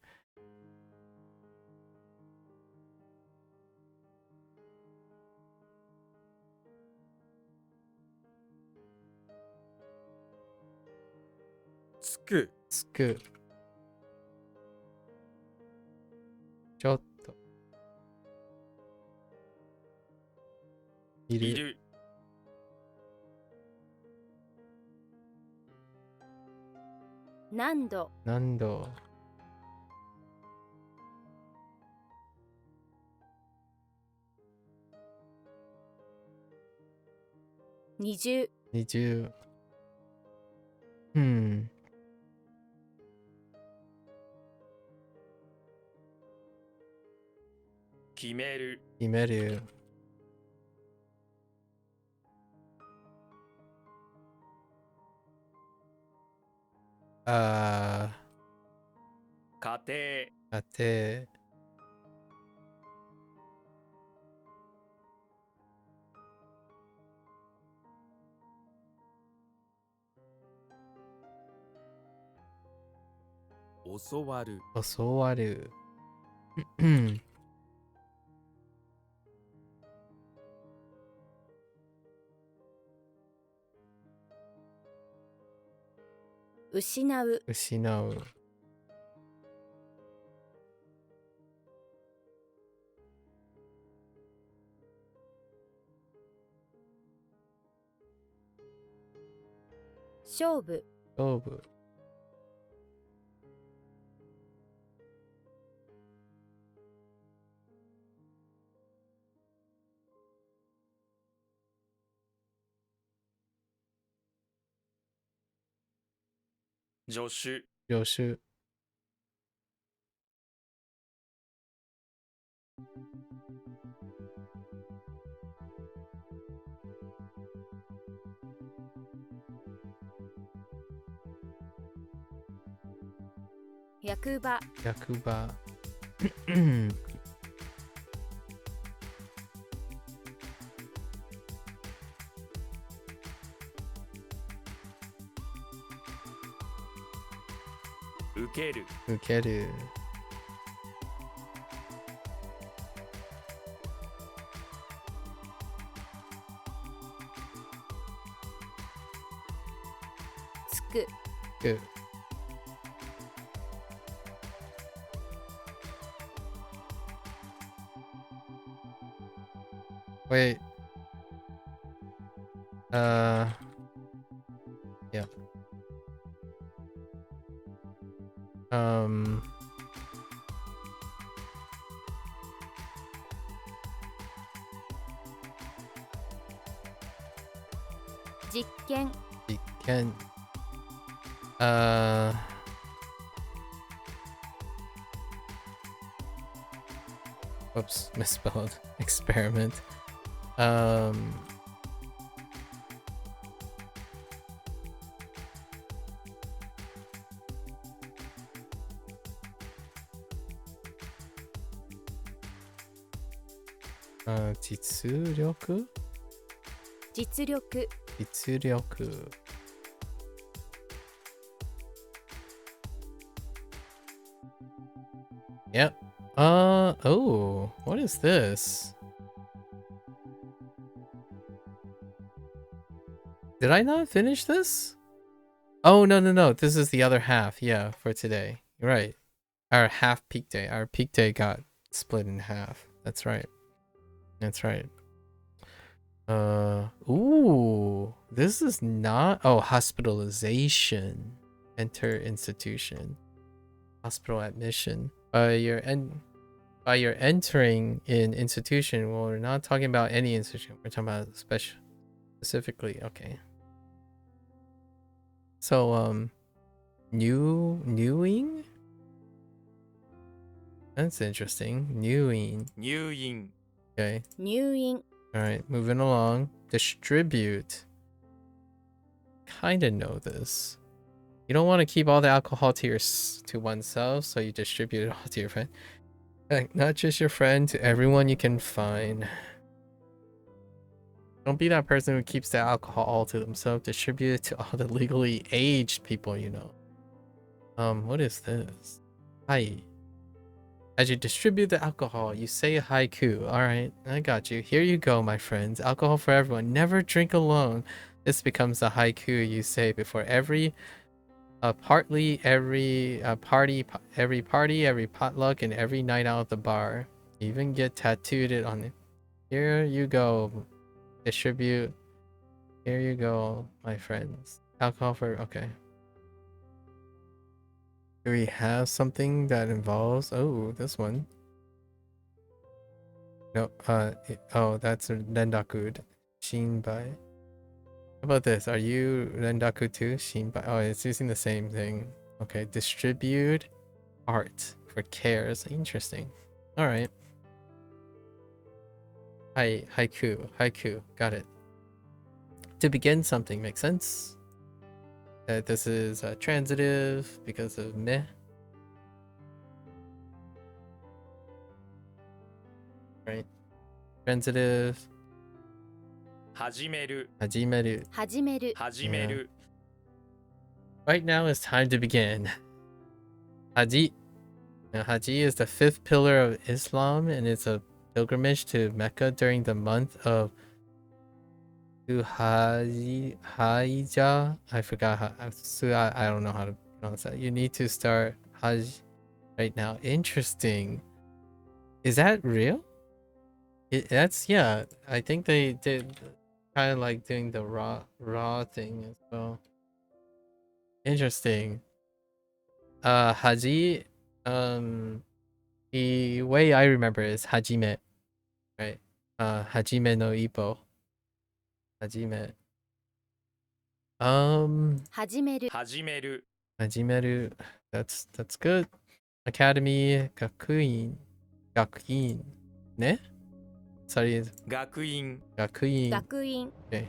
つくつく. ちょっと. いる. いる何度、何度. 20、 20. 決める決める. 家庭家庭. 教わる教わる. 失う、失う. 勝負、勝負. 助手助手.役場 Yakuba. 受ける Ukeru. つく Good. Wait. Yeah. Um. 実験 You can. Uh. Whoops, misspelled. Experiment. Um. Jitsuryoku? 実力 Jitsuryoku. Yep. Oh, what is this? Did I not finish this? Oh, no. This is the other half, yeah, for today. You're right. Our half peak day. Our peak day got split in half. That's right. That's right. Ooh, this is not. Oh, hospitalization. Enter institution. Hospital admission. By your entering in institution, well, we're not talking about any institution. We're talking about specifically. Okay. So, newing? That's interesting. Newing. 入院 Okay. 入院 All right, moving along. Distribute. Kind of know this. You don't want to keep all the alcohol to oneself, so you distribute it all to your friend. Like, not just your friend, to everyone you can find. Don't be that person who keeps the alcohol all to themselves. Distribute it to all the legally aged people you know. What is this? Hi. As you distribute the alcohol, you say a haiku. Alright, I got you. Here you go, my friends. Alcohol for everyone. Never drink alone. This becomes the haiku you say before every party, every potluck, and every night out at the bar. You even get tattooed it on it. Here you go. Distribute. Here you go, my friends. Alcohol for... Okay. Do we have something that involves... Oh, this one. No, oh, that's Rendaku. Shinbai. How about this? Are you Rendaku too? Shinbai. Oh, it's using the same thing. Okay, distribute art for cares. Interesting. Alright. Haiku. Got it. To begin something, makes sense? This is transitive because of meh. Right. Transitive. 始める Hajimeru. 始める始める Right now it's time to begin. Haji. Now, Haji is the fifth pillar of Islam, and it's a pilgrimage to Mecca during the month of Hajjah. I forgot how. I don't know how to pronounce that. You need to start Hajj right now. Interesting. Is that real? That's, yeah. I think they did kind of like doing the raw thing as well. Interesting. Haji. The way I remember is Hajime, right? Hajime no Ippo. Hajime. 始める始める Hajimeru. That's good. Academy, Gakuin. Ne? Sorry, 学院 Gakuin. 学院 Okay.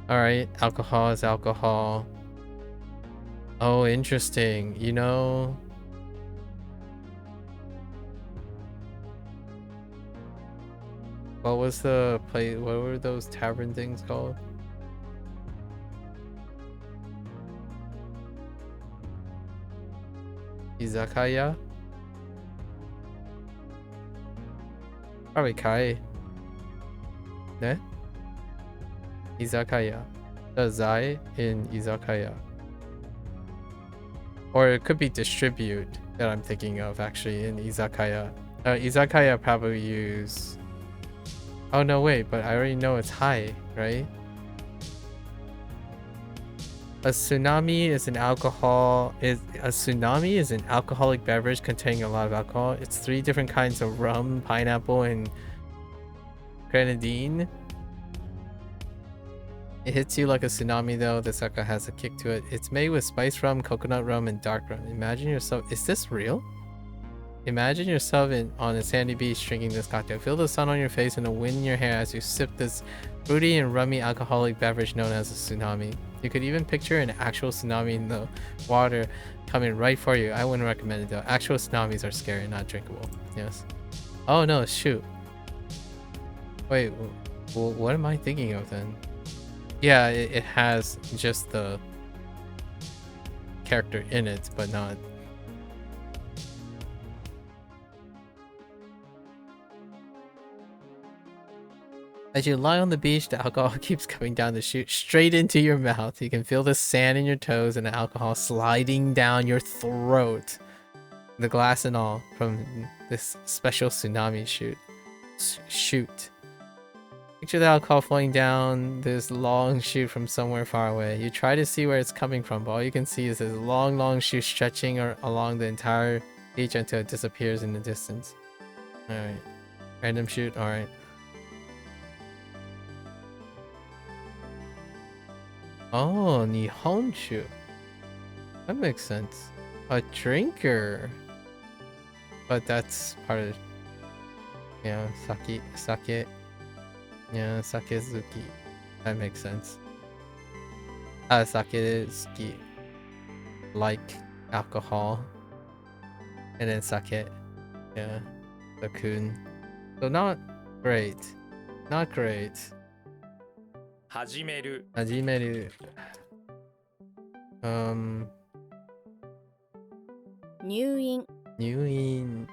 Alright, alcohol is alcohol. Oh, interesting. You know, what was the play? What were those tavern things called? Izakaya? Probably Kai. Ne? Izakaya. The Zai in Izakaya. Or it could be distribute that I'm thinking of actually in Izakaya. Izakaya probably use... Oh no, wait, but I already know it's high, right? A tsunami is an alcoholic beverage containing a lot of alcohol. It's 3 different kinds of rum, pineapple, and grenadine. It hits you like a tsunami though. The sake has a kick to it. It's made with spice rum, coconut rum, and dark rum. Imagine yourself... Is this real? Imagine yourself on a sandy beach drinking this cocktail. Feel the sun on your face and the wind in your hair as you sip this fruity and rummy alcoholic beverage known as a tsunami. You could even picture an actual tsunami in the water coming right for you. I wouldn't recommend it though. Actual tsunamis are scary, not drinkable. Yes. Oh no, shoot. Wait, well, what am I thinking of then? Yeah, it has just the character in it, but not... As you lie on the beach, the alcohol keeps coming down the chute straight into your mouth. You can feel the sand in your toes and the alcohol sliding down your throat. The glass and all from this special tsunami chute. Picture the alcohol flowing down this long chute from somewhere far away. You try to see where it's coming from, but all you can see is this long chute stretching along the entire beach until it disappears in the distance. Alright. Random chute, alright. Oh, Nihonshu. That makes sense. A drinker. But that's part of... Yeah, sake. Yeah, sakezuki. That makes sense. Sakezuki. Like alcohol. And then sake. Yeah. The kun. So not great. Not great. 始める Hajimeru. Um. 入院 Nyuin.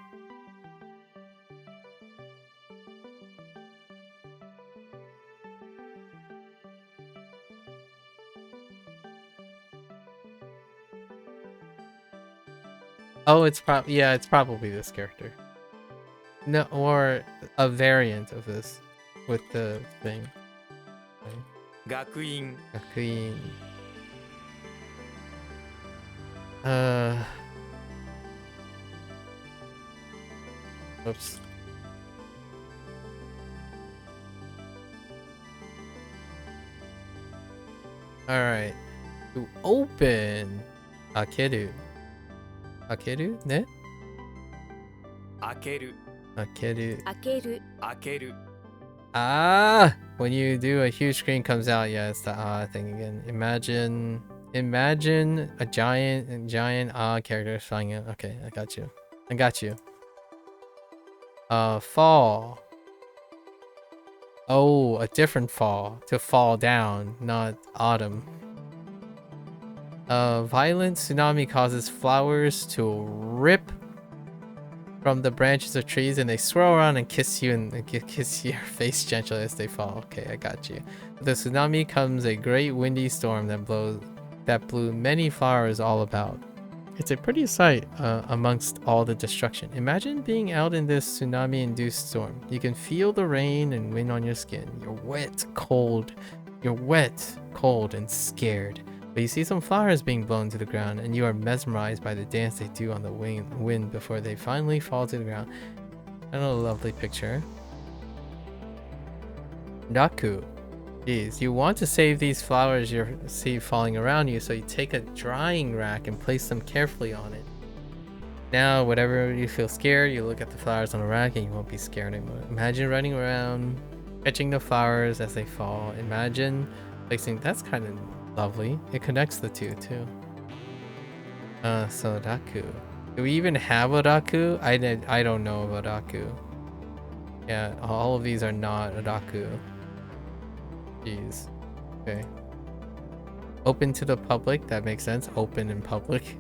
Oh, it's probably this character. No, or a variant of this with the thing. 学院 Queen. Oops. Alright. To open. Akeru. Akeru? Ne? 開ける Akeru. 開ける開ける Ah! When you do a huge screen comes out, yeah, it's the thing again. Imagine a giant character flying in. Okay, I got you. Fall. Oh, a different fall. To fall down, not autumn. Violent tsunami causes flowers to rip from the branches of trees and they swirl around and kiss you and kiss your face gently as they fall. Okay, I got you. With the tsunami comes a great windy storm that blew many flowers all about. It's a pretty sight amongst all the destruction. Imagine being out in this tsunami-induced storm. You can feel the rain and wind on your skin. You're wet, cold, and scared. But you see some flowers being blown to the ground, and you are mesmerized by the dance they do on the wind before they finally fall to the ground. Another lovely picture. Naku. Jeez, you want to save these flowers you see falling around you, so you take a drying rack and place them carefully on it. Now, whenever you feel scared, you look at the flowers on the rack and you won't be scared anymore. Imagine running around, catching the flowers as they fall. Imagine placing... That's kind of lovely. It connects the two, too. So otaku. Do we even have otaku? I don't know of otaku. Yeah, all of these are not otaku. Jeez. Okay. Open to the public, that makes sense. Open in public.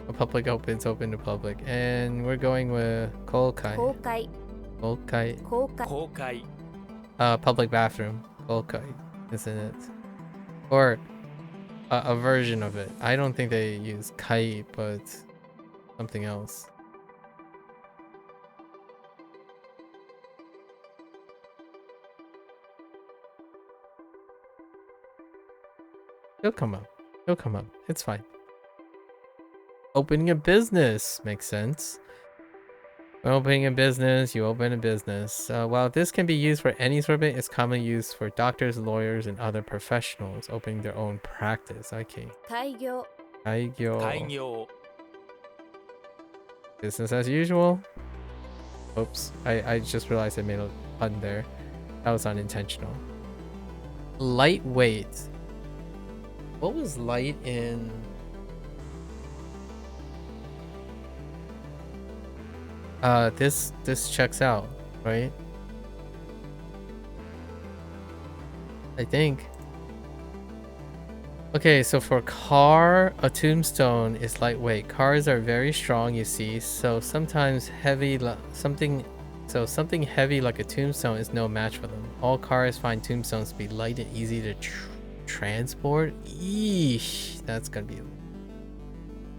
A public opens open to public. And we're going with Kokai. 公開 Kokai. 公開公開 Public bathroom. Kokai, isn't it? Or a version of it. I don't think they use kai, but something else. He'll come up. He'll come up. It's fine. Opening a business makes sense. When opening a business, you open a business. While this can be used for any sort of it, it's commonly used for doctors, lawyers, and other professionals opening their own practice. Okay. 開業 Kaigyo. 開業 Business as usual. Oops. I just realized I made a pun there. That was unintentional. Lightweight. What was light in? This checks out, right? I think. Okay, so for car, a tombstone is lightweight. Cars are very strong, you see, so sometimes something heavy like a tombstone is no match for them. All cars find tombstones to be light and easy to transport. Eesh, that's gonna be.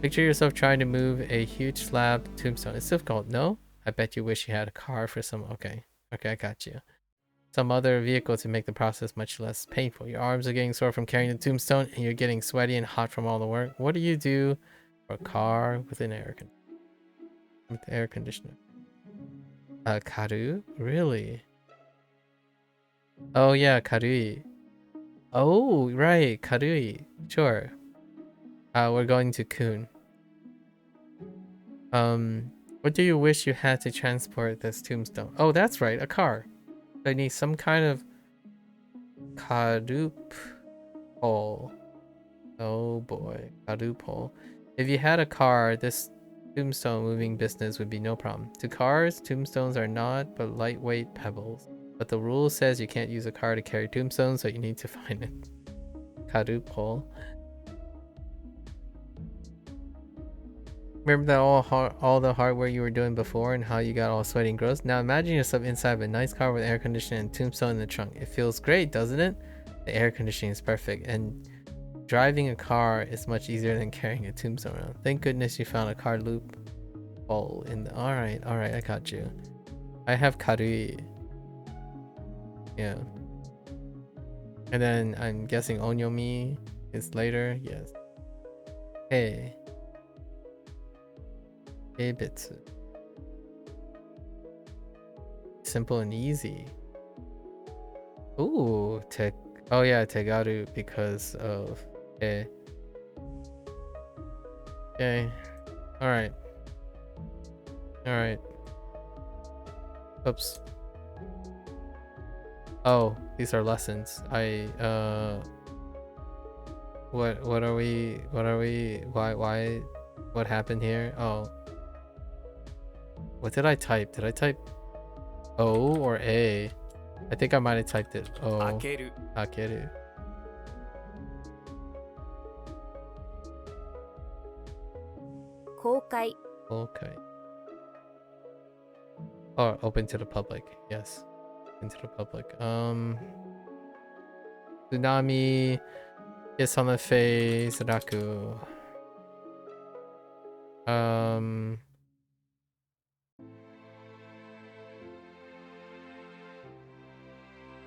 Picture yourself trying to move a huge slab tombstone. It's difficult, no? I bet you wish you had a car for some. Okay, I got you. Some other vehicle to make the process much less painful. Your arms are getting sore from carrying the tombstone, and you're getting sweaty and hot from all the work. What do you do for a car with an air conditioner? Karu? Really? Oh yeah, karui. Oh right, karui. Sure. We're going to Kun. What do you wish you had to transport this tombstone? Oh, that's right, a car. I need some kind of karup pole. Oh boy, karup pole. If you had a car, this tombstone moving business would be no problem. To cars, tombstones are not but lightweight pebbles. But the rule says you can't use a car to carry tombstones, so you need to find it. Karup pole. Remember that all the hard work you were doing before and how you got all sweaty and gross? Now imagine yourself inside of a nice car with air conditioning and tombstone in the trunk. It feels great, doesn't it? The air conditioning is perfect, and driving a car is much easier than carrying a tombstone around. Thank goodness you found a car loop hole in the. Alright, I got you. I have karui. Yeah. And then I'm guessing onyomi is later. Yes. Hey. Bits. Simple and easy. Ooh, oh yeah, tegaru because of okay. Alright. Oops. Oh, these are lessons. What are we why what happened here? Oh. What did I type? Did I type O or A? I think I might have typed it O. 開ける Akeru. 公開 Okay. Or open to the public. Yes. Open to the public. Tsunami. Kiss on the face. Raku.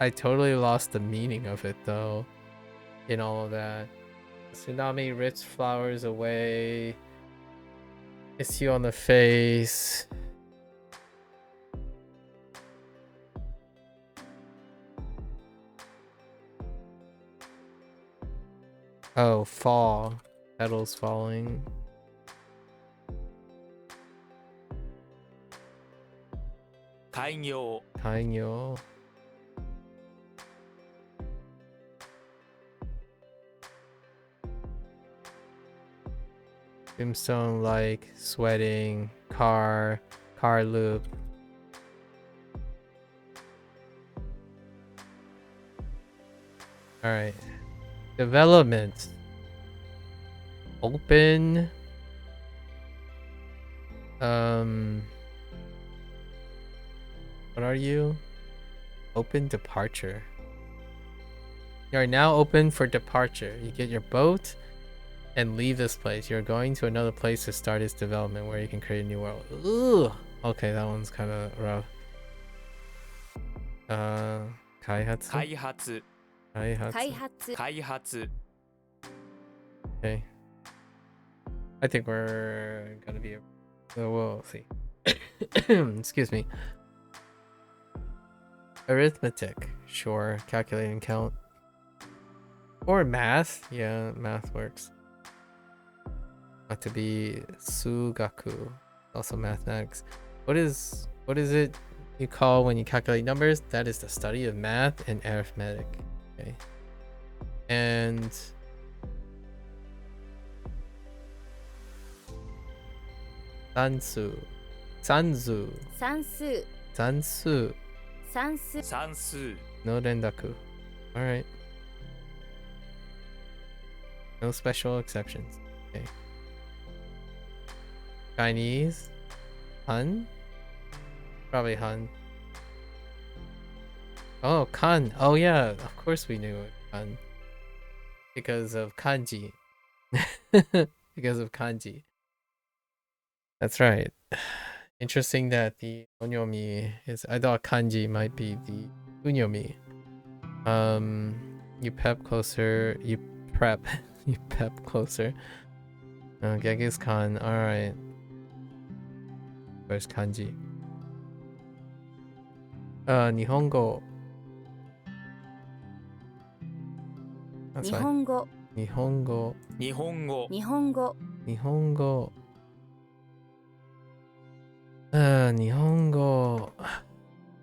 I totally lost the meaning of it though, in all of that. Tsunami rips flowers away. Kiss you on the face. Oh, fall. Petals falling. Kaigyo Kaigyo. Tombstone like, sweating, car loop. Alright. Development. Open. What are you? Open departure. You are now open for departure. You get your boat and leave this place. You're going to another place to start its development where you can create a new world. Ugh. Okay, that one's kind of rough. Kaihatsu? 開発 Kaihatsu. 開発開発 Okay. I think we're gonna be. We'll see. Excuse me. Arithmetic. Sure. Calculating count. Or math. Yeah, math works. Not to be sugaku. Also mathematics. What is it you call when you calculate numbers? That is the study of math and arithmetic. Okay. And sansu. 算数 Sansu. 算数算数 No rendaku. Alright. No special exceptions. Okay. Chinese. Han? Probably Han. Oh, kan. Oh yeah, of course we knew it. Kan. Because of kanji. Because of kanji. That's right. Interesting that the onyomi is. I thought kanji might be the unyomi. You prep closer. You prep. You prep closer. Genghis Khan. All right. Where's kanji? Nihongo. That's 日 right. 本語 Nihongo. 日本語日本語 Nihongo. Nihongo.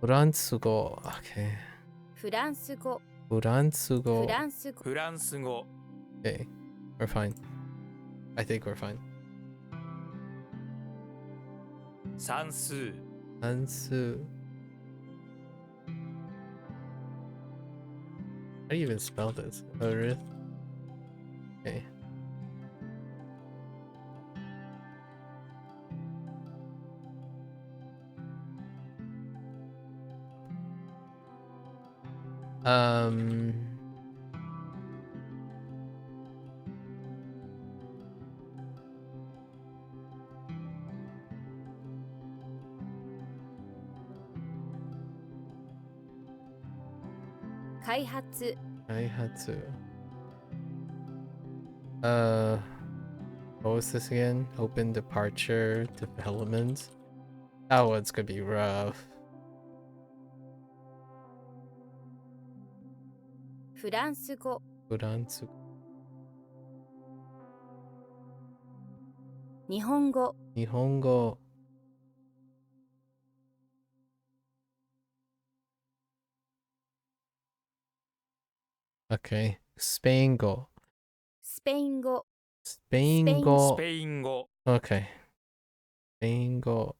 Furansugo. Okay. フランス語 Furansugo. フランス語フランス語 Okay. We're fine. I think we're fine. 算数 Ansu. How do you even spell this? Arith. Okay. Um. Kaihatsu Kaihatsu. What was this again? Open departure development. That one's gonna be rough. フランス語 Furansu. 日本語 Nihongo. Okay. Spaingo. スペイン語 Spaingo. スペイン語 Okay. Spaingo.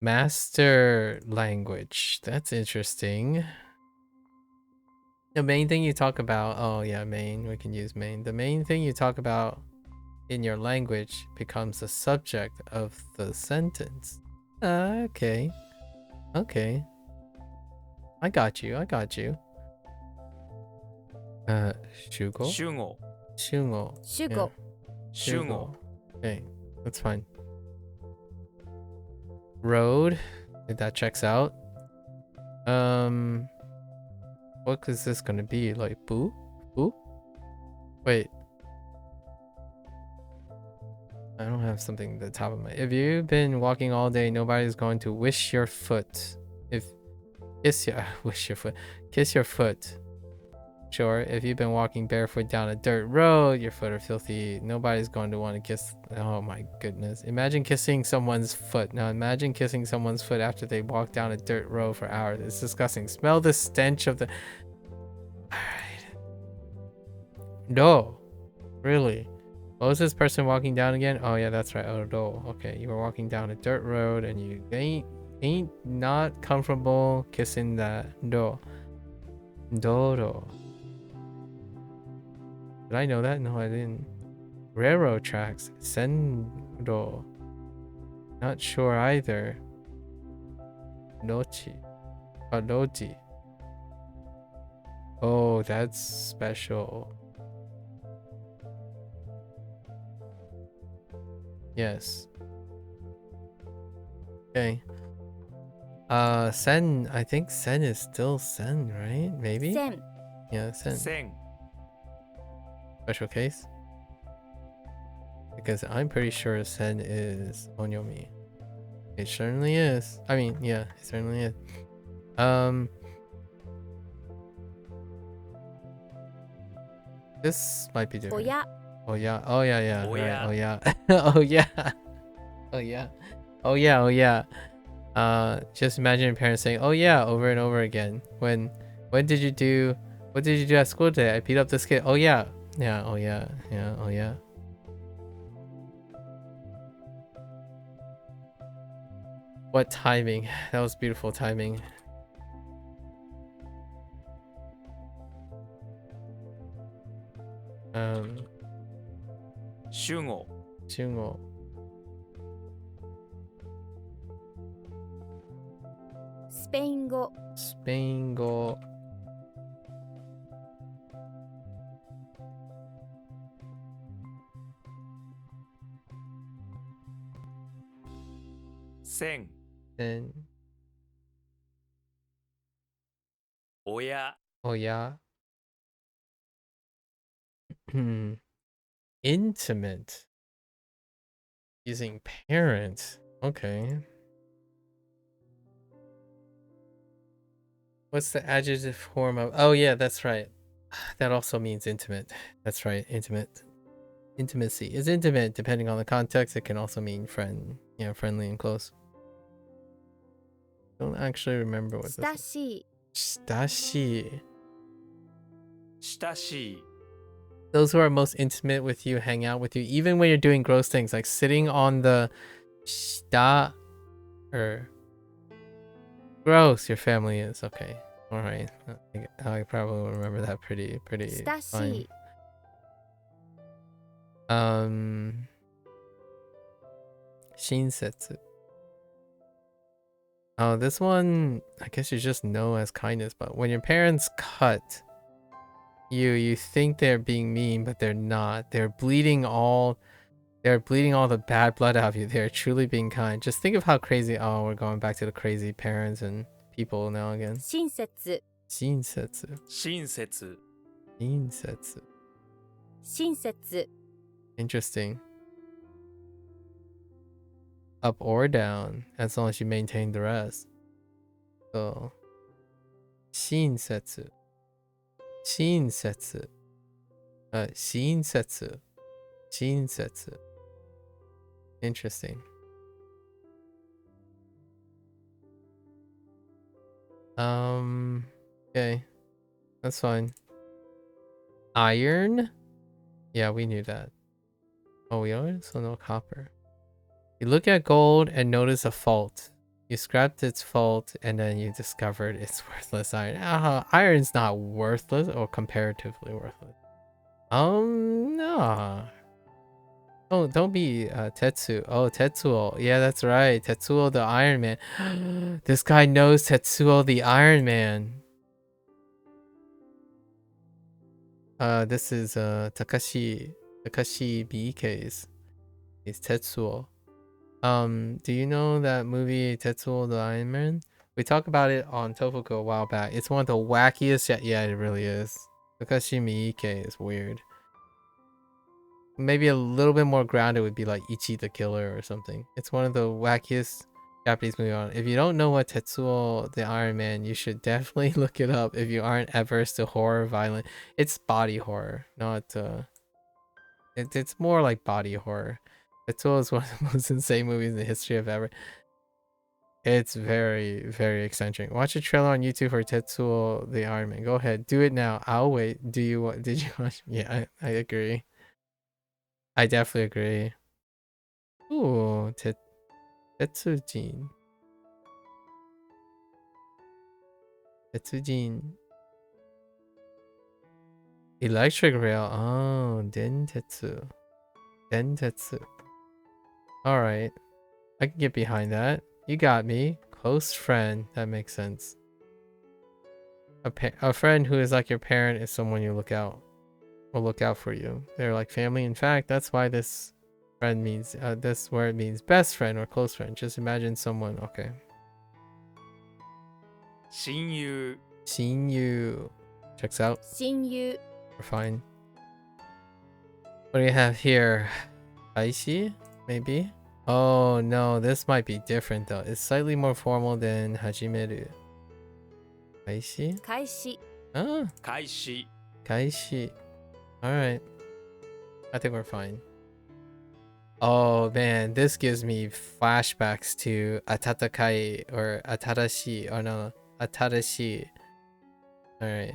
Master language. That's interesting. The main thing you talk about. Oh, yeah, main. We can use main. The main thing you talk about in your language becomes the subject of the sentence. Okay. Okay. I got you. I got you. Shugo? 主語 Shungo. 主語 主語 Okay, that's fine. Road. That checks out. What is this gonna be? Like boo? Boo? Wait. I don't have something at the top of my. If you've been walking all day, nobody's going to wish your foot. If kiss your wish your foot. Kiss your foot. Sure, if you've been walking barefoot down a dirt road, your foot are filthy. Nobody's going to want to kiss. Oh my goodness. Imagine kissing someone's foot. Now imagine kissing someone's foot after they walk down a dirt road for hours. It's disgusting. Smell the stench of the. Alright. No. Really. What was this person walking down again? Oh yeah, that's right. Odo. Okay, you were walking down a dirt road and you ain't not comfortable kissing that do. Doro. Did I know that? No, I didn't. Railroad tracks. Sendo. Not sure either. Nochi. Nochi. Oh, that's special. Yes. Okay. Sen. I think Sen is still Sen, right? Maybe? 線 Yeah, Sen. 線 Special case? Because I'm pretty sure Sen is Onyomi. It certainly is. I mean, yeah, it certainly is. This might be different. 親 Oh yeah. Oh yeah, yeah. Oh, Right. yeah. Oh yeah. Oh yeah. Oh yeah. Oh yeah. Oh yeah. Just imagine your parents saying, "Oh yeah," over and over again. When did you do? What did you do at school today? I beat up this kid. Oh yeah. Yeah. Oh yeah. Yeah. Oh yeah. What timing? That was beautiful timing. Um, 主語 Jungo. スペイン語 Spain go. 線 Then 親 oh yeah. Intimate. Using parent. Okay. What's the adjective form of? Oh yeah, that's right. That also means intimate. That's right, intimate. Intimacy is intimate depending on the context. It can also mean friend, friendly and close. Don't actually remember what this 親 is. しい Stashi. 親しい Those who are most intimate with you hang out with you, even when you're doing gross things, like sitting on the shita or gross. Your family is okay. All right, I probably will remember that pretty 親し fine. い Shinsetsu. Oh, this one I guess you just know as kindness, but when your parents cut you think they're being mean, but they're not. They're bleeding all the bad blood out of you. They're truly being kind. Just think of how crazy. Oh, we're going back to the crazy parents and people now again. 親切 Shinsetsu. 親切 Shinsetsu. 親切 Interesting. Up or down, as long as you maintain the rest. So, Shinsetsu. Shinsetsu. Shinsetsu. Shinsetsu. Interesting. Okay. That's fine. Iron? Yeah, we knew that. Oh, we also know copper. You look at gold and notice a fault. You scrapped its fault and then you discovered it's worthless iron. Iron's not worthless or comparatively worthless. No. Oh, don't be Tetsu. Oh, Tetsuo. Yeah, that's right. Tetsuo the Iron Man. This guy knows Tetsuo the Iron Man. This is Takashi Miike's. He's Tetsuo. Do you know that movie Tetsuo the Iron Man? We talked about it on Tofugu a while back. It's one of the wackiest. Yeah, it really is. Takashi Miike is weird. Maybe a little bit more grounded would be like Ichi the Killer or something. It's one of the wackiest Japanese movies on. If you don't know what Tetsuo the Iron Man, you should definitely look it up if you aren't averse to horror, violent. It's body horror, not it's more like body horror. Tetsuo is one of the most insane movies in the history of ever. It's very, very eccentric. Watch a trailer on YouTube for Tetsuo the Iron Man. Go ahead, do it now. I'll wait. Did you watch? Yeah, I agree. I definitely agree. Ooh, Tetsujin. Tetsujin. Electric rail. Oh, Dentetsu. Dentetsu. Alright. I can get behind that. You got me. Close friend. That makes sense. A friend who is like your parent is someone you look out. Will look out for you. They're like family. In fact, that's why this friend means, this word means best friend or close friend. Just imagine someone, okay. 親友 Seen you. Checks out. 親友 We're fine. What do you have here? Koichi? Maybe? Oh no, this might be different though. It's slightly more formal than hajimeru. Koichi? 開始 Ah, 開始 Koichi. Alright. I think we're fine. Oh man, this gives me flashbacks to Atatakai or Atarashi. Oh no, Atarashi. Alright.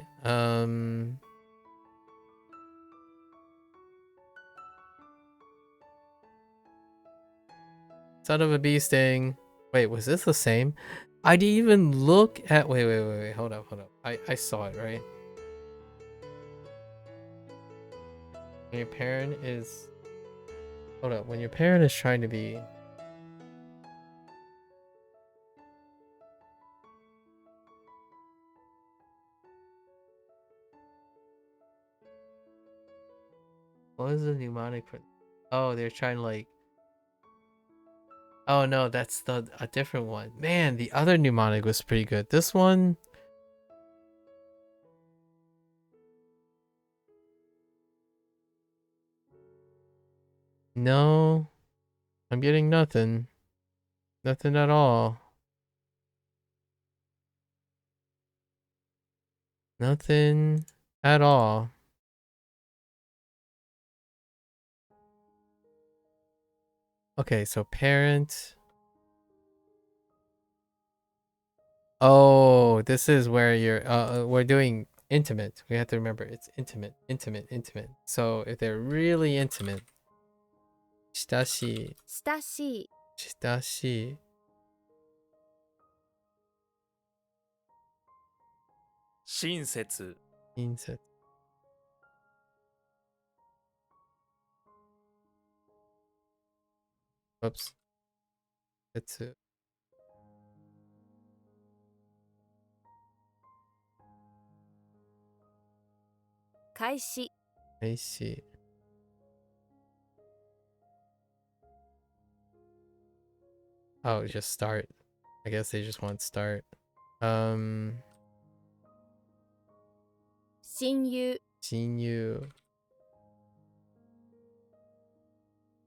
Son of a bee sting. Wait, was this the same? I didn't even look at. Wait. Hold up. I saw it, right? When your parent is. Hold up. When your parent is trying to be. What is the mnemonic for? Oh, they're trying to like. Oh no, that's a different one. Man, the other mnemonic was pretty good. This one. No, I'm getting nothing. Nothing at all. Nothing at all. Okay, so parent. Oh, this is where you're we're doing intimate. We have to remember it's intimate. So if they're really intimate, shitashi, 親しい shitashi. 親切 Inset. Oops. Setsu. 開始 I see. Oh, just start. I guess they just want start. 親友 Seen you.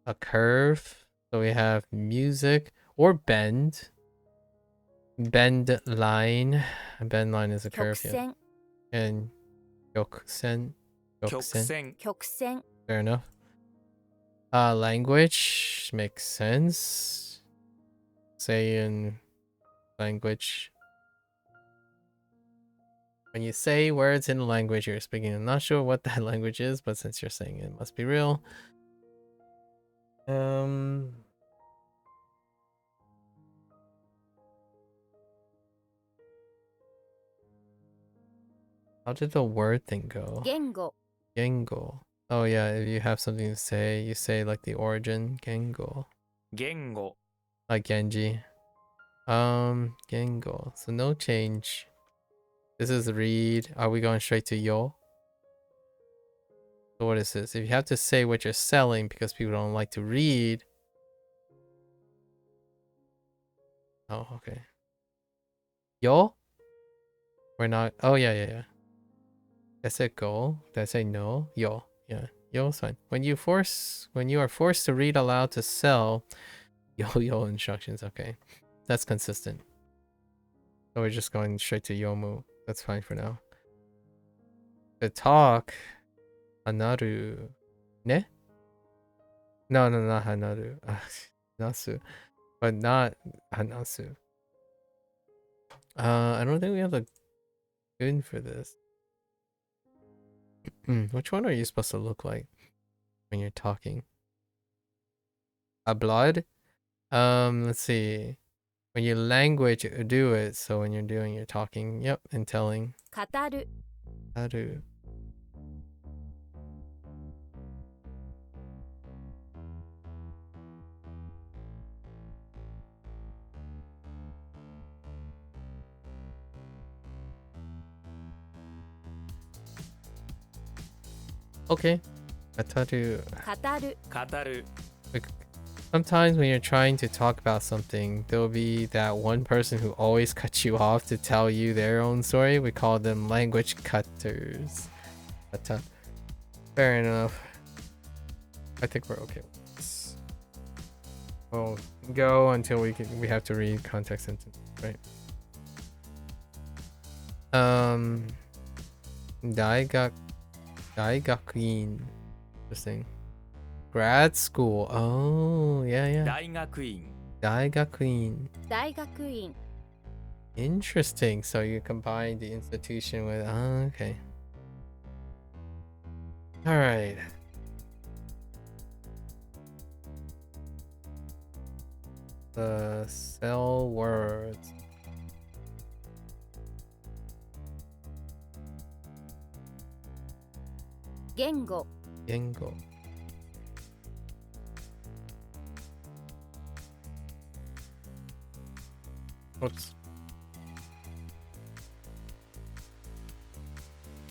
A curve. So we have music or bend. Bend line. A bend line is a 曲 curve. Yeah. 線 And Yoksen. 曲線 曲線 Fair enough. Language makes sense. Say in language. When you say words in a language you're speaking, I'm not sure what that language is, but since you're saying it must be real. How did the word thing go? 言語 Gengo. Oh yeah, if you have something to say, you say like the origin. Gengo. 言語 Like Genji. Gengo. So no change. This is read. Are we going straight to yo? So what is this? If you have to say what you're selling because people don't like to read. Oh, okay. Yo? We're not. Oh yeah. I said go. Did I say no? Yo. Yeah. Yo is fine. When you are forced to read aloud to sell, yo instructions. Okay. That's consistent. So we're just going straight to yomu. That's fine for now. The talk. Hanaru. Ne? No, not hanaru. Nasu. But not hanasu. I don't think we have a good for this. Which one are you supposed to look like when you're talking? A blood. Let's see. When you language do it, so when you're doing your talking, yep, and telling. 語る Haru. Okay. Kataru. 語る語る Like, sometimes when you're trying to talk about something, there'll be that one person who always cuts you off to tell you their own story. We call them language cutters. Kata. Fair enough. I think we're okay with this. We'll go until we have to read context sentence, right? Daigakuin. Interesting. Grad school. Oh, yeah, yeah. 大学院 Daigakuin. 大学院 Interesting. So you combine the institution with. Oh, okay. All right. The cell words. 言語 Gengo. What's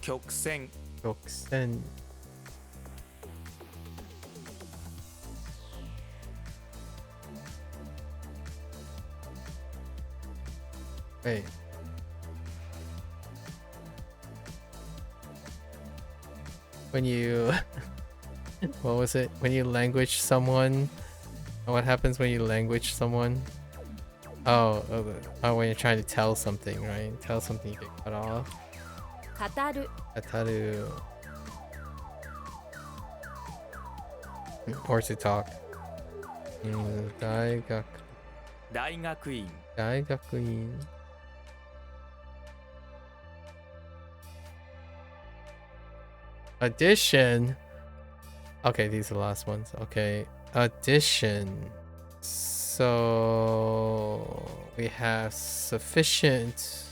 曲線 Yoksen? Wait. When you what was it? When you language someone, what happens when you language someone? Oh, when you're trying to tell something, right? Tell something, you get cut off. 語る Ataru. Or to talk. Daigaku. 大学院 Daigakuin. Addition. Okay, these are the last ones. Okay. Addition. So we have sufficient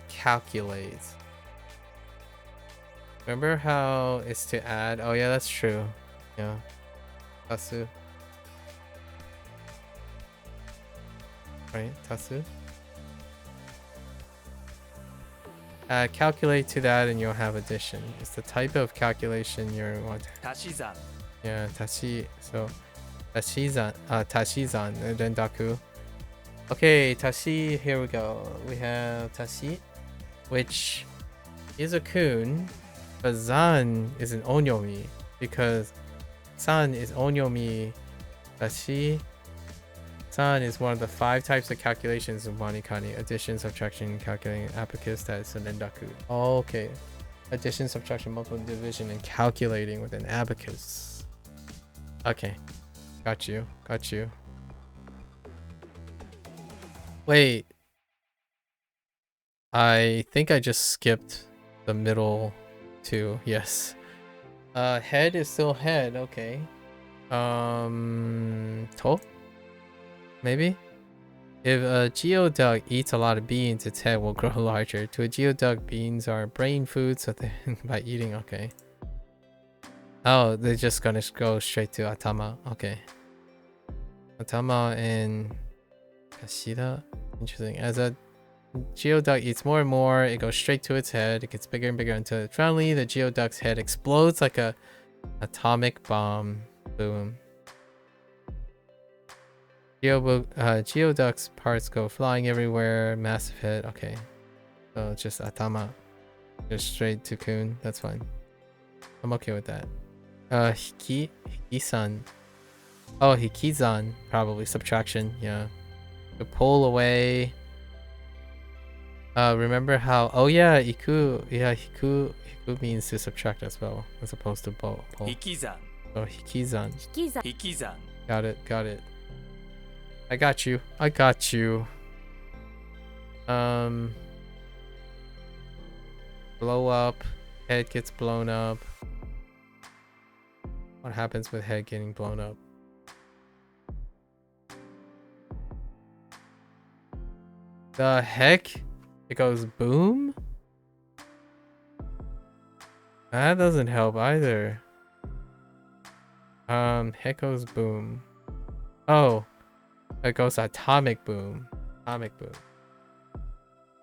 calculate. Remember how it's to add? Oh yeah, that's true. Yeah. Tasu. Right, Tasu. Calculate to that and you'll have addition. It's the type of calculation you're wanting. 足し算 Yeah, tashi. So, tashizan. Tashizan. And then daku. Okay, tashi. Here we go. We have tashi, which is a kun, but zan is an onyomi because san is onyomi. Tashi. San is one of the 5 types of calculations in WaniKani. Addition, subtraction, calculating, abacus, that is an endaku. Okay. Addition, subtraction, multiple division, and calculating with an abacus. Okay. Got you. Got you. Wait. I think I just skipped the middle 2. Yes. Head is still head. Okay. To? Maybe? If a geoduck eats a lot of beans, its head will grow larger. To a geoduck, beans are brain food, so by eating, okay. Oh, they're just gonna go straight to Atama. Okay. Atama and Kashida. Interesting. As a geoduck eats more and more, it goes straight to its head. It gets bigger and bigger until finally the geoduck's head explodes like a atomic bomb. Boom. Geoduck's parts go flying everywhere. Massive hit. Okay. So it's just Atama. Just straight to Kun. That's fine. I'm okay with that. Hikisan. Oh, Hikizan. Probably subtraction. Yeah. To pull away. Remember how... Oh yeah, Iku. Yeah, Hiku means to subtract as well. As opposed to pull. 引き算 So Hikizan. 引き算 引き算 Got it. Got it. I got you. I got you. Blow up. Head gets blown up. What happens with head getting blown up? The heck? It goes boom? That doesn't help either. Head goes boom. Oh, it goes atomic boom. Atomic boom.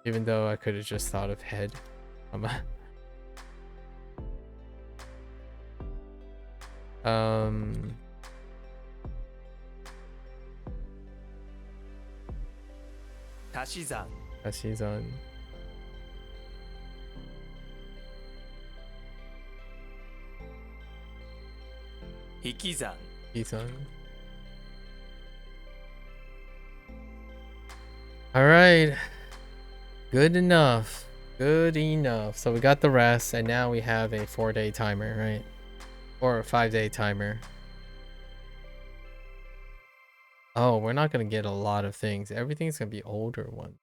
Even though I could have just thought of head. Tashi zan. Ashizan. Hikizan. Izan. All right. Good enough. Good enough. So we got the rest, and now we have a 4-day timer, right? Or a 5-day timer. Oh, we're not gonna get a lot of things. Everything's gonna be older ones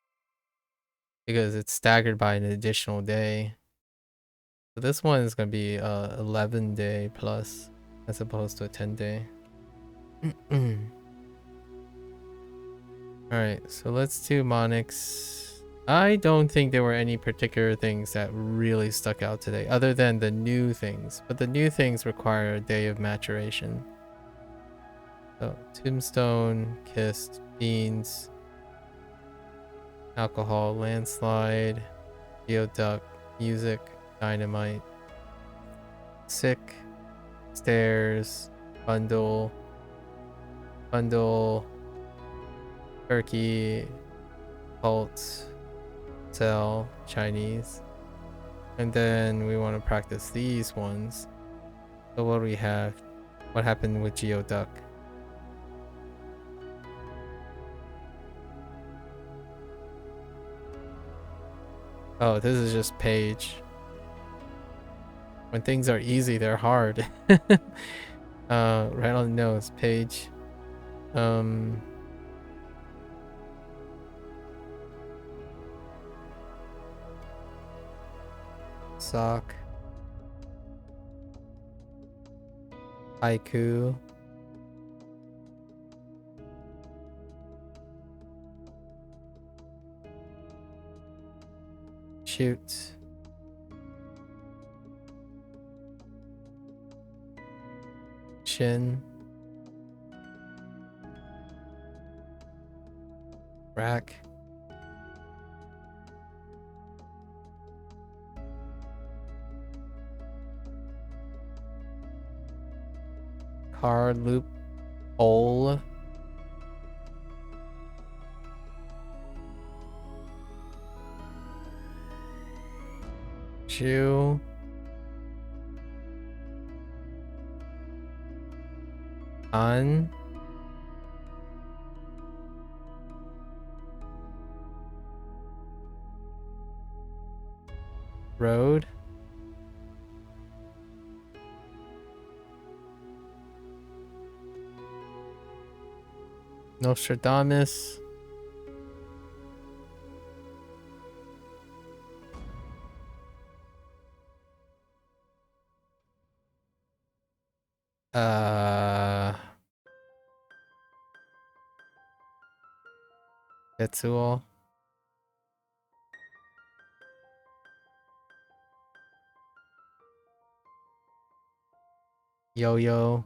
because it's staggered by an additional day. So this one is gonna be 11-day plus as opposed to a 10-day. All right, so let's do Monix. I don't think there were any particular things that really stuck out today other than the new things, but the new things require a day of maturation. So tombstone, kissed, beans, alcohol, landslide, geoduck, music, dynamite, sick, stairs, bundle, turkey, cult, sell, Chinese. And then we want to practice these ones. So what do we have? What happened with geoduck? Oh, this is just page. When things are easy, they're hard. Right on the nose, page. Sock. Haiku. Shoot. Chin. Rack. Card loop. Hole. Shoe. On. Road. Nostradamus. Tetsuo. Yo-yo.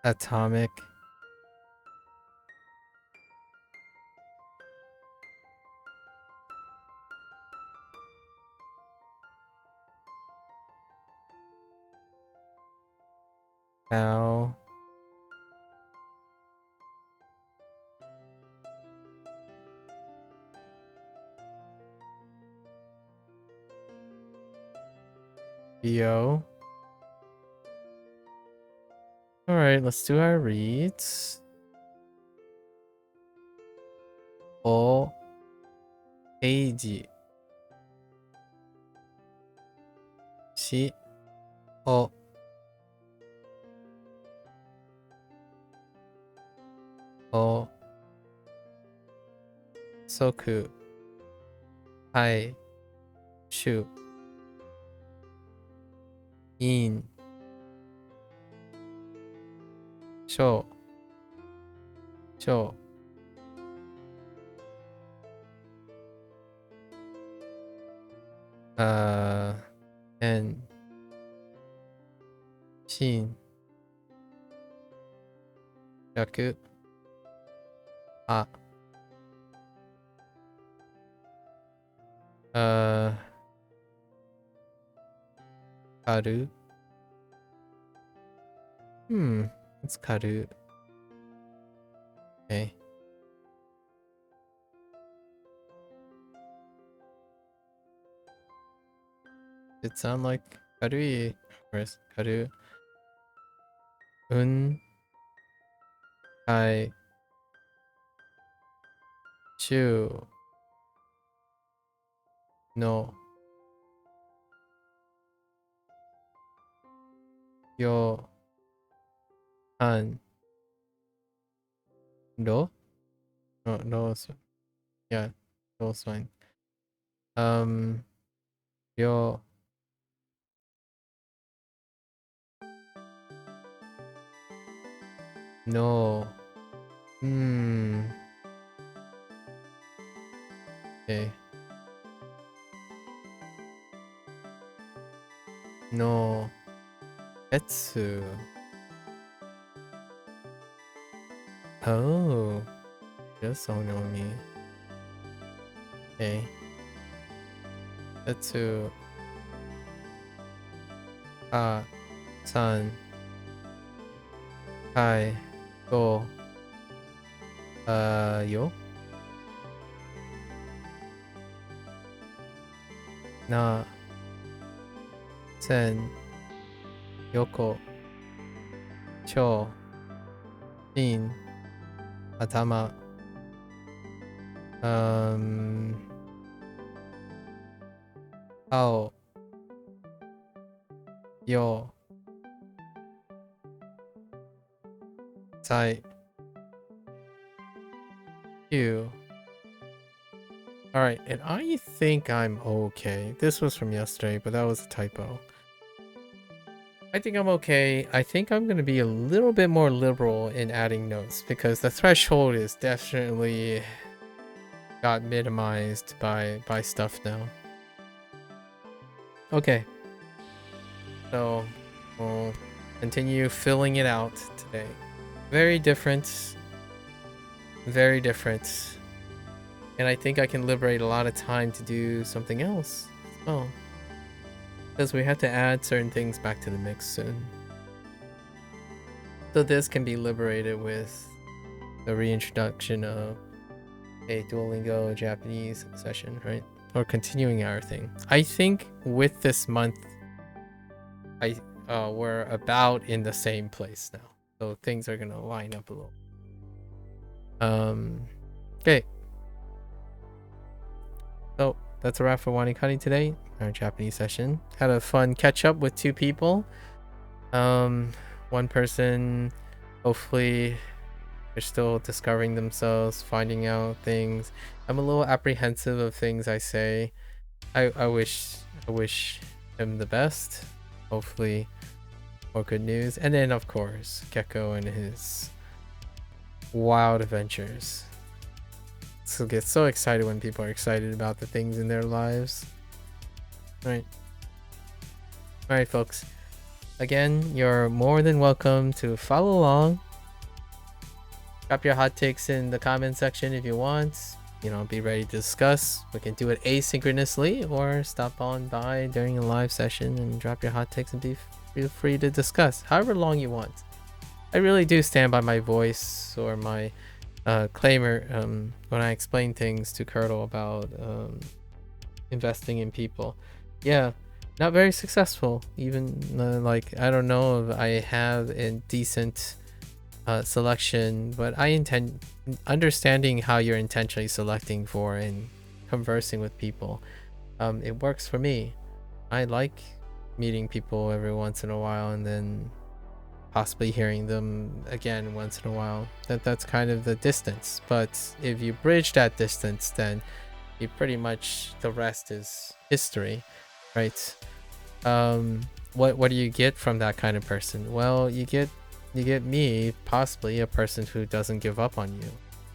Atomic. Bow. Yo. All right, let's do our reads. O. Eiji. Shi. O. O. Soku. はいしin 小小and 新略あカル it's カル okay it sound like 軽い or is 軽はい週のよんろ no is yeah ro's fine よのokay の列 oh just don't know me okay 列3はい5よな線横小心頭青よ在 you alright and I think I'm okay. This was from yesterday but that was a typo. I think I'm okay. I think I'm going to be a little bit more liberal in adding notes because the threshold is definitely got minimized by stuff now. Okay. So we'll continue filling it out today. Very different. Very different. And I think I can liberate a lot of time to do something else as well. Because we have to add certain things back to the mix soon. So this can be liberated with the reintroduction of a Duolingo Japanese session, right? Or continuing our thing. I think with this month, we're about in the same place now. So things are gonna line up a little. Okay. So that's a wrap for WaniKani today. Our Japanese session. Had a fun catch up with 2 people. One person, hopefully they're still discovering themselves, finding out things. I'm a little apprehensive of things I say. I wish him the best. Hopefully more good news. And then of course Gecko and his wild adventures. So get so excited when people are excited about the things in their lives. Alright, folks. Again, you're more than welcome to follow along. Drop your hot takes in the comment section if you want. You know, be ready to discuss. We can do it asynchronously or stop on by during a live session and drop your hot takes and feel free to discuss however long you want. I really do stand by my voice or my claimer when I explain things to Curdle about investing in people. Yeah, not very successful. Even like I don't know if I have a decent selection, but I intend understanding how you're intentionally selecting for and conversing with people. It works for me. I like meeting people every once in a while and then possibly hearing them again once in a while. That's kind of the distance. But if you bridge that distance, then you pretty much, the rest is history, right? What do you get from that kind of person? Well, you get me, possibly a person who doesn't give up on you.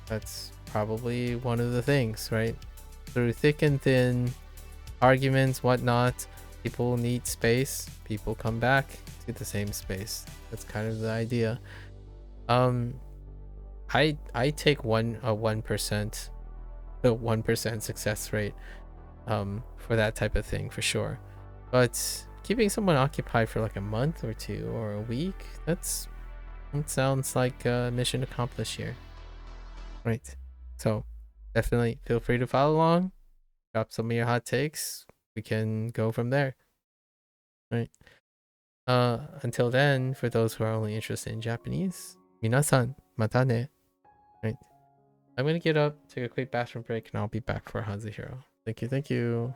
That's probably one of the things, right? Through thick and thin, arguments, whatnot, people need space, people come back to the same space. That's kind of the idea. I take 1% the 1% success rate for that type of thing for sure. But keeping someone occupied for like a month or two or a week, that sounds like a mission accomplished here. Right. So definitely feel free to follow along, drop some of your hot takes. We can go from there. Right. Until then, for those who are only interested in Japanese, minasan, mata ne. Right. I'm gonna get up, take a quick bathroom break, and I'll be back for Hanzo Hero. Thank you, thank you.